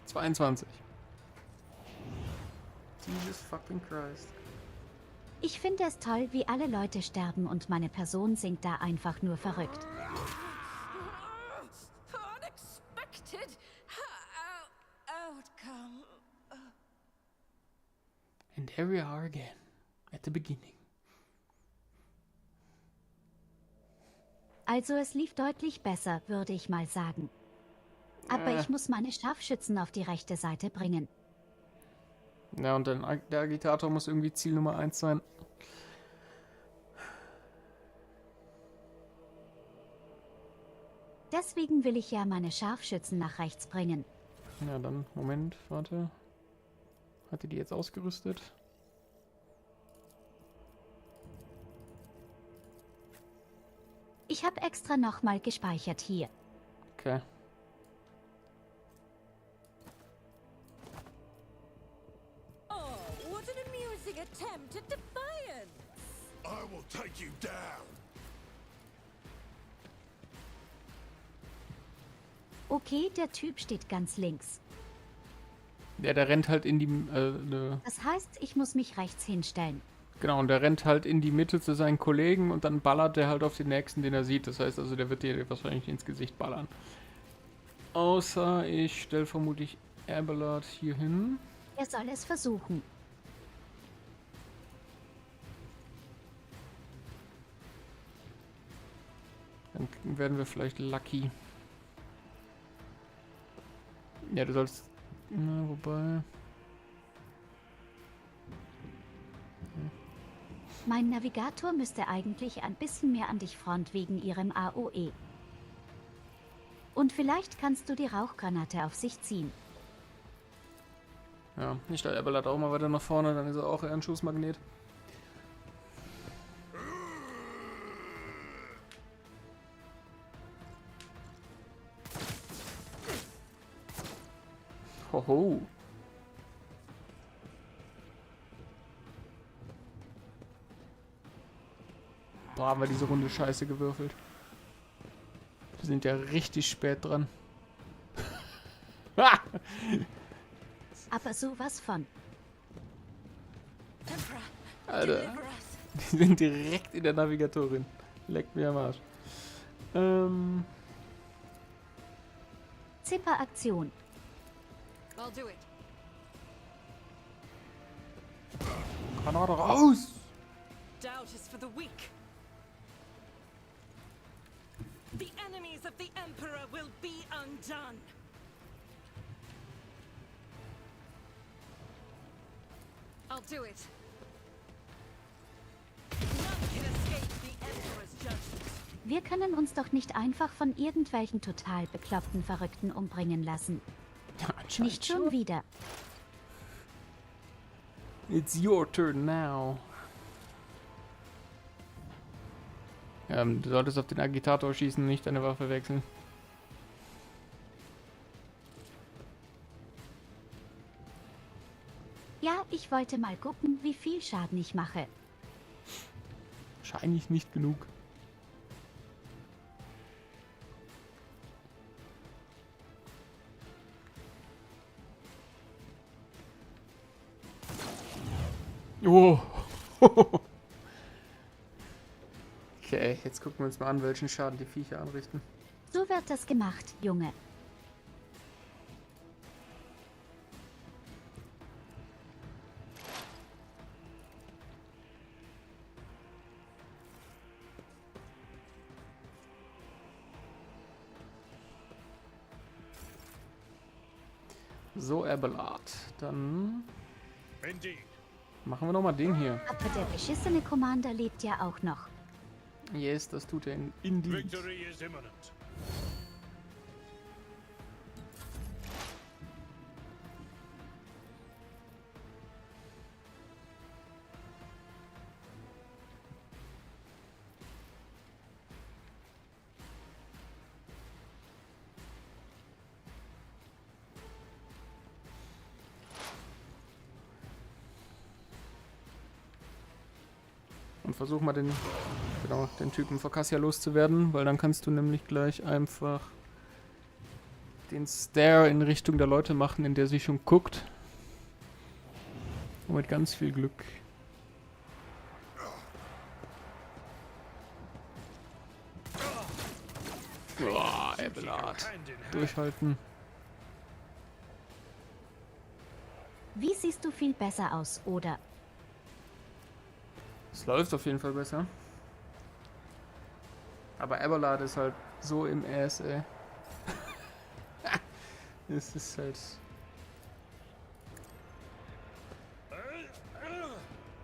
22. Jesus fucking Christ. Ich finde es toll, wie alle Leute sterben und meine Person singt da einfach nur verrückt. Unexpected outcome. And there we are again. At the beginning. Also es lief deutlich besser, würde ich mal sagen. Aber ich muss meine Scharfschützen auf die rechte Seite bringen. Ja, und dann der Agitator muss irgendwie Ziel Nummer 1 sein. Deswegen will ich ja meine Scharfschützen nach rechts bringen. Ja, dann, Moment, warte. Hatte die jetzt ausgerüstet? Ich habe extra nochmal gespeichert hier. Okay. Oh, what an amusing attempt at defiance! I will take you down. Okay, der Typ steht ganz links. Ja, der rennt halt in die, ne, Das heißt, ich muss mich rechts hinstellen. genau, und der rennt halt in die Mitte zu seinen Kollegen und dann ballert der halt auf den nächsten, den er sieht. Das heißt also, der wird dir wahrscheinlich ins Gesicht ballern. Außer ich stelle vermutlich Abelard hier hin. Er soll es versuchen. Dann werden wir vielleicht lucky. Ja, du sollst... Na, wobei... Mein Navigator müsste eigentlich ein bisschen mehr an dich front wegen ihrem AOE. Und vielleicht kannst du die Rauchgranate auf sich ziehen. Ja, ich stelle Abelard auch mal weiter nach vorne, dann ist er auch eher ein Schussmagnet. Hoho. Boah, haben wir diese Runde scheiße gewürfelt. Wir sind ja richtig spät dran. Aber sowas von. Emperor, Alter, deliver us. die sind direkt in der Navigatorin. Leckt mir am Arsch. Zipper-Aktion. I'll do it. Granate raus! Doubt is for the weak. The enemies of the Emperor will be undone. I'll do it. None can escape the Emperor's judgment. Wir können uns doch nicht einfach von irgendwelchen total bekloppten Verrückten umbringen lassen. Nicht schon wieder. It's your turn now. Du solltest auf den Agitator schießen und nicht deine Waffe wechseln. Ja, ich wollte mal gucken, wie viel Schaden ich mache. Wahrscheinlich nicht genug. Oh. Okay, jetzt gucken wir uns mal an, welchen Schaden die Viecher anrichten. So wird das gemacht, Junge. So, Abelard. Dann Indeed. machen wir nochmal den hier. Aber der beschissene Commander lebt ja auch noch. Yes, das tut er indeed. Victory is imminent. Und versuch mal den Typen vor Cassia loszuwerden, weil dann kannst du nämlich gleich einfach den Stare in Richtung der Leute machen, in der sie schon guckt. Und mit ganz viel Glück. Boah, Abelard. Durchhalten. Wie siehst du viel besser aus, oder? Es läuft auf jeden Fall besser. Aber Abelard ist halt so im Ass, ey. Es ist halt...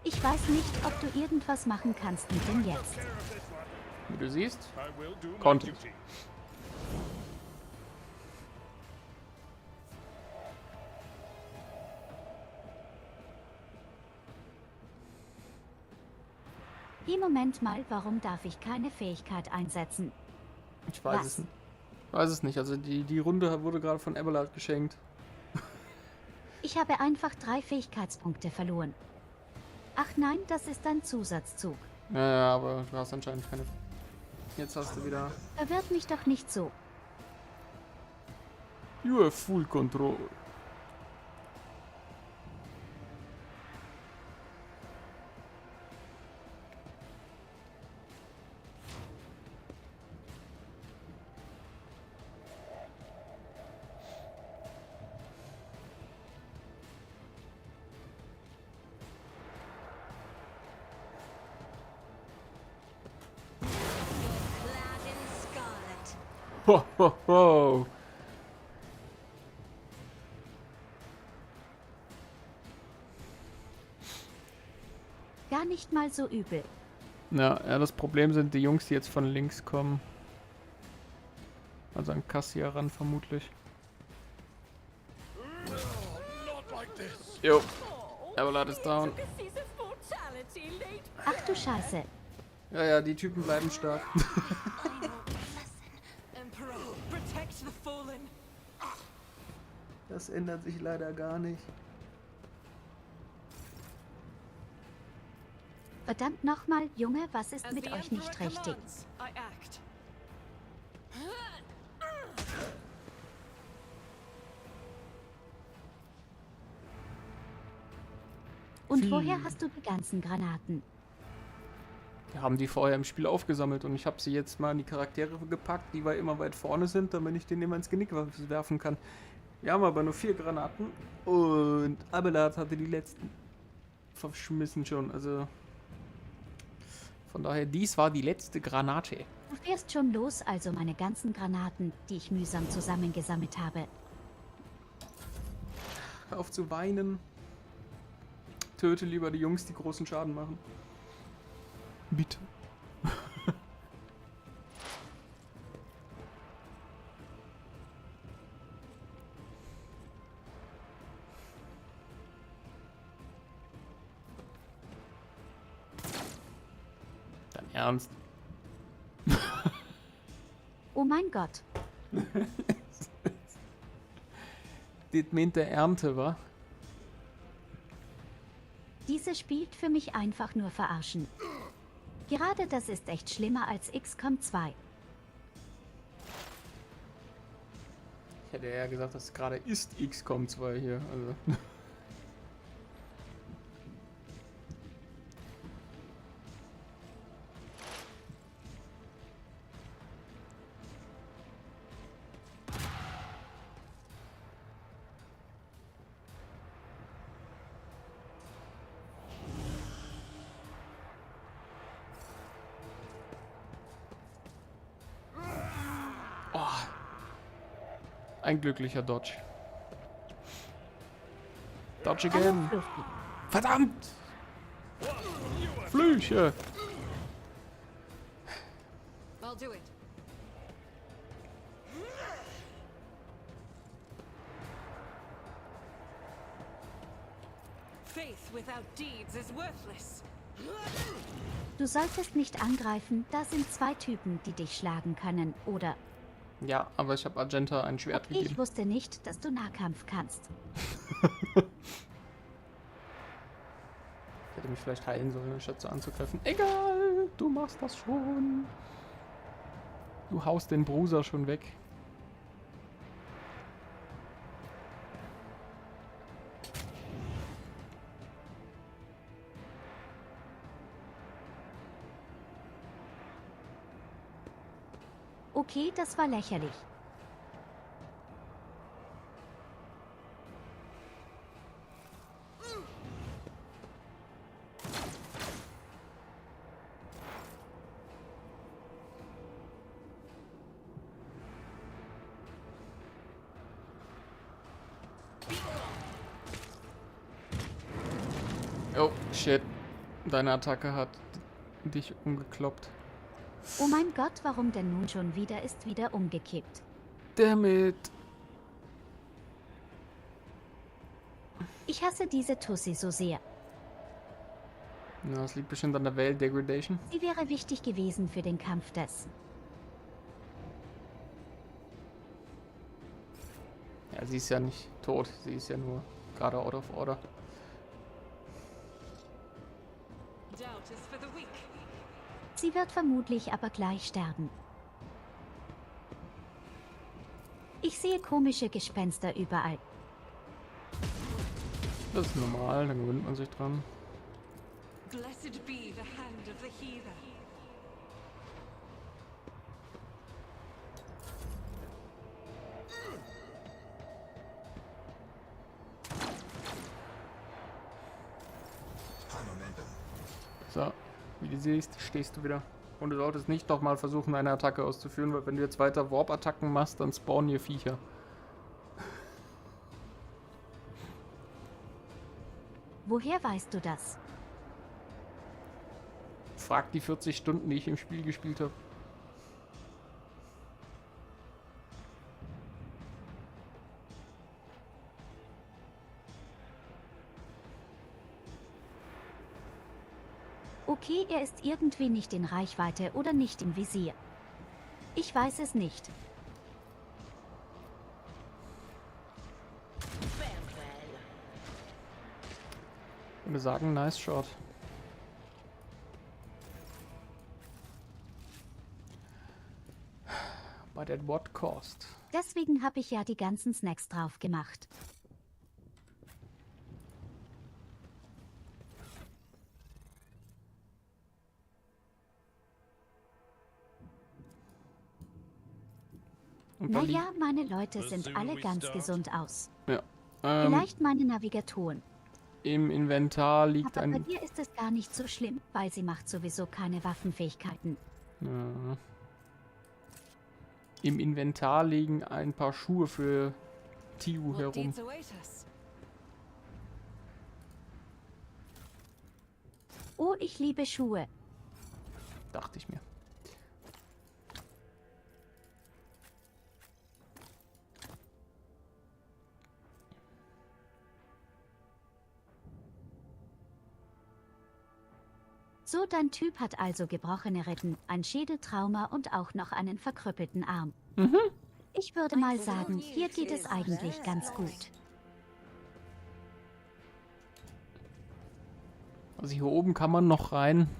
Ich weiß nicht, ob du irgendwas machen kannst mit dem jetzt. Wie du siehst, I will do my Content. duty. Im Moment mal, warum darf ich keine Fähigkeit einsetzen? ich weiß Was? es nicht. Ich weiß es nicht. Also die Runde wurde gerade von Abelard geschenkt. Ich habe einfach 3 Fähigkeitspunkte verloren. Ach nein, das ist ein Zusatzzug. Ja, aber du hast anscheinend keine... Jetzt hast du wieder... Verwirrt mich doch nicht so. You have full control. Clad in Ho, ho, ho. Gar nicht mal so übel. Ja, das Problem sind die Jungs, die jetzt von links kommen. Also an Cassia ran vermutlich. Jo. Evelard ist down. Ach du Scheiße. Ja, die Typen bleiben stark. Emperor, protect the fallen. Das ändert sich leider gar nicht. Verdammt nochmal, Junge, was ist As mit the euch Emperor nicht richtig? commands, I act. Und woher hast du die ganzen Granaten? Wir haben die vorher im Spiel aufgesammelt und ich habe sie jetzt mal in die Charaktere gepackt, die weil immer weit vorne sind, damit ich denen immer ins Genick werfen kann. Wir haben aber nur 4 Granaten und Abelard hatte die letzten verschmissen schon, also von daher, dies war die letzte Granate. Du fährst schon los, also meine ganzen Granaten, die ich mühsam zusammengesammelt habe. Hör auf zu weinen. Töte lieber die Jungs, die großen Schaden machen. Bitte. Dein Ernst? Oh mein Gott. Das meint der Ernte, wa? Diese spielt für mich einfach nur verarschen. Gerade das ist echt schlimmer als XCOM 2. Ich hätte ja gesagt, das gerade ist XCOM 2 hier. Also. Ein glücklicher Dodge. Dodge again. Fluffy. Verdammt! Flüche! I'll do it. Faith without deeds is worthless. Du solltest nicht angreifen, da sind 2 Typen, die dich schlagen können, oder? Ja, aber ich habe Argenta ein Schwert Ich gegeben. wusste nicht, dass du Nahkampf kannst. Ich hätte mich vielleicht heilen sollen, anstatt so anzugreifen. Egal, du machst das schon. Du haust den Bruiser schon weg. Okay, das war lächerlich. Oh, shit. Deine Attacke hat dich umgekloppt. Oh mein Gott, warum denn nun schon wieder ist wieder umgekippt? Dammit. Ich hasse diese Tussi so sehr. Ja, das liegt bestimmt an der Veil Degradation. Sie wäre wichtig gewesen für den Kampf des. Ja, sie ist ja nicht tot. Sie ist ja nur gerade out of order. Doubt is for the weak. Sie wird vermutlich aber gleich sterben. Ich sehe komische Gespenster überall. Das ist normal, da gewöhnt man sich dran. Blessed be the hand of the healer. So, wie du siehst, stehst du wieder. Und du solltest nicht nochmal versuchen, eine Attacke auszuführen, weil wenn du jetzt weiter Warp-Attacken machst, dann spawnen hier Viecher. Woher weißt du das? Frag die 40 Stunden, die ich im Spiel gespielt habe. Okay, er ist irgendwie nicht in Reichweite oder nicht im Visier. Ich weiß es nicht. Ich würde sagen, nice shot. But at what cost? Deswegen habe ich ja die ganzen Snacks drauf gemacht. Und da Naja, meine Leute sind Soon alle we ganz start. gesund aus. Ja. Vielleicht meine Navigatoren. Im Inventar liegt Aber bei ein... dir ist es gar nicht so schlimm, weil sie macht sowieso keine Waffenfähigkeiten. Ja. Im Inventar liegen ein paar Schuhe für Tiu What herum. deeds await us? Oh, ich liebe Schuhe. Dachte ich mir. So, dein Typ hat also gebrochene Rippen, ein Schädeltrauma und auch noch einen verkrüppelten Arm. Ich würde mal sagen, hier geht es eigentlich ganz gut. Also hier oben kann man noch rein,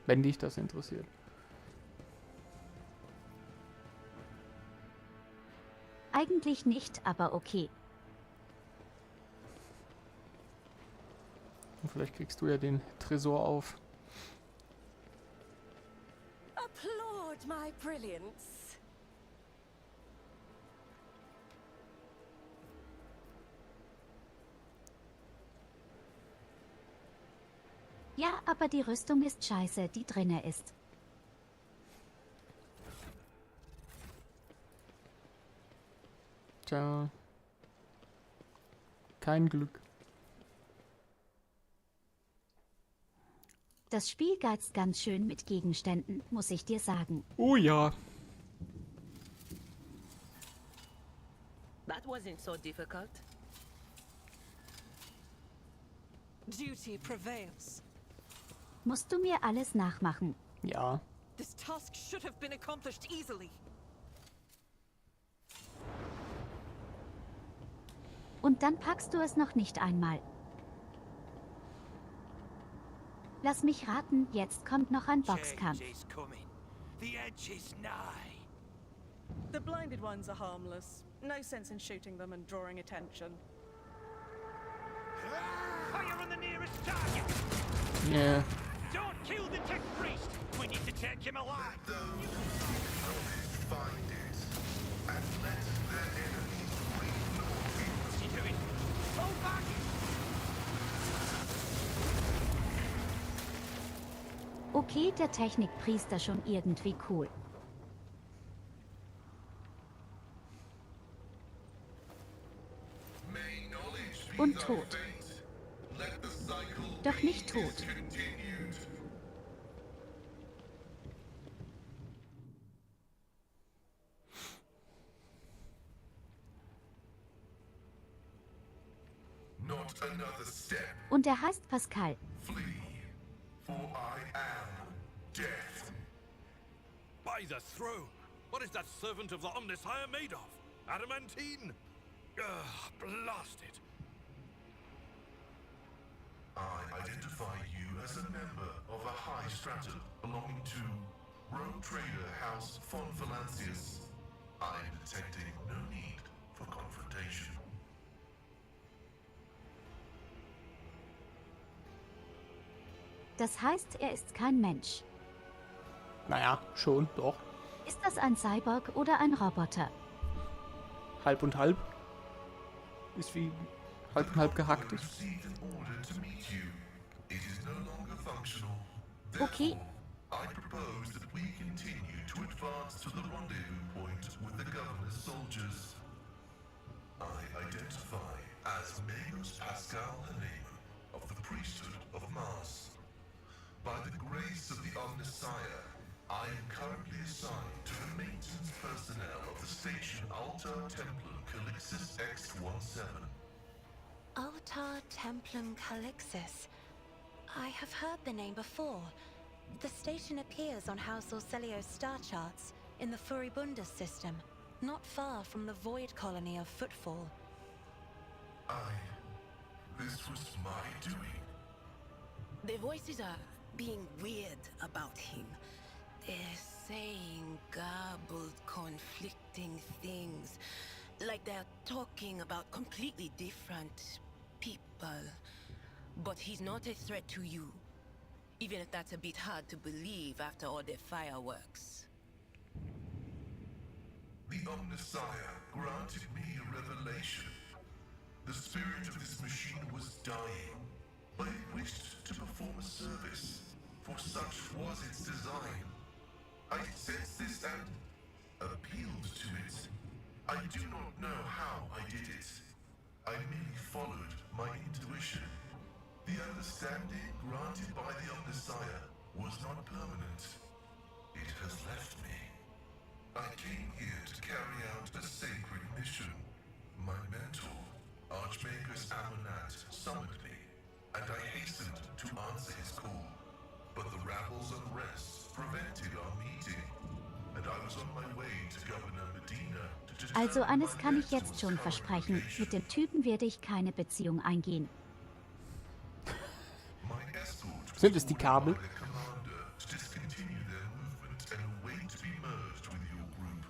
wenn dich das interessiert. Eigentlich nicht, aber okay. Und vielleicht kriegst du ja den Tresor auf. Applaud my brilliance. Ja, aber die Rüstung ist scheiße, die drinne ist. Tja. Kein Glück. Das Spiel geizt ganz schön mit Gegenständen, muss ich dir sagen. Oh ja. That wasn't so difficult. Duty prevails. Musst du mir alles nachmachen. Ja. This task should have been accomplished easily. Und dann packst du es noch nicht einmal. Lass mich raten, jetzt kommt noch ein Boxkampf. Change is coming. The edge is nigh. The blinded ones are harmless. No sense in shooting them and drawing attention. Fire on the nearest target. Yeah. Don't kill the tech priest. We need to take him alive. What's he doing? Fall back! Okay, der Technikpriester schon irgendwie cool. Und tot. Doch nicht tot. Not another step. Und er heißt Pascal. Flee, for I am death. By the throne! What is that servant of the Omnissiah made of? Adamantine? Ugh, blast it! I identify you as a member of a high stratum belonging to Rogue Trader House von Valancius. I am detecting no need for confrontation. Das heißt, er ist kein Mensch. Naja, schon, doch. Ist das ein Cyborg oder ein Roboter? Halb und halb. Ist wie halb und halb gehackt ist. Received an order to meet you. It is no longer functional. Okay. I propose that we continue to advance to the rendezvous point with the governor's soldiers. I identify as Magus Pascal Haneman of the priesthood of Mars. By the grace of the Omnissiah, I am currently assigned to the maintenance personnel of the station Altar Templum Calixis X-17. Altar Templum Calixis. I have heard the name before. The station appears on House Orselio's star charts in the Furibundus system, not far from the void colony of Footfall. This was my doing. The voices are being weird about him. They're saying garbled, conflicting things. Like they're talking about completely different people. But he's not a threat to you. Even if that's a bit hard to believe after all the fireworks. The Omnissiah granted me a revelation. The spirit of this machine was dying, but it wished to perform a service, for such was its design. I sensed this and appealed to it. I do not know how I did it. I merely followed my intuition. The understanding granted by the Omnissiah was not permanent. It has left me. I came here to carry out a sacred mission. My mentor, Archmagus Amonat, summoned me, and I hastened to answer his call. But the rabble's unrest prevented our meeting, and I was on my way to Governor Medina to determine Also eines my kann ich jetzt mentor's schon current versprechen, location. mit dem Typen werde ich keine Beziehung eingehen. My escort Sind was es die ordered Kabel? by the commander to discontinue their movement and await to be merged with your group.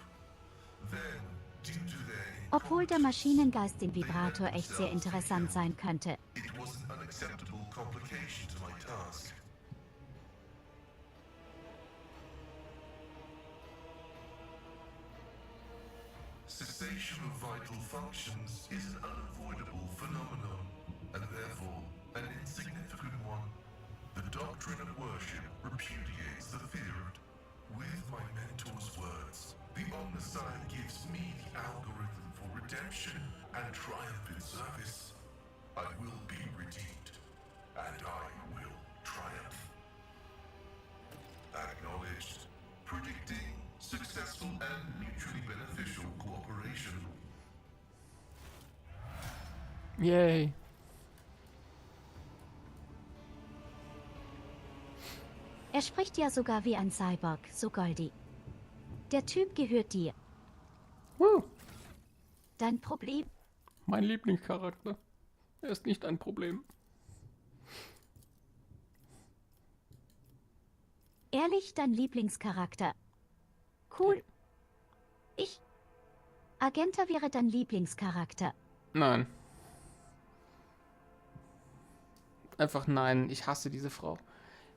Then, due to their Obwohl der incompetence, Maschinengeist den Vibrator echt sehr interessant sein könnte. it was an unacceptable complication to my task. Cessation of vital functions is an unavoidable phenomenon, and therefore an insignificant one. The doctrine of worship repudiates the fear of it. With my mentor's words, the Omnissiah gives me the algorithm for redemption and triumph in service. I will be redeemed, and I will triumph. Acknowledged. Predicting successful and mutually beneficial cooperation. Yay. Er spricht ja sogar wie ein Cyborg, so Goldie. Der Typ gehört dir. Woo. Dein Problem? Mein Lieblingscharakter. Er ist nicht ein Problem. Ehrlich, dein Lieblingscharakter. Cool. Agenta wäre dein Lieblingscharakter. Nein. Einfach nein. Ich hasse diese Frau.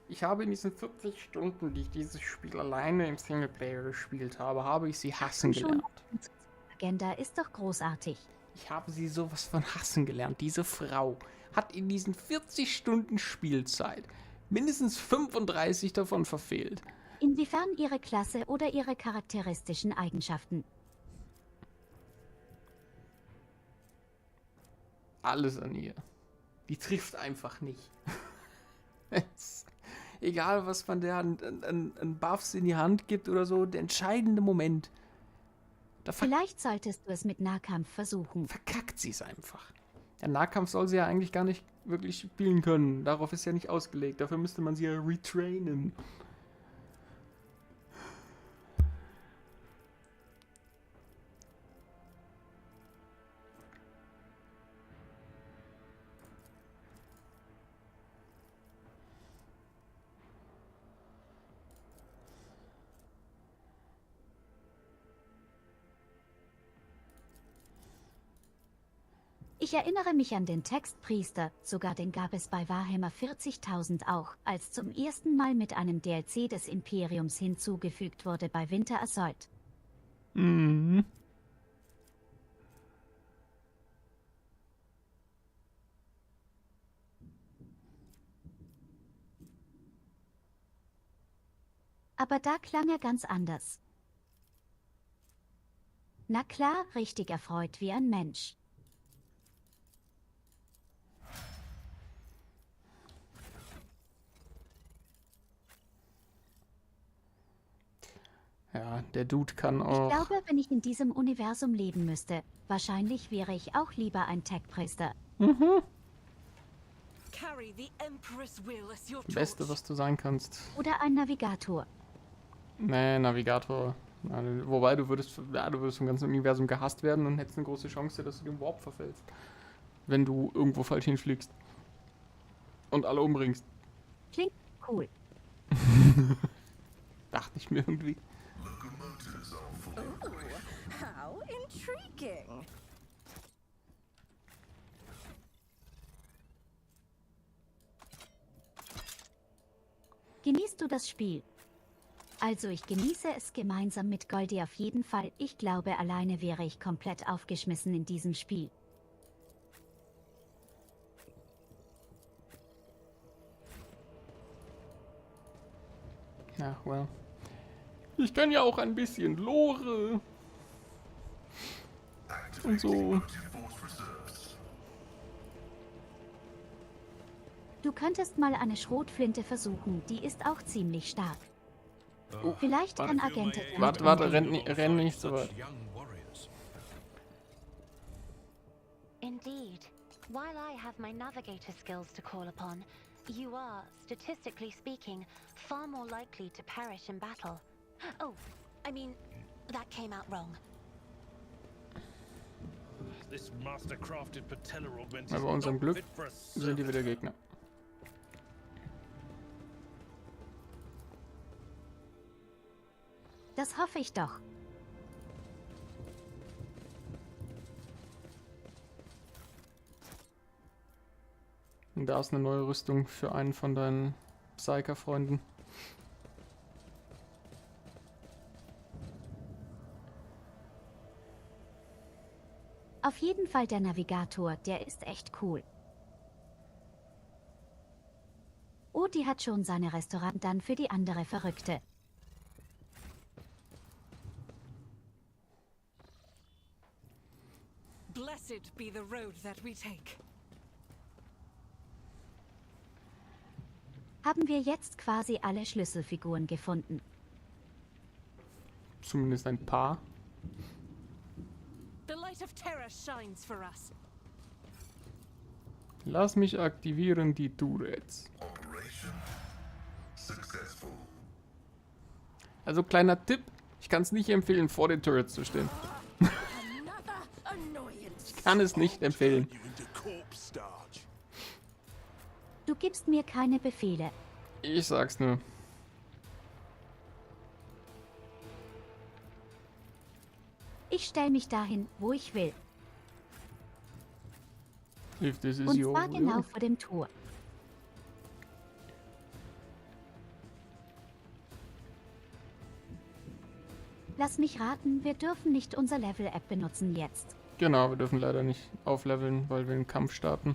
Ich habe in diesen 40 Stunden, die ich dieses Spiel alleine im Singleplayer gespielt habe, habe ich sie hassen Schon. gelernt. Agenda ist doch großartig. Ich habe sie sowas von hassen gelernt. Diese Frau hat in diesen 40 Stunden Spielzeit mindestens 35 davon verfehlt. Inwiefern ihre Klasse oder ihre charakteristischen Eigenschaften? Alles an ihr. Die trifft einfach nicht. Egal, was man der an Buffs in die Hand gibt oder so, der entscheidende Moment, da Vielleicht solltest du es mit Nahkampf versuchen. verkackt sie es einfach. Der Nahkampf soll sie ja eigentlich gar nicht wirklich spielen können. Darauf ist ja nicht ausgelegt. Dafür müsste man sie ja retrainen. Ich erinnere mich an den Textpriester, sogar den gab es bei Warhammer 40.000 auch, als zum ersten Mal mit einem DLC des Imperiums hinzugefügt wurde bei Winter Assault. Mhm. Aber da klang er ganz anders. Na klar, richtig erfreut wie ein Mensch. Ja, der Dude kann Ich auch... glaube, wenn ich in diesem Universum leben müsste, wahrscheinlich wäre ich auch lieber ein Tech-Priester. Carry the Empress will as your Beste, torch. was du sein kannst. Oder ein Navigator. Nee, Navigator. Wobei, du würdest vom ganzen Universum gehasst werden und hättest eine große Chance, dass du dem Warp verfällst. Wenn du irgendwo falsch hinfliegst. Und alle umbringst. Klingt cool. Dachte ich mir irgendwie. Locomotives are fully operational. How intriguing. Genießt du das Spiel? Also ich genieße es gemeinsam mit Goldie auf jeden Fall. Ich glaube, alleine wäre ich komplett aufgeschmissen in diesem Spiel. Ja, well. Ich kann ja auch ein bisschen Lore. Und so. Motive Force Reserves. Du könntest mal eine Schrotflinte versuchen, die ist auch ziemlich stark. Vielleicht kann Agente damit Warte, umgehen. renn nicht so weit. Indeed. While I have my navigator skills to call upon, you are, statistically speaking, far more likely to perish in battle. Oh, I mean, that came out wrong. This master-crafted patella augment Aber is bei unserem not Glück fit for a sind die wieder servant. Gegner. Das hoffe ich doch. Und da ist eine neue Rüstung für einen von deinen Psyker-Freunden. Auf jeden Fall der Navigator, der ist echt cool. Oh, die hat schon seine Restaurant dann für die andere Verrückte. Blessed be the road that we take. Haben wir jetzt quasi alle Schlüsselfiguren gefunden. Zumindest ein paar. The light of terror shines for us. Lass mich aktivieren die Turrets. Operation successful. Also kleiner Tipp, ich kann es nicht empfehlen, vor den Turrets zu stehen. Another annoyance. Kann es nicht empfehlen. You into corpse starch. Du gibst mir keine Befehle. Ich sag's nur. Ich stell mich dahin, wo ich will. If this is Und your zwar will. genau vor dem Tor. Lass mich raten, wir dürfen nicht unser Level-App benutzen jetzt. Genau, wir dürfen leider nicht aufleveln, weil wir einen Kampf starten.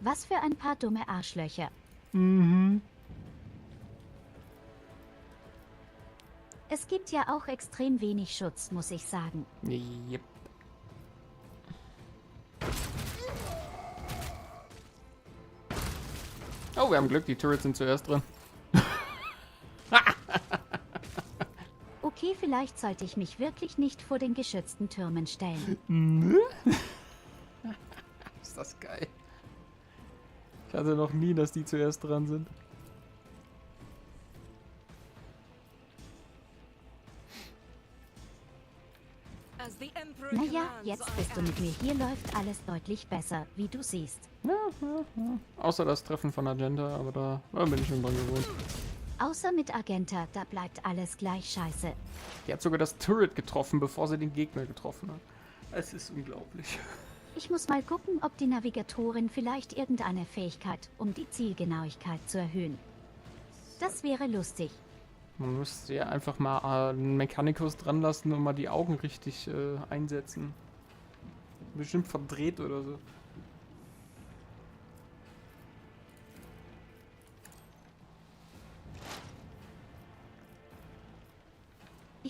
Was für ein paar dumme Arschlöcher. Mhm. Es gibt ja auch extrem wenig Schutz, muss ich sagen. Yep. Oh, wir haben Glück, die Turrets sind zuerst drin. Okay, vielleicht sollte ich mich wirklich nicht vor den geschützten Türmen stellen. Ist das geil. Ich hatte noch nie, dass die zuerst dran sind. As the Emperor Naja, commands, jetzt I bist du act. mit mir. Hier läuft alles deutlich besser, wie du siehst. Außer das Treffen von Agenta, aber da bin ich schon dran gewohnt. Außer mit Agenta, da bleibt alles gleich scheiße. Die hat sogar das Turret getroffen, bevor sie den Gegner getroffen hat. Es ist unglaublich. Ich muss mal gucken, ob die Navigatorin vielleicht irgendeine Fähigkeit, um die Zielgenauigkeit zu erhöhen. Das wäre lustig. Man müsste ja einfach mal einen Mechanicus dran lassen und mal die Augen richtig einsetzen. Bestimmt verdreht oder so.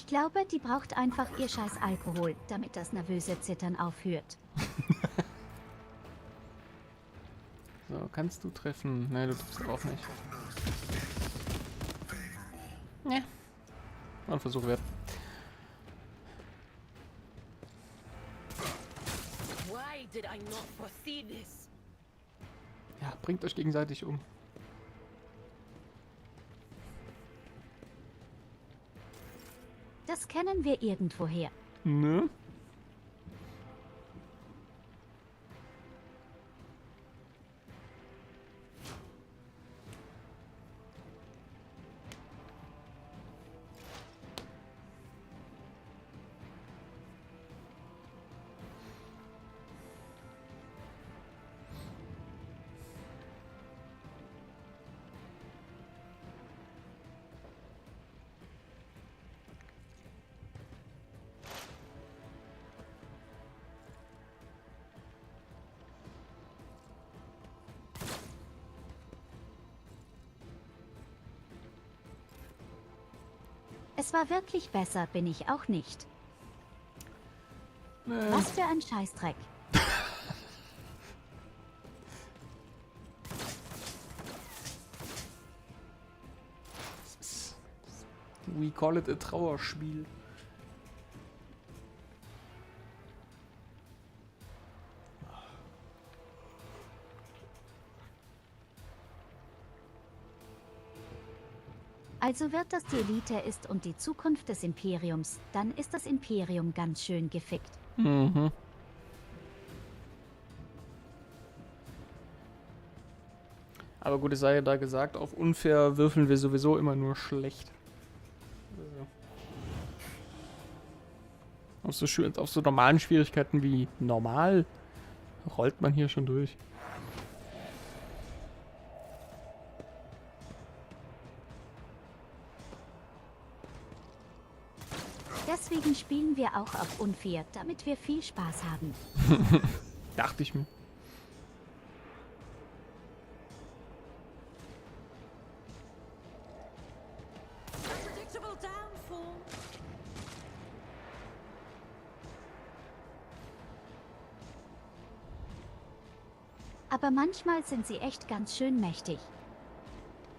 Ich glaube, die braucht einfach ihr scheiß Alkohol, damit das nervöse Zittern aufhört. So, kannst du treffen? Nein, du triffst auch nicht. Ja. War ein Versuch wert. Why did I not foresee this? Ja, bringt euch gegenseitig um. Das kennen wir irgendwoher. Ne? Es war wirklich besser, bin ich auch nicht. Was für ein Scheißdreck. We call it a Trauerspiel. Also wird das die Elite ist und die Zukunft des Imperiums, dann ist das Imperium ganz schön gefickt. Mhm. Aber gut, es sei ja da gesagt, auf unfair würfeln wir sowieso immer nur schlecht. Auf so normalen Schwierigkeiten wie normal rollt man hier schon durch. Deswegen spielen wir auch auf unfair, damit wir viel Spaß haben. Dachte ich mir. Unpredictable downfall. Aber manchmal sind sie echt ganz schön mächtig.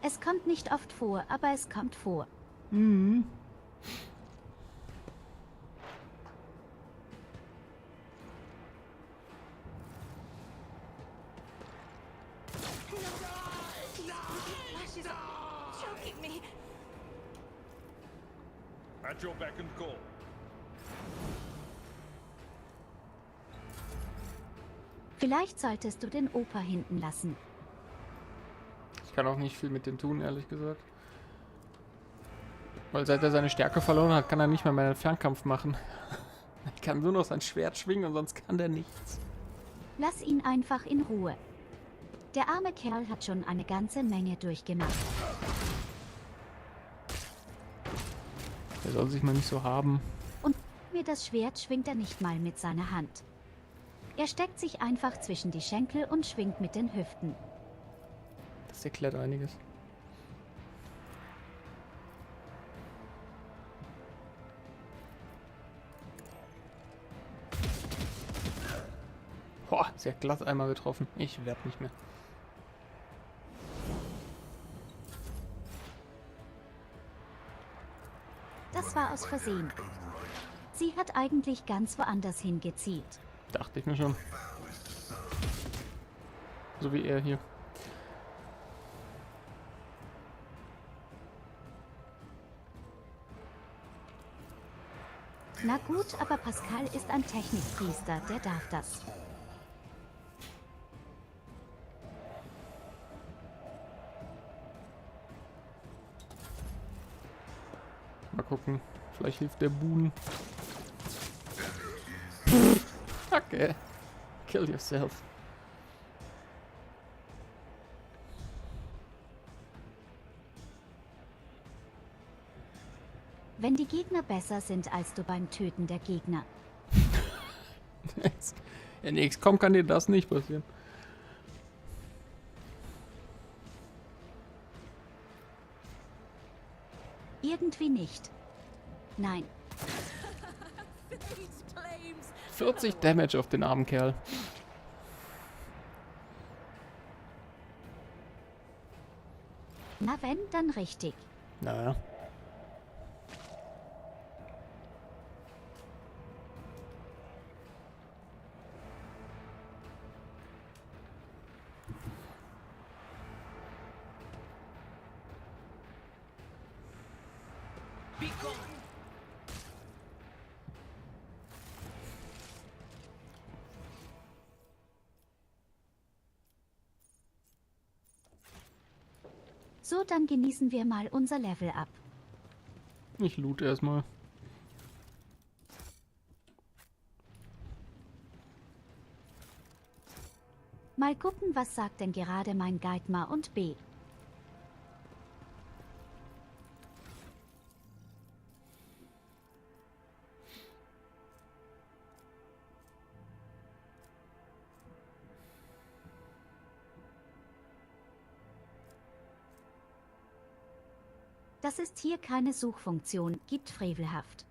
Es kommt nicht oft vor, aber es kommt vor. Mhm. Choking me. At your beck and call. Vielleicht solltest du den Opa hinten lassen. Ich kann auch nicht viel mit dem tun, ehrlich gesagt. Weil seit er seine Stärke verloren hat, kann er nicht mehr meinen Fernkampf machen. Er kann nur noch sein Schwert schwingen und sonst kann der nichts. Lass ihn einfach in Ruhe. Der arme Kerl hat schon eine ganze Menge durchgemacht. Er soll sich mal nicht so haben. Und mir das Schwert schwingt er nicht mal mit seiner Hand. Er steckt sich einfach zwischen die Schenkel und schwingt mit den Hüften. Das erklärt einiges. Boah, sehr glatt einmal getroffen. Ich werd nicht mehr. Das war aus Versehen. Sie hat eigentlich ganz woanders hingezielt. Dachte ich mir schon. So wie er hier. Na gut, aber Pascal ist ein Technikpriester, der darf das. Mal gucken. Vielleicht hilft der Boon. Okay. Kill yourself. Wenn die Gegner besser sind als du beim Töten der Gegner. In XCOM kann dir das nicht passieren. Irgendwie nicht. Nein. 40 Damage auf den armen Kerl. Na wenn, dann richtig. Naja. Be gone. So, dann genießen wir mal unser Level up. Ich loot erstmal. Mal gucken, was sagt denn gerade mein Guide Ma und B. Das ist hier keine Suchfunktion, gibt frevelhaft.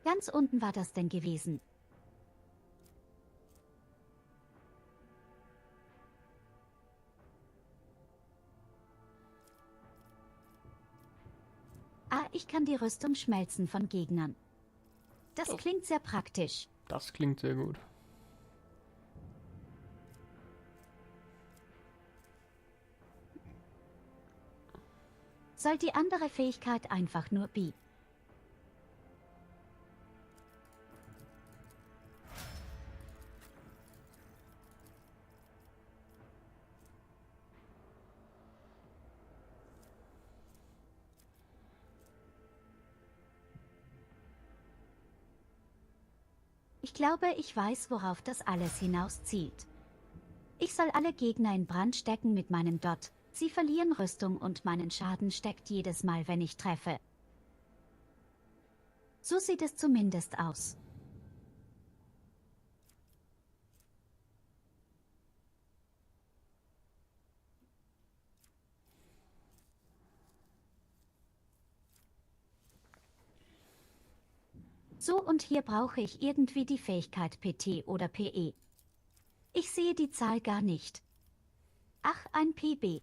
Ganz unten war das denn gewesen. Ah, ich kann die Rüstung schmelzen von Gegnern. Das klingt sehr praktisch. Das klingt sehr gut. Soll die andere Fähigkeit einfach nur B. Ich glaube, ich weiß, worauf das alles hinauszielt. Ich soll alle Gegner in Brand stecken mit meinem Dot. Sie verlieren Rüstung und meinen Schaden steckt jedes Mal, wenn ich treffe. So sieht es zumindest aus. So, und hier brauche ich irgendwie die Fähigkeit PT oder PE. Ich sehe die Zahl gar nicht. Ach, ein PB.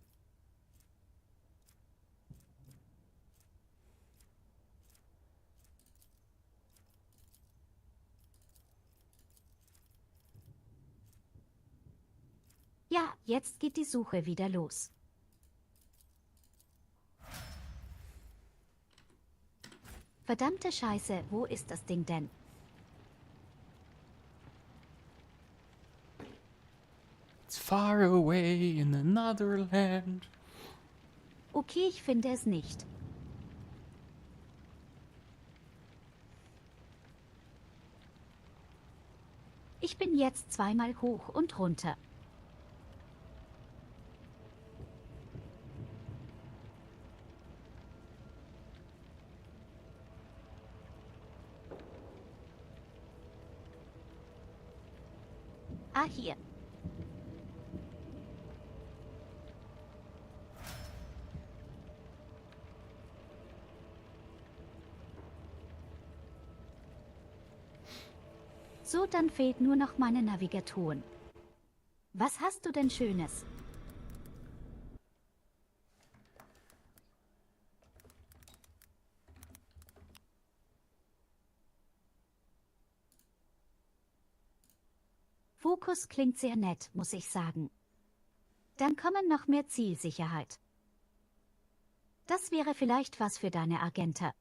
Ja, jetzt geht die Suche wieder los. Verdammte Scheiße, wo ist das Ding denn? It's far away in another land. Okay, ich finde es nicht. Ich bin jetzt zweimal hoch und runter. Ah, hier. So, dann fehlt nur noch meine Navigatoren. Was hast du denn Schönes? Fokus klingt sehr nett, muss ich sagen. Dann kommen noch mehr Zielsicherheit. Das wäre vielleicht was für deine Agente.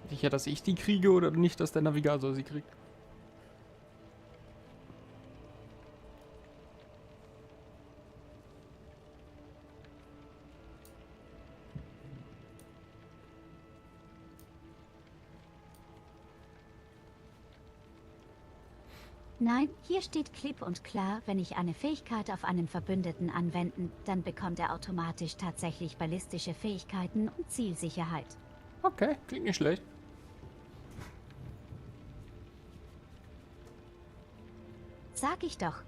Sicher, dass ich die kriege oder nicht, dass der Navigator sie kriegt? Nein, hier steht klipp und klar, wenn ich eine Fähigkeit auf einen Verbündeten anwenden, dann bekommt er automatisch tatsächlich ballistische Fähigkeiten und Zielsicherheit. Okay, klingt nicht schlecht. sag ich doch.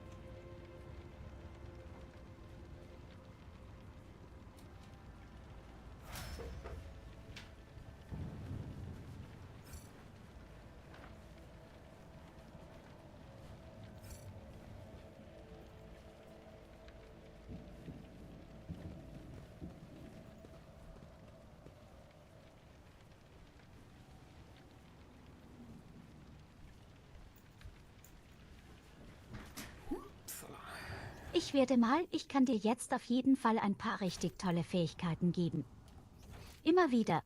Ich kann dir jetzt auf jeden Fall ein paar richtig tolle Fähigkeiten geben. Immer wieder.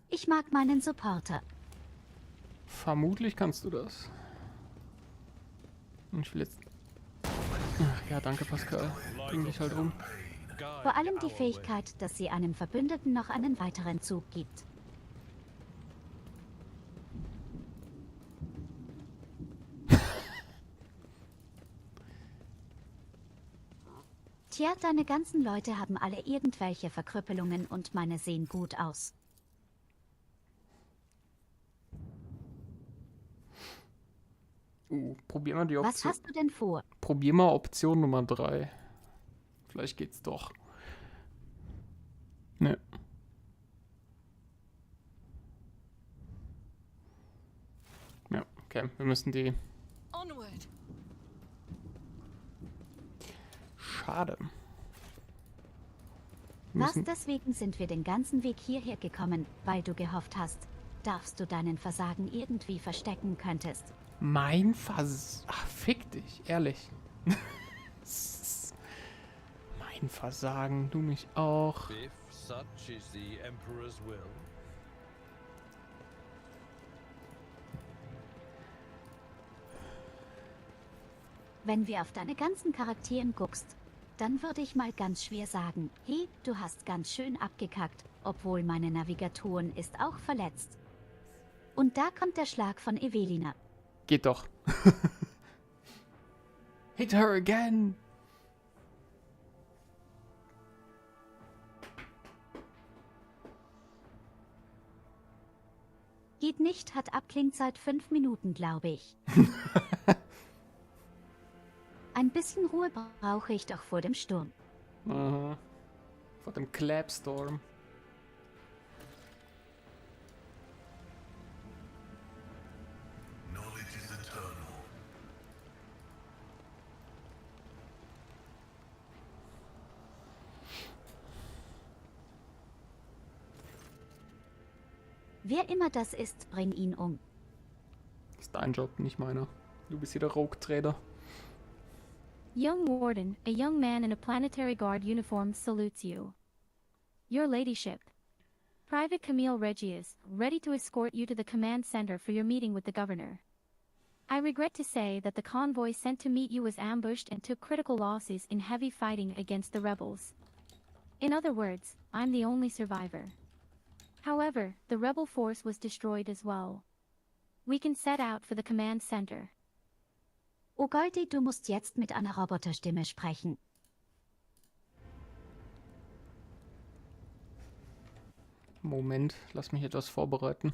Ich mag meinen Supporter. Vermutlich kannst du das. Und ich will jetzt... Ach, ja, danke Pascal. Bring dich halt um. Vor allem die Fähigkeit, dass sie einem Verbündeten noch einen weiteren Zug gibt. Tja, deine ganzen Leute haben alle irgendwelche Verkrüppelungen und meine sehen gut aus. Probier mal die Option. Was hast du denn vor? Probier mal Option Nummer 3. Vielleicht geht's doch. Ne. Ja, okay. Wir müssen die... Onward. Schade. Was, deswegen sind wir den ganzen Weg hierher gekommen, weil du gehofft hast, darfst du deinen Versagen irgendwie verstecken könntest. Mein Ach, fick dich, ehrlich. Mein Versagen, du mich auch. If such is the Emperor's will. Wenn wir auf deine ganzen Charakteren guckst, dann würde ich mal ganz schwer sagen, hey, du hast ganz schön abgekackt, obwohl meine Navigatoren ist auch verletzt. Und da kommt der Schlag von Evelina. Geht doch. Hit her again. Geht nicht, hat Abklingzeit 5 Minuten, glaube ich. Ein bisschen Ruhe brauche ich doch vor dem Sturm. Aha. Vor dem Clapstorm. Knowledge is eternal. Wer immer das ist, bring ihn um. Ist dein Job, nicht meiner. Du bist hier der Rogue-Trader. Young Warden, a young man in a planetary guard uniform salutes you. Your Ladyship. Private Camille Regius, ready to escort you to the command center for your meeting with the governor. I regret to say that the convoy sent to meet you was ambushed and took critical losses in heavy fighting against the rebels. In other words, I'm the only survivor. However, the rebel force was destroyed as well. We can set out for the command center. Oh Goldie, du musst jetzt mit einer Roboterstimme sprechen. Moment, lass mich etwas vorbereiten.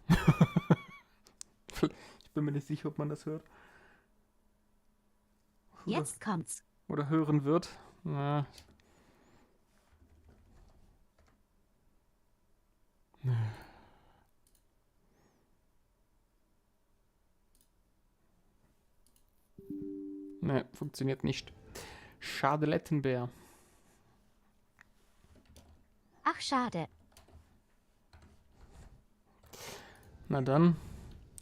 Ich bin mir nicht sicher, ob man das hört. Jetzt kommt's. Oder hören wird. Na. Ne, funktioniert nicht. Schadelettenbär. Ach, schade. Na dann.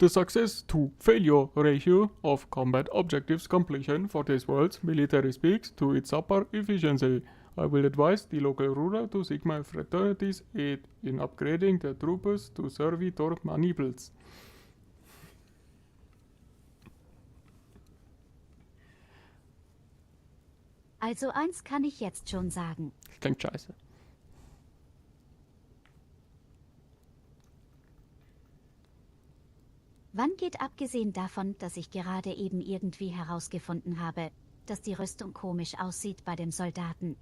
The success to failure ratio of combat objectives completion for this world's military speaks to its upper efficiency. I will advise the local ruler to seek my fraternity's aid in upgrading the troopers to servitor manipules. Also eins kann ich jetzt schon sagen. Klingt scheiße. Wann geht abgesehen davon, dass ich gerade eben irgendwie herausgefunden habe, dass die Rüstung komisch aussieht bei den Soldaten?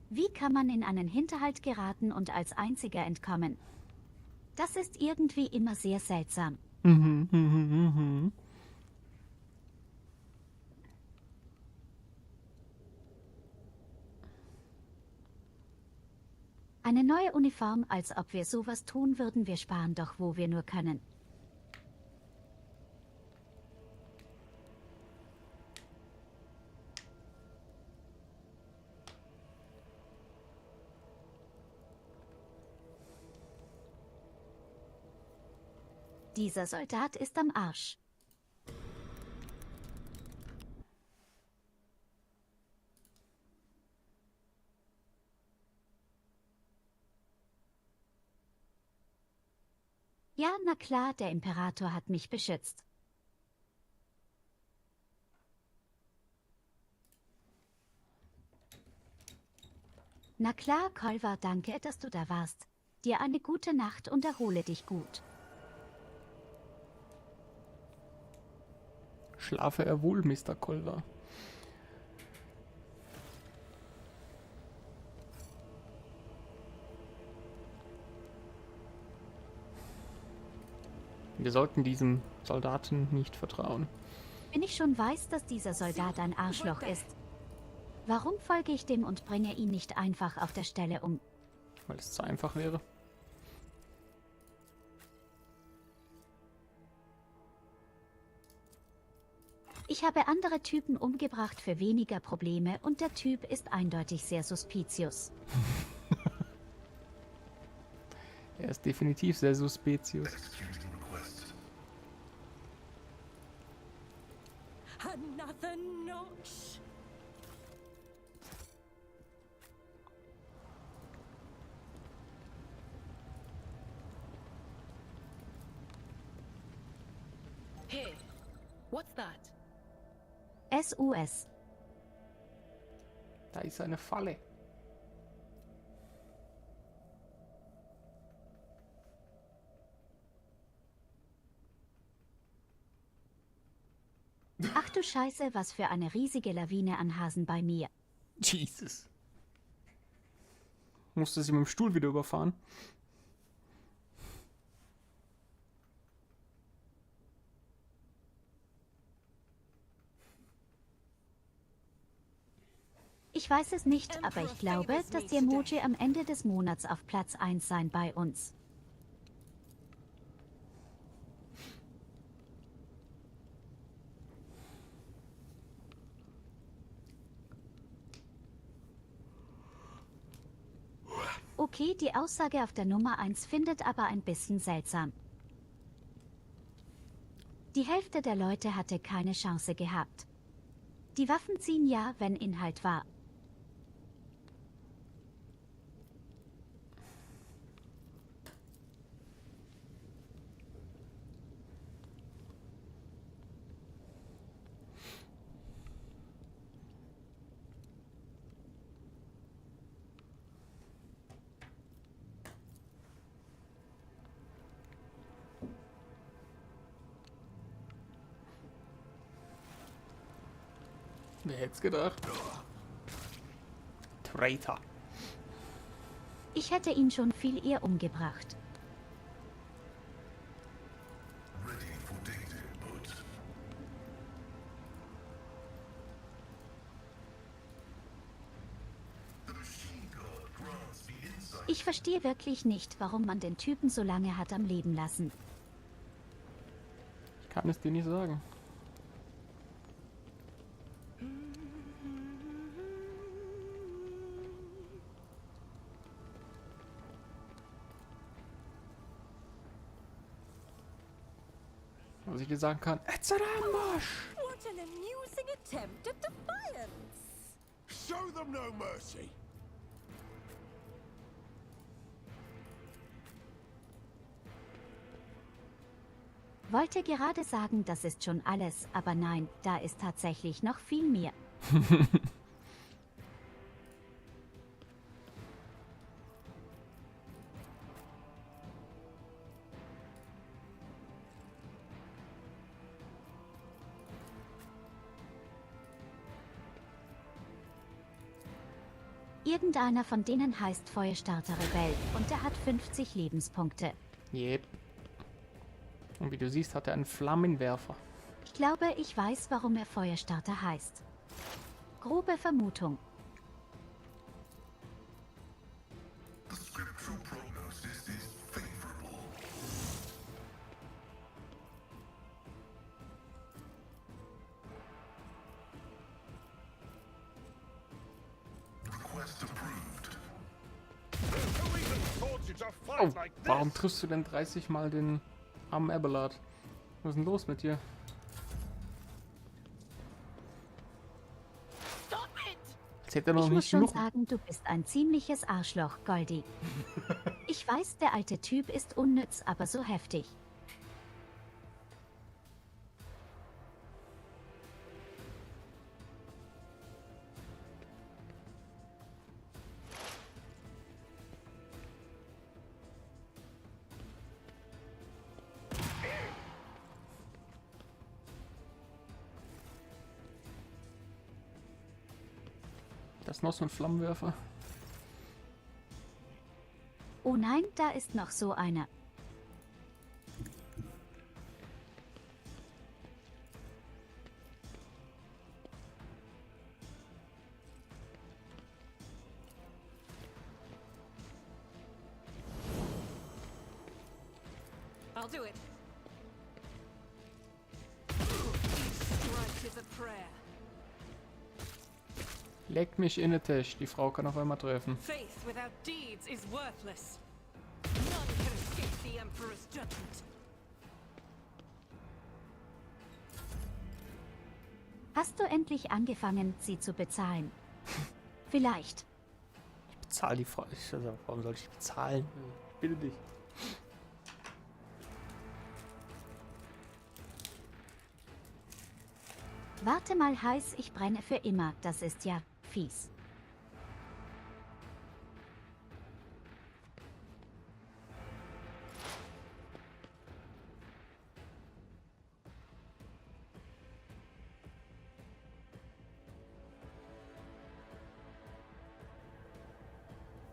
Wie kann man in einen Hinterhalt geraten und als Einziger entkommen? Das ist irgendwie immer sehr seltsam. Eine neue Uniform, als ob wir sowas tun würden. Wir sparen doch, wo wir nur können. Dieser Soldat ist am Arsch. Ja, na klar, der Imperator hat mich beschützt. Na klar, Kolvar, danke, dass du da warst. Dir eine gute Nacht und erhole dich gut. Schlafe er wohl, Mr. Kolvar. Wir sollten diesem Soldaten nicht vertrauen. Wenn ich schon weiß, dass dieser Soldat ein Arschloch ist, warum folge ich dem und bringe ihn nicht einfach auf der Stelle um? Weil es zu einfach wäre. Ich habe andere Typen umgebracht für weniger Probleme und der Typ ist eindeutig sehr suspicious. Er ist definitiv sehr suspicious. Executing request. Another notch. Hey, what's that? SUS. Da ist eine Falle. Ach du Scheiße, was für eine riesige Lawine an Hasen bei mir. Jesus. Musste sie mit dem Stuhl wieder überfahren. Ich weiß es nicht, aber ich glaube, dass die Emoji am Ende des Monats auf Platz 1 sein bei uns. Okay, die Aussage auf der Nummer 1 findet aber ein bisschen seltsam. Die Hälfte der Leute hatte keine Chance gehabt. Die Waffen ziehen ja, wenn Inhalt war. Wer hätte es gedacht? Traitor. Ich hätte ihn schon viel eher umgebracht. Ready for data input. The machine god grants me insight. Ich verstehe wirklich nicht, warum man den Typen so lange hat am Leben lassen. Ich kann es dir nicht sagen. Was ich dir sagen kann, it's an ambush! What an amusing attempt at defiance. Show them no mercy. Wollte gerade sagen, das ist schon alles, aber nein, da ist tatsächlich noch viel mehr. Irgendeiner von denen heißt Feuerstarter Rebell und er hat 50 Lebenspunkte. Yep. Und wie du siehst, hat er einen Flammenwerfer. Ich glaube, ich weiß, warum er Feuerstarter heißt. Grobe Vermutung. The scriptural prognosis is favorable. Request approved. Who even taught you to Oh, fight like warum this? triffst du denn 30 Mal den armen Abelard? Was ist denn los mit dir? Stop it! Jetzt hätte er noch Ich muss nicht schon genug. sagen, du bist ein ziemliches Arschloch, Goldie. Ich weiß, der alte Typ ist unnütz, aber so heftig. Das ist noch so ein Flammenwerfer. Oh nein, da ist noch so einer. I'll do it. Each strike is a prayer. Leg mich in den Tisch. Die Frau kann auf einmal treffen. Faith without deeds is worthless. None can escape the Emperor's judgment. Hast du endlich angefangen, sie zu bezahlen? Vielleicht. Ich bezahle die Frau. Also, warum soll ich bezahlen? Ich bitte dich. Warte mal heiß, ich brenne für immer. Das ist ja fies.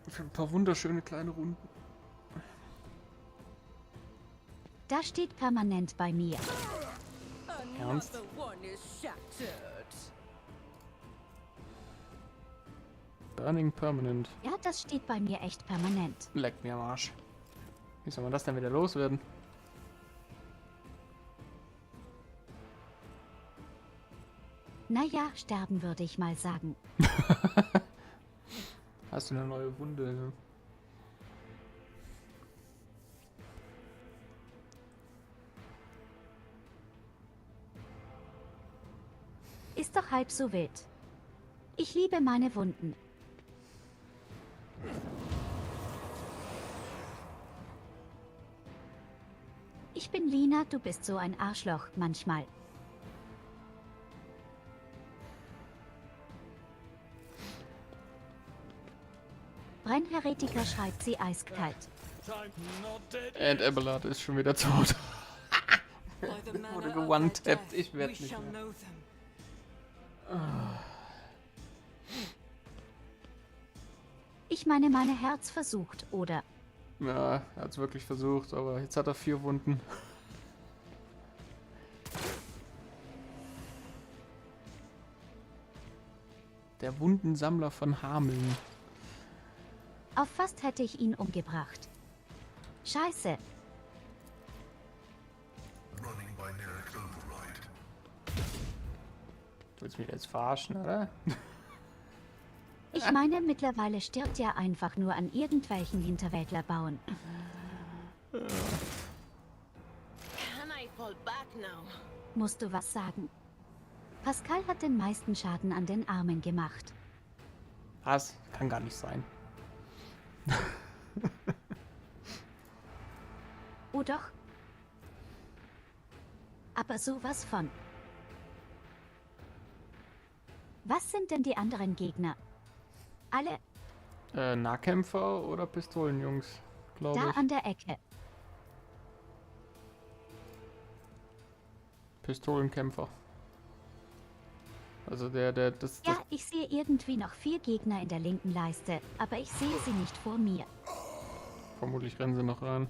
Für ein paar wunderschöne kleine Runden. Da steht permanent bei mir. Ernst? Another one is shattered. Burning Permanent. Ja, das steht bei mir echt permanent. Leck mir am Arsch. Wie soll man das denn wieder loswerden? Naja, sterben würde ich mal sagen. Hast du eine neue Wunde? Ne? Ist doch halb so wild. Ich liebe meine Wunden. Ich bin Lina, du bist so ein Arschloch manchmal. Brennheretiker schreibt sie eiskalt. And Abelard ist schon wieder tot. By the Wurde manner of gewone-tappt. their death, Ich werd we nicht shall mehr. know them. Ich meine, meine Herz versucht, oder? Ja, er hat es wirklich versucht, aber jetzt hat er 4 Wunden. Der Wundensammler von Hameln. Auf fast hätte ich ihn umgebracht. Scheiße. Running binaric override. Du willst mich jetzt verarschen, oder? Ich meine, mittlerweile stirbt ja einfach nur an irgendwelchen Hinterwäldlerbauen. Can I fall back now? Musst du was sagen? Pascal hat den meisten Schaden an den Armen gemacht. Was? Kann gar nicht sein. Oh doch. Aber sowas von. Was sind denn die anderen Gegner? Alle Nahkämpfer oder Pistolenjungs, glaube da ich. an der Ecke. Pistolenkämpfer. Also das Ja, ich sehe irgendwie noch 4 Gegner in der linken Leiste, aber ich sehe sie nicht vor mir. vermutlich rennen sie noch rein.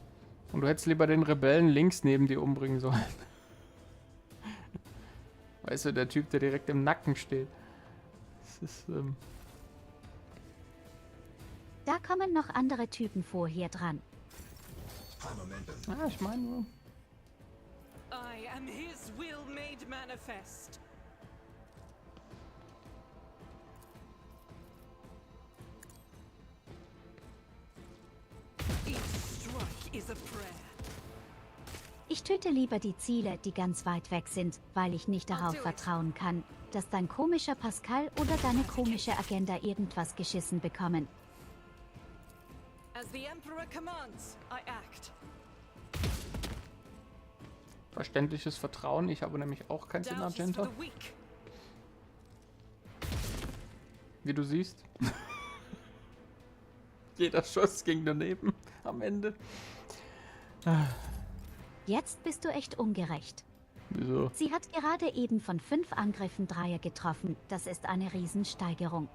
Und du hättest lieber den Rebellen links neben dir umbringen sollen. Weißt du, der Typ, der direkt im Nacken steht. Das ist, Da kommen noch andere Typen vor hier dran. ich meine nur. I am his will made manifest. Each strike is a prayer. Ich töte lieber die Ziele, die ganz weit weg sind, weil ich nicht darauf vertrauen kann, dass dein komischer Pascal oder deine komische Agenda irgendwas geschissen bekommen. As the Emperor commands, I act. Verständliches Vertrauen. Ich habe nämlich auch keins in Doubt is for Argenta. the weak. Wie du siehst. Jeder Schuss ging daneben am Ende. Jetzt bist du echt ungerecht. Wieso? Sie hat gerade eben von 5 Angriffen 3er getroffen. Das ist eine Riesensteigerung.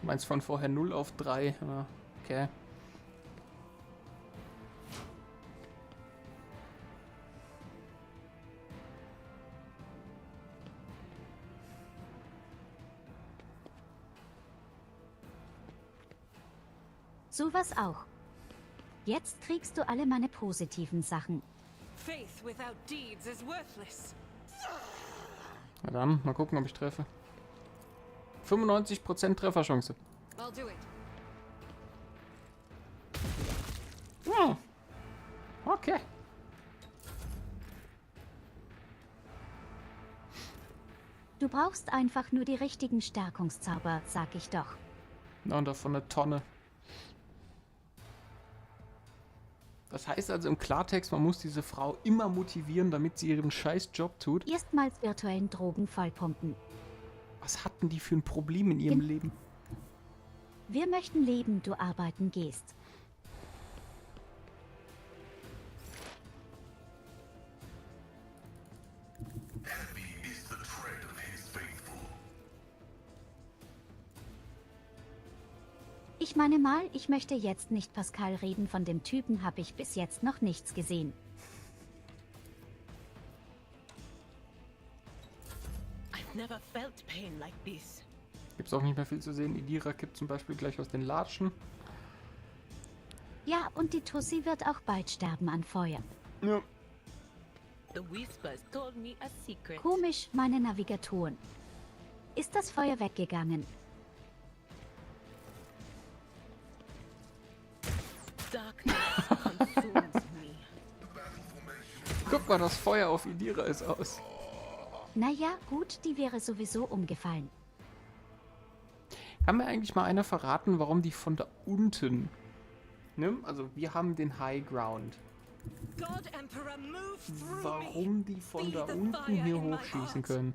Du meinst von vorher 0 auf 3. Ja, okay. Sowas auch. Jetzt kriegst du alle meine positiven Sachen. Faith without deeds is worthless. Na dann, mal gucken, ob ich treffe. 95% Trefferchance. I'll do it. Hm. Okay. Du brauchst einfach nur die richtigen Stärkungszauber, sag ich doch. Na, und davon eine Tonne. Das heißt also im Klartext, man muss diese Frau immer motivieren, damit sie ihren scheiß Job tut. Erstmals virtuellen Drogen vollpumpen. Was hatten die für ein Problem in ihrem Leben? Wir möchten leben, du arbeiten gehst. Heavy is the tread of his faithful. Ich meine mal, ich möchte jetzt nicht Pascal reden, von dem Typen habe ich bis jetzt noch nichts gesehen. I've never felt pain like this. Gibt's auch nicht mehr viel zu sehen. Idira kippt zum Beispiel gleich aus den Latschen. Ja, und die Tussi wird auch bald sterben an Feuer. Ja. The whispers told me a secret. Komisch, meine Navigatoren. Ist das Feuer weggegangen? Darkness consumes me. Guck mal, das Feuer auf Idira ist aus. Naja, gut, die wäre sowieso umgefallen. Kann mir eigentlich mal einer verraten, warum die von da unten... Ne? Also wir haben den High Ground. God Emperor, move through me. Warum die von da Be the unten fire hier in my hochschießen heart. können?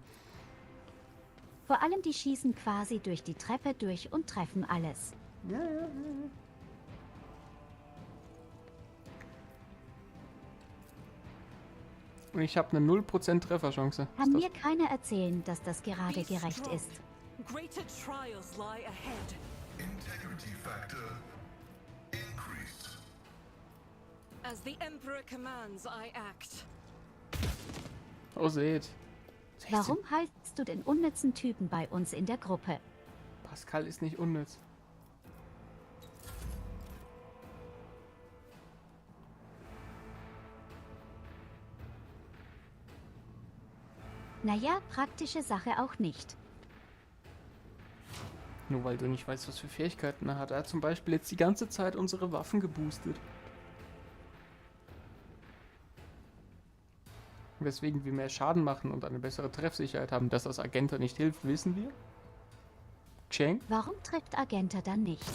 Vor allem die schießen quasi durch die Treppe durch und treffen alles. Und ich habe eine 0% Trefferchance. Kann Ist mir keiner erzählen, dass das gerade Be gerecht strong. ist. Greater trials lie ahead. Integrity factor increased. As the Emperor commands, I act. Oh, seht. 16. Warum heißt du den unnützen Typen bei uns in der Gruppe? Pascal ist nicht unnütz. Naja, praktische Sache auch nicht. Nur weil du nicht weißt, was für Fähigkeiten er hat. Er hat zum Beispiel jetzt die ganze Zeit unsere Waffen geboostet. Weswegen wir mehr Schaden machen und eine bessere Treffsicherheit haben. Dass das Agenta nicht hilft, wissen wir. Cheng, Warum trifft Agenta dann nicht?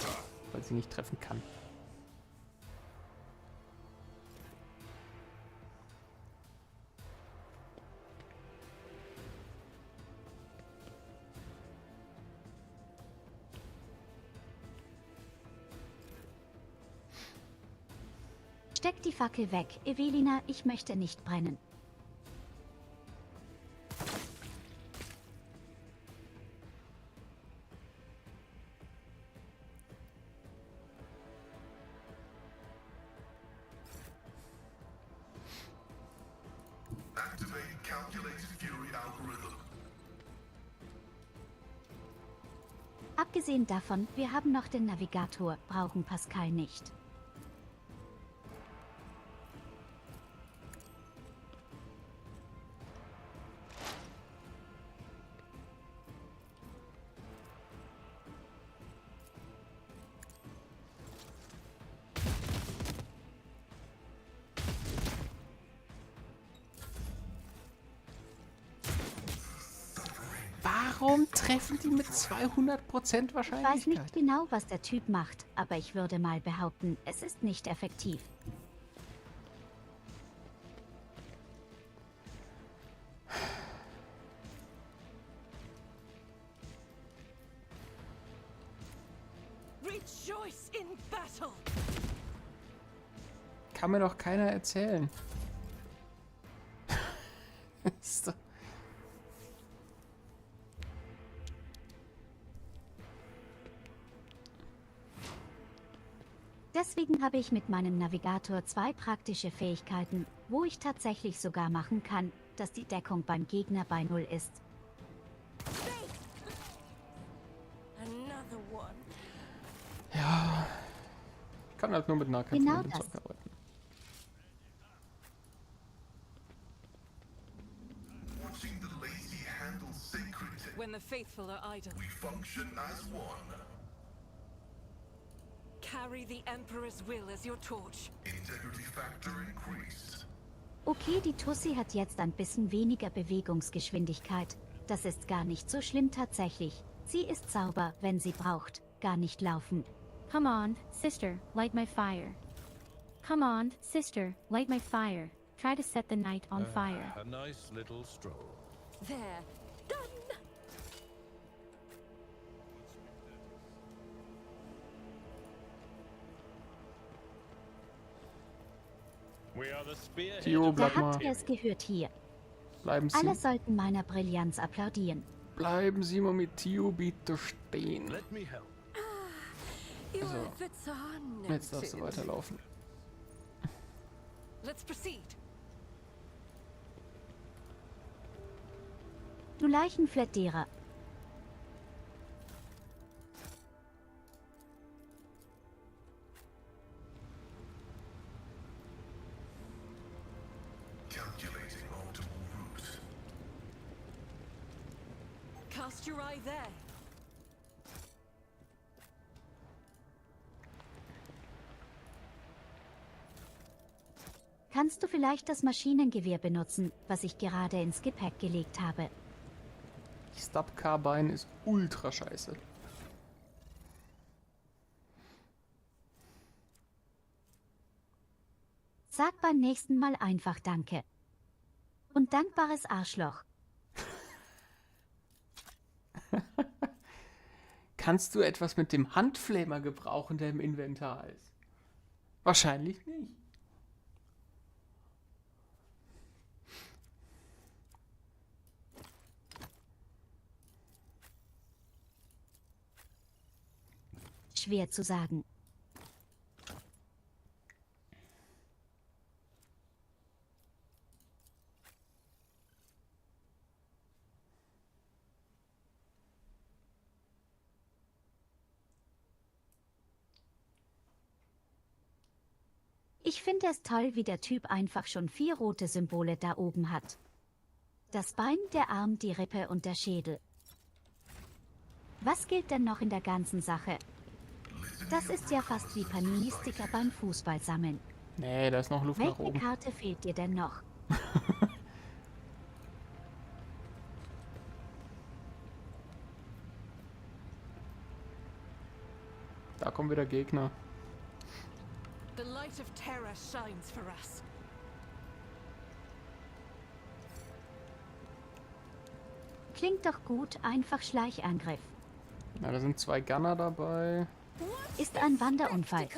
weil sie nicht treffen kann. Steck die Fackel weg, Evelina, ich möchte nicht brennen. Abgesehen davon, wir haben noch den Navigator, brauchen Pascal nicht. Warum treffen die mit 200% Ich Wahrscheinlichkeit? weiß nicht genau, was der Typ macht, aber ich würde mal behaupten, es ist nicht effektiv. Rejoice in battle! Kann mir doch keiner erzählen. Ist doch- Deswegen habe ich mit meinem Navigator 2 praktische Fähigkeiten, wo ich tatsächlich sogar machen kann, dass die Deckung beim Gegner bei 0 ist. Another one. Ja. Ich kann halt nur mit Nahkämpfen Genau und dem das. Zeug arbeiten. Watching the lazy handle sacred tech, When the faithful are idle, we function as one. carry the Emperor's will as your torch. Integrity factor increased. Okay, die Tussi hat jetzt ein bisschen weniger Bewegungsgeschwindigkeit. Das ist gar nicht so schlimm tatsächlich. Sie ist sauber, wenn sie braucht. Gar nicht laufen. Come on, sister, light my fire. Come on, sister, light my fire. Try to set the night on fire. A nice little stroll. There. Done! We are the spearhead Tio, of Da bleib mal. habt ihr es gehört hier. Bleiben Sie, Alle sollten meiner Brillanz applaudieren. bleiben Sie mal mit Tio bitte stehen. Let me help. Your So. efforts are Jetzt darfst du noted. weiterlaufen. Let's proceed. Du Leichenflettierer. Calculating optimal route. Cast your eye there. Kannst du vielleicht das Maschinengewehr benutzen, was ich gerade ins Gepäck gelegt habe? Die Stub Carbine ist ultra scheiße. Sag beim nächsten Mal einfach Danke. Und dankbares Arschloch. Kannst du etwas mit dem Handflamer gebrauchen, der im Inventar ist? Wahrscheinlich nicht. Schwer zu sagen. Ich finde es toll, wie der Typ einfach schon 4 rote Symbole da oben hat. Das Bein, der Arm, die Rippe und der Schädel. Was gilt denn noch in der ganzen Sache? Das ist ja fast wie Panini-Sticker beim Fußballsammeln. Nee, da ist noch Luft nach Welche oben. Karte fehlt dir denn noch? Da kommen wieder Gegner. The light of terror shines for us. Klingt doch gut, einfach Schleichangriff. Na, da sind 2 Gunner dabei Ist ein Wanderunfall.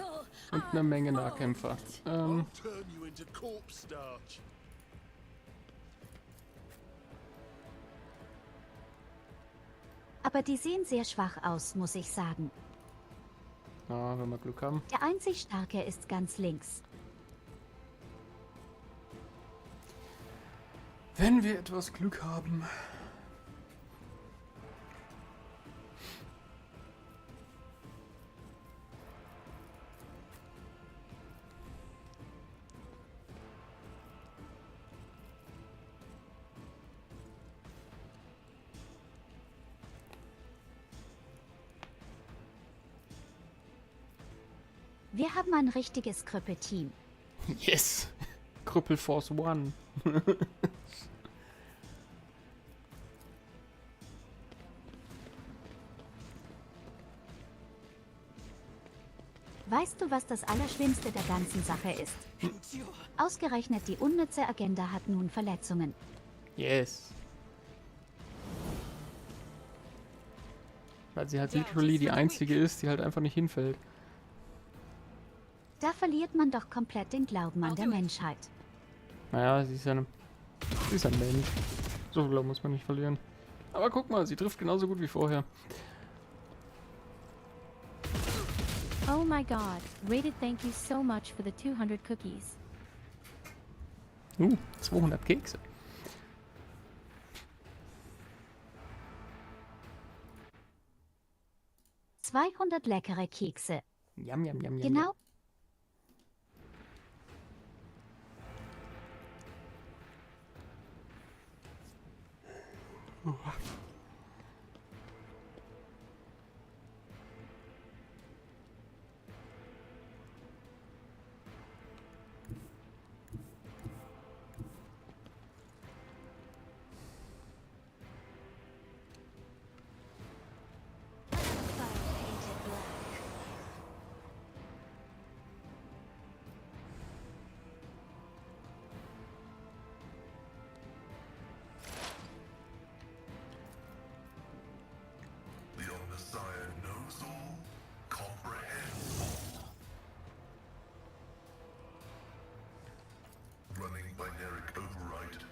und eine Menge Nahkämpfer. Turn you into corpse starch. Aber die sehen sehr schwach aus, muss ich sagen. Na, wenn wir Glück haben. Der einzig Starke ist ganz links. Wenn wir etwas Glück haben. Wir haben ein richtiges Krüppelteam. Yes! Krüppel Force One. Weißt du, was das Allerschlimmste der ganzen Sache ist? Ausgerechnet die unnütze Agenda hat nun Verletzungen. Yes. Weil sie halt literally die einzige ist, die halt einfach nicht hinfällt. Da verliert man doch komplett den Glauben an der Menschheit. Naja, sie ist ein Mensch. So viel Glauben muss man nicht verlieren. Aber guck mal, sie trifft genauso gut wie vorher. Oh my god. Rated, thank you so much for the 200 cookies. 200 Kekse. ...200 leckere Kekse. Yum, yum, yum, yum. Genau. The Omnissiah knows all, comprehends all. Running binaric override.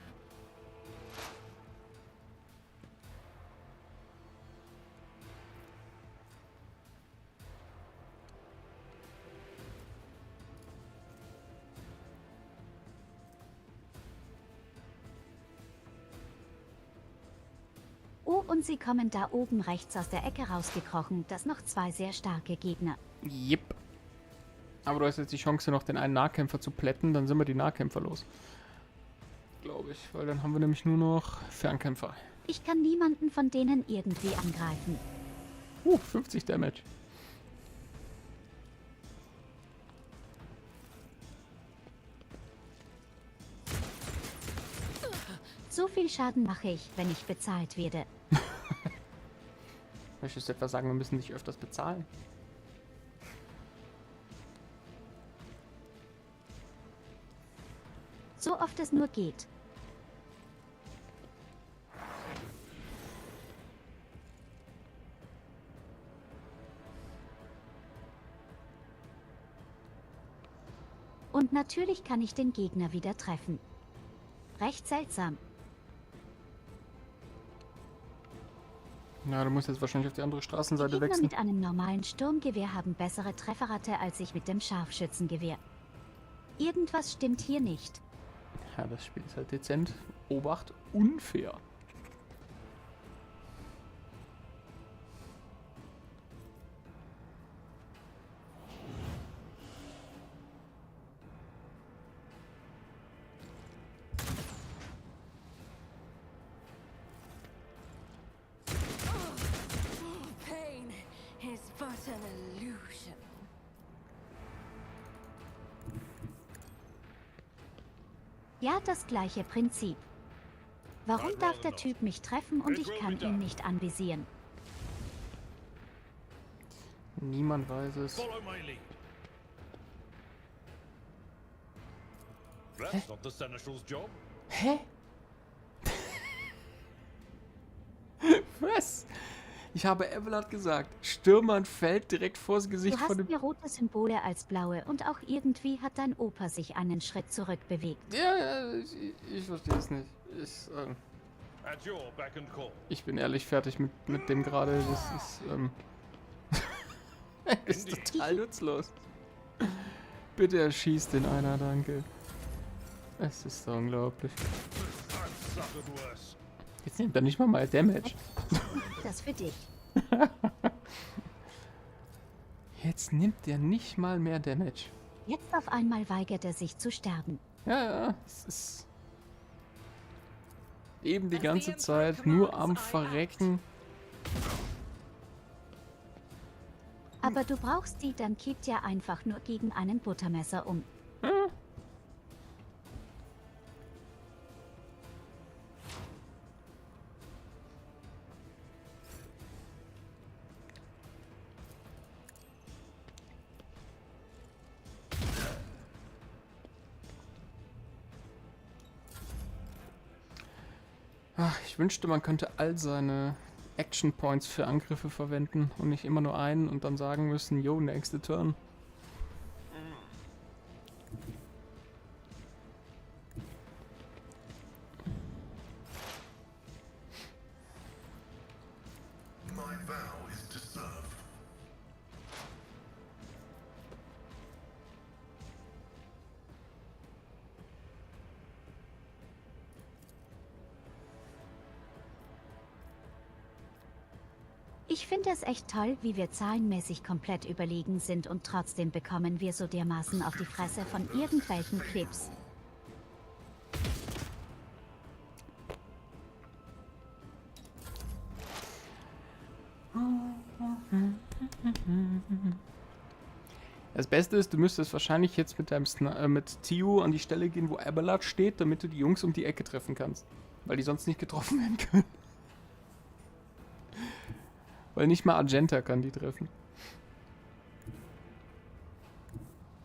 Oh, und sie kommen da oben rechts aus der Ecke rausgekrochen. Das noch 2 sehr starke Gegner. Yep. Aber du hast jetzt die Chance, noch den einen Nahkämpfer zu plätten, dann sind wir die Nahkämpfer los. Glaube ich, weil dann haben wir nämlich nur noch Fernkämpfer. Ich kann niemanden von denen irgendwie angreifen. 50 Damage. So viel Schaden mache ich, wenn ich bezahlt werde. Möchtest du etwa sagen, wir müssen dich öfters bezahlen? So oft es nur geht. Und natürlich kann ich den Gegner wieder treffen. Recht seltsam. Ja, du musst jetzt wahrscheinlich auf die andere Straßenseite Die Gegner wechseln. mit einem normalen Sturmgewehr haben bessere Trefferrate als ich mit dem Scharfschützengewehr. Irgendwas stimmt hier nicht. Ja, das Spiel ist halt dezent. Obacht, unfair. Pain is but an illusion. Ja, das gleiche Prinzip. Warum I'd darf rather der not. Typ mich treffen und It ich will kann be ihn done. nicht anvisieren? Niemand weiß es. Follow my lead. That's not the Seneschal's job. Hä? Was? Ich habe Evelyn gesagt, Stürmern fällt direkt vors Gesicht Du von hast dem... mir rote Symbole als blaue und auch irgendwie hat dein Opa sich einen Schritt zurückbewegt. Ja, ich verstehe es nicht. At your beck and call. Ich bin ehrlich fertig mit dem gerade. Das ist, das ist total nutzlos. Bitte erschießt den einer, danke. Es ist so unglaublich. I've suffered worse. Jetzt nimmt er nicht mal Damage. Das für dich. Jetzt nimmt er nicht mal mehr Damage. Jetzt auf einmal weigert er sich zu sterben. Ja, es ist eben die ganze Zeit nur am Verrecken. Aber du brauchst die, dann kippt ja einfach nur gegen einen Buttermesser um. Ach, ich wünschte, man könnte all seine Action Points für Angriffe verwenden und nicht immer nur einen und dann sagen müssen, yo, nächste Turn. My vow is to serve. Ich finde es echt toll, wie wir zahlenmäßig komplett überlegen sind und trotzdem bekommen wir so dermaßen auf die Fresse von irgendwelchen Clips. Das Beste ist, du müsstest wahrscheinlich jetzt mit deinem mit Tio an die Stelle gehen, wo Abelard steht, damit du die Jungs um die Ecke treffen kannst. Weil die sonst nicht getroffen werden können. Weil nicht mal Argenta kann die treffen.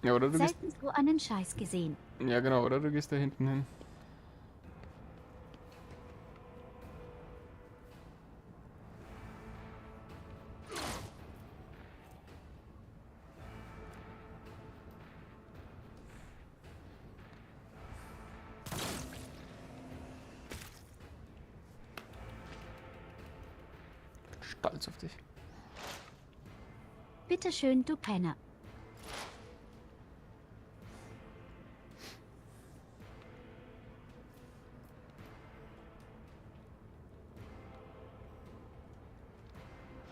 Ja, oder du gehst... Selten so einen Scheiß gesehen. Ja, genau, oder du gehst da hinten hin. Stolz auf dich. Bitteschön, du Penner.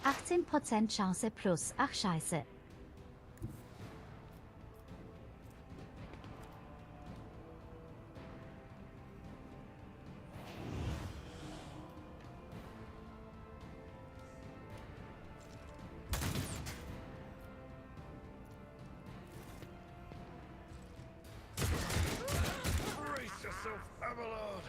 %% Chance plus. Ach scheiße. Brace yourself, Abelard.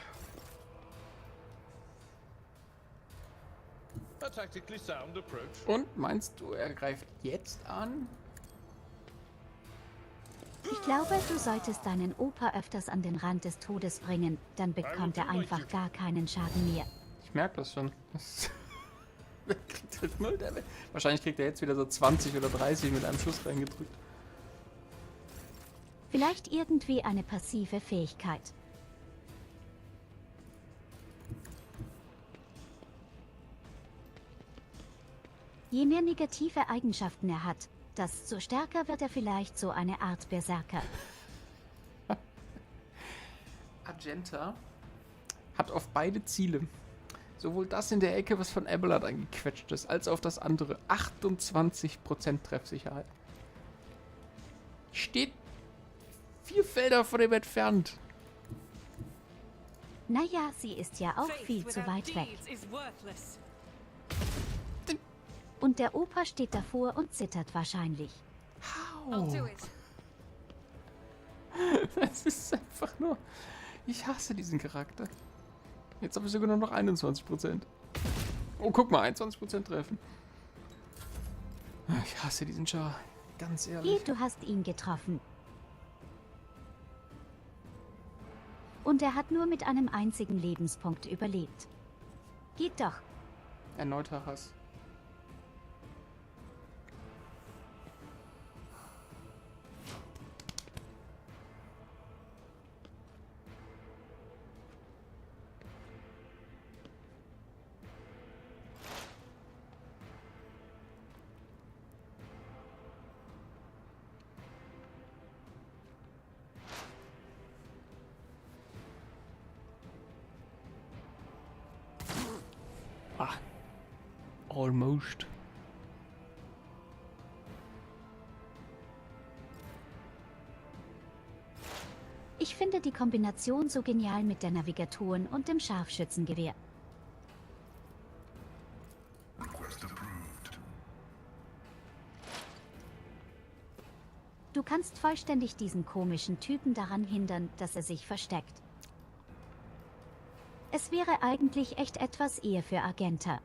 A tactically sound approach. Und meinst du, er greift jetzt an? Ich glaube, du solltest deinen Opa öfters an den Rand des Todes bringen, dann bekommt er einfach gar keinen Schaden mehr. Ich merke das schon. Er kriegt halt 0 Damage. Wahrscheinlich kriegt er jetzt wieder so 20 oder 30 mit einem Schuss reingedrückt. Vielleicht irgendwie eine passive Fähigkeit. Je mehr negative Eigenschaften er hat, desto stärker wird er vielleicht so eine Art Berserker. Argenta hat auf beide Ziele, sowohl das in der Ecke, was von Abelard eingequetscht ist, als auch das andere, 28% Treffsicherheit. Steht 4 Felder von ihm entfernt. Naja, sie ist ja auch viel zu weit weg. Und der Opa steht davor und zittert wahrscheinlich. Das ist einfach nur... Ich hasse diesen Charakter. Jetzt habe ich sogar nur noch 21%. Oh, guck mal, 21% treffen. Ich hasse diesen Char. Ganz ehrlich. Du hast ihn getroffen. Und er hat nur mit einem einzigen Lebenspunkt überlebt. Geht doch. Erneuter Hass. Ah, almost. Ich finde die Kombination so genial mit der Navigatoren und dem Scharfschützengewehr. Request approved. Du kannst vollständig diesen komischen Typen daran hindern, dass er sich versteckt. Es wäre eigentlich echt etwas eher für Argenta.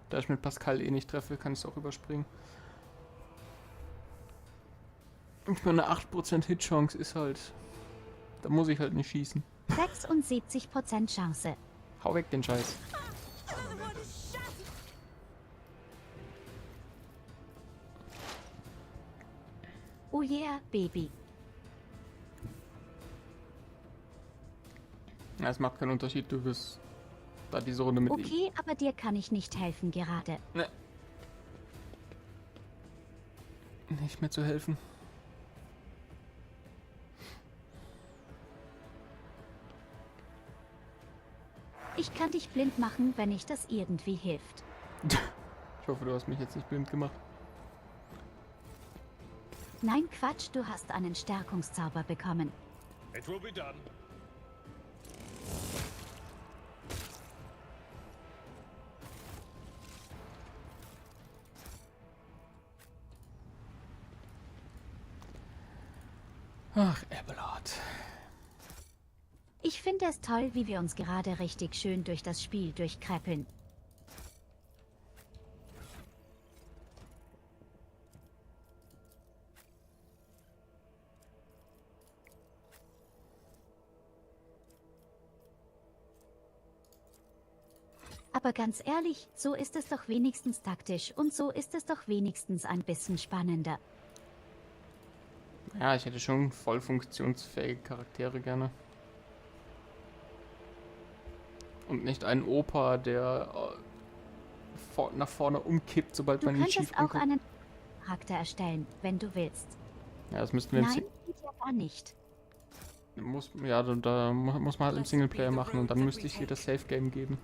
Da ich mit Pascal eh nicht treffe, kann ich es auch überspringen. Ich meine, eine 8% Hitchance ist halt... Da muss ich halt nicht schießen. 76% Chance. Hau weg den Scheiß. Oh yeah, Baby. Ja, es macht keinen Unterschied, du wirst da diese Runde mit ihm. Okay, aber dir kann ich nicht helfen gerade. Ne. Nicht mehr zu helfen. Ich kann dich blind machen, wenn ich das irgendwie hilft. Ich hoffe, du hast mich jetzt nicht blind gemacht. Nein, Quatsch, du hast einen Stärkungszauber bekommen. It will be done. Ach, Abelard. Ich finde es toll, wie wir uns gerade richtig schön durch das Spiel durchkräppeln. Aber ganz ehrlich, so ist es doch wenigstens taktisch und so ist es doch wenigstens ein bisschen spannender. Ja, ich hätte schon voll funktionsfähige Charaktere gerne. Und nicht einen Opa, der nach vorne umkippt, sobald Du man ihn schief könntest auch anguckt. einen Charakter erstellen, wenn du willst. Ja, das müssten wir im Nein, geht ja gar nicht. da muss man halt im Singleplayer machen und dann müsste ich hier das Safe Game geben.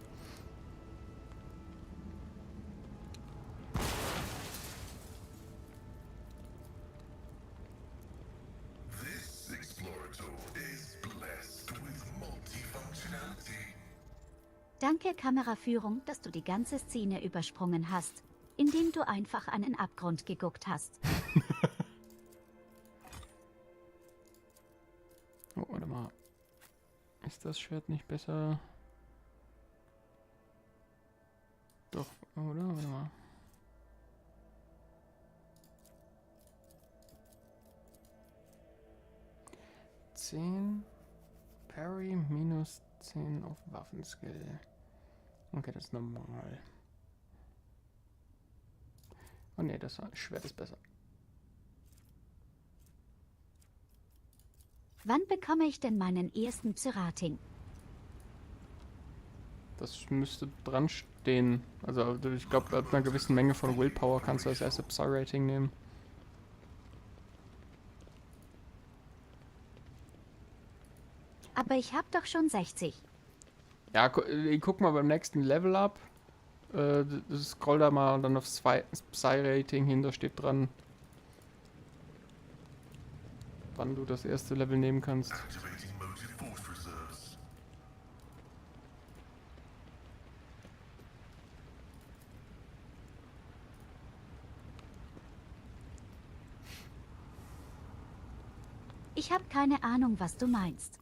This Explorator is blessed with multifunctionality. Danke Kameraführung, dass du die ganze Szene übersprungen hast, indem du einfach einen Abgrund geguckt hast. Oh, warte mal. Ist das Schwert nicht besser? Doch, oder? Warte mal. Parry minus 10 auf Waffenskill. Okay, das ist normal. Oh ne, das Schwert ist besser. Wann bekomme ich denn meinen ersten Psyrating? Das müsste dran stehen. Also ich glaube, ab einer gewissen Menge von Willpower kannst du das erste Psy-Rating nehmen. Aber ich habe doch schon 60. Ja, guck mal beim nächsten Level up. Scroll da mal und dann aufs Psy-Rating hin, da steht dran, wann du das erste Level nehmen kannst. Activating motive force reserves. Ich habe keine Ahnung, was du meinst.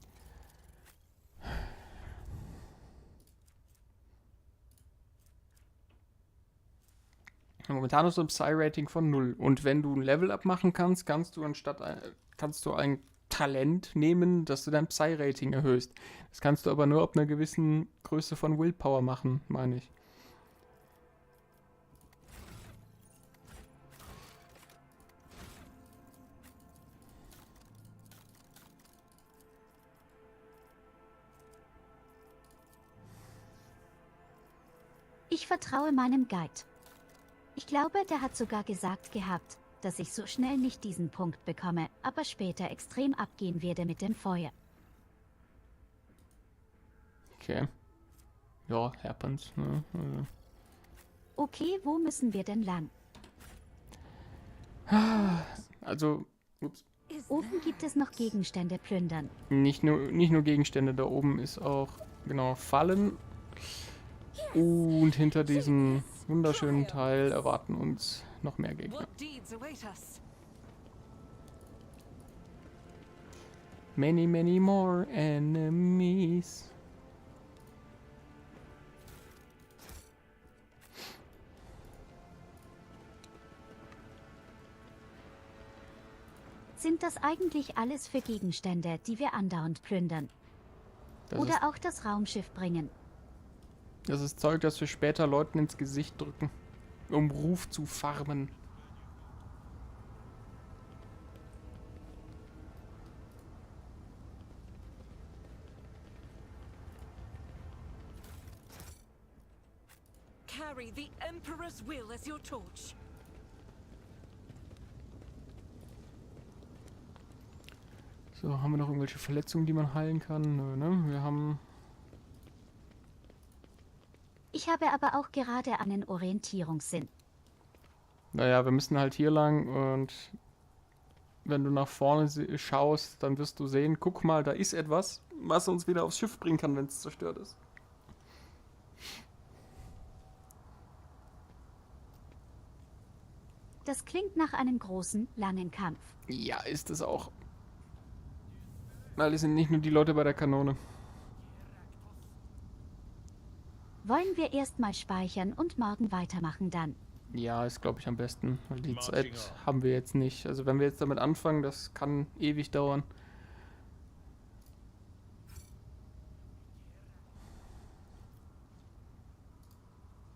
Momentan hast du ein Psy-Rating von 0. Und wenn du ein Level-Up machen kannst, kannst du ein Talent nehmen, dass du dein Psy-Rating erhöhst. Das kannst du aber nur ab einer gewissen Größe von Willpower machen, meine ich. Ich vertraue meinem Guide. Ich glaube, der hat sogar gesagt gehabt, dass ich so schnell nicht diesen Punkt bekomme, aber später extrem abgehen werde mit dem Feuer. Okay. Ja, happens. Ne? Also. Okay, wo müssen wir denn lang? Also, ups, Oben gibt es noch Gegenstände plündern. nicht nur Gegenstände, da oben ist auch, genau, Fallen. Und hinter diesem wunderschönen Teil erwarten uns noch mehr Gegner. What deeds await us? Many, many more enemies. Sind das eigentlich alles für Gegenstände, die wir andauernd plündern? Oder auch das Raumschiff bringen? Das ist Zeug, das wir später Leuten ins Gesicht drücken, um Ruf zu farmen. Carry the Emperor's will as your torch. So, haben wir noch irgendwelche Verletzungen, die man heilen kann? Nö, ne? Wir haben... Ich habe aber auch gerade einen Orientierungssinn. Naja, wir müssen halt hier lang und wenn du nach vorne schaust, dann wirst du sehen, guck mal, da ist etwas, was uns wieder aufs Schiff bringen kann, wenn es zerstört ist. Das klingt nach einem großen, langen Kampf. Ja, ist es auch. Weil es sind nicht nur die Leute bei der Kanone. Wollen wir erstmal speichern und morgen weitermachen dann? Ja, ist glaube ich am besten, weil die Marching Zeit on. haben wir jetzt nicht. Also wenn wir jetzt damit anfangen, das kann ewig dauern.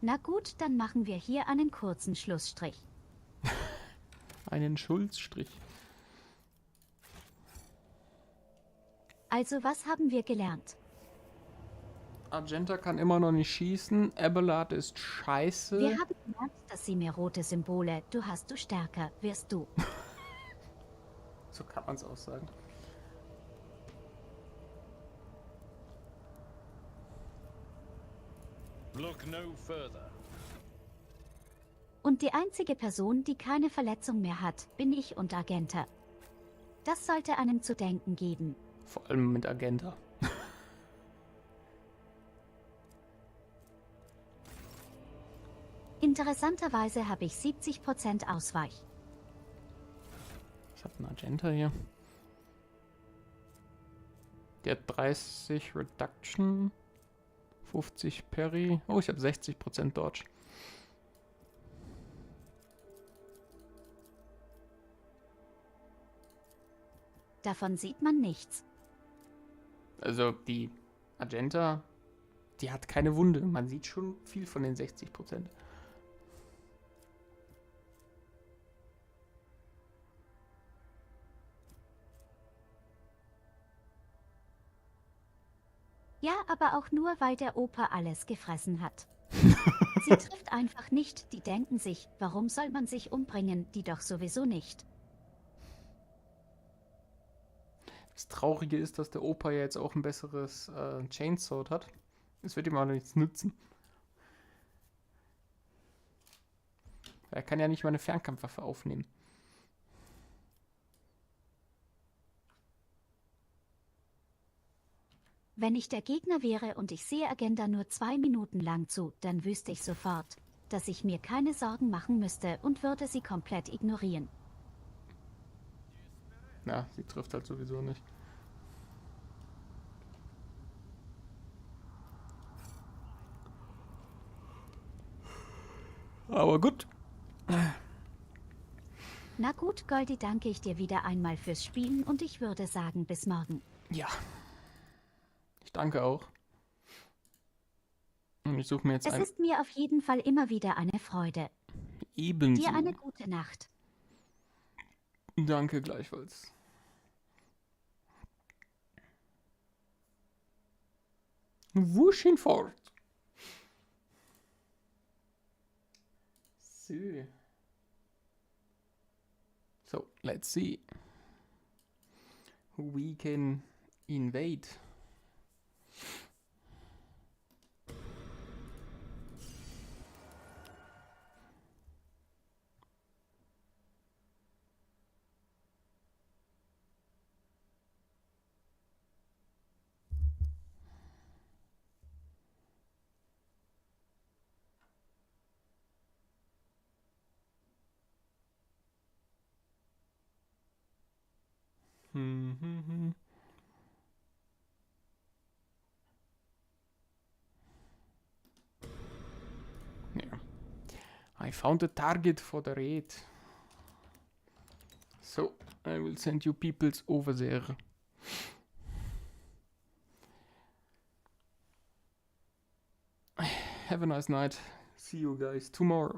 Na gut, dann machen wir hier einen kurzen Schlussstrich. Einen Schulzstrich. Also was haben wir gelernt? Argenta kann immer noch nicht schießen. Abelard ist scheiße. Wir haben gelernt, dass sie mir rote Symbole, du hast du stärker, wirst du. So kann man es auch sagen. Look no further. Und die einzige Person, die keine Verletzung mehr hat, bin ich und Argenta. Das sollte einem zu denken geben. Vor allem mit Argenta. Interessanterweise habe ich 70% Ausweich. Ich habe einen Argenta hier. Der hat 30 Reduction, 50 Parry. Oh, ich habe 60% Dodge. Davon sieht man nichts. Also die Argenta, die hat keine Wunde. Man sieht schon viel von den 60%. Ja, aber auch nur, weil der Opa alles gefressen hat. Sie trifft einfach nicht, die denken sich, warum soll man sich umbringen, die doch sowieso nicht. Das Traurige ist, dass der Opa ja jetzt auch ein besseres Chainsword hat. Es wird ihm aber nichts nützen. Er kann ja nicht mal eine Fernkampfwaffe aufnehmen. Wenn ich der Gegner wäre und ich sehe Agenda nur 2 Minuten lang zu, dann wüsste ich sofort, dass ich mir keine Sorgen machen müsste und würde sie komplett ignorieren. Ja, sie trifft halt sowieso nicht. Aber gut. Na gut, Goldie, danke ich dir wieder einmal fürs Spielen und ich würde sagen, bis morgen. Ja. Ich danke auch. Und ich suche mir jetzt Es ein... ist mir auf jeden Fall immer wieder eine Freude. Ebenso. Dir eine gute Nacht. Danke gleichfalls. Wusch hinfort. So. So, let's see who we can invade. Yeah. I found a target for the raid. So, I will send you peoples over there. Have a nice night. See you guys tomorrow.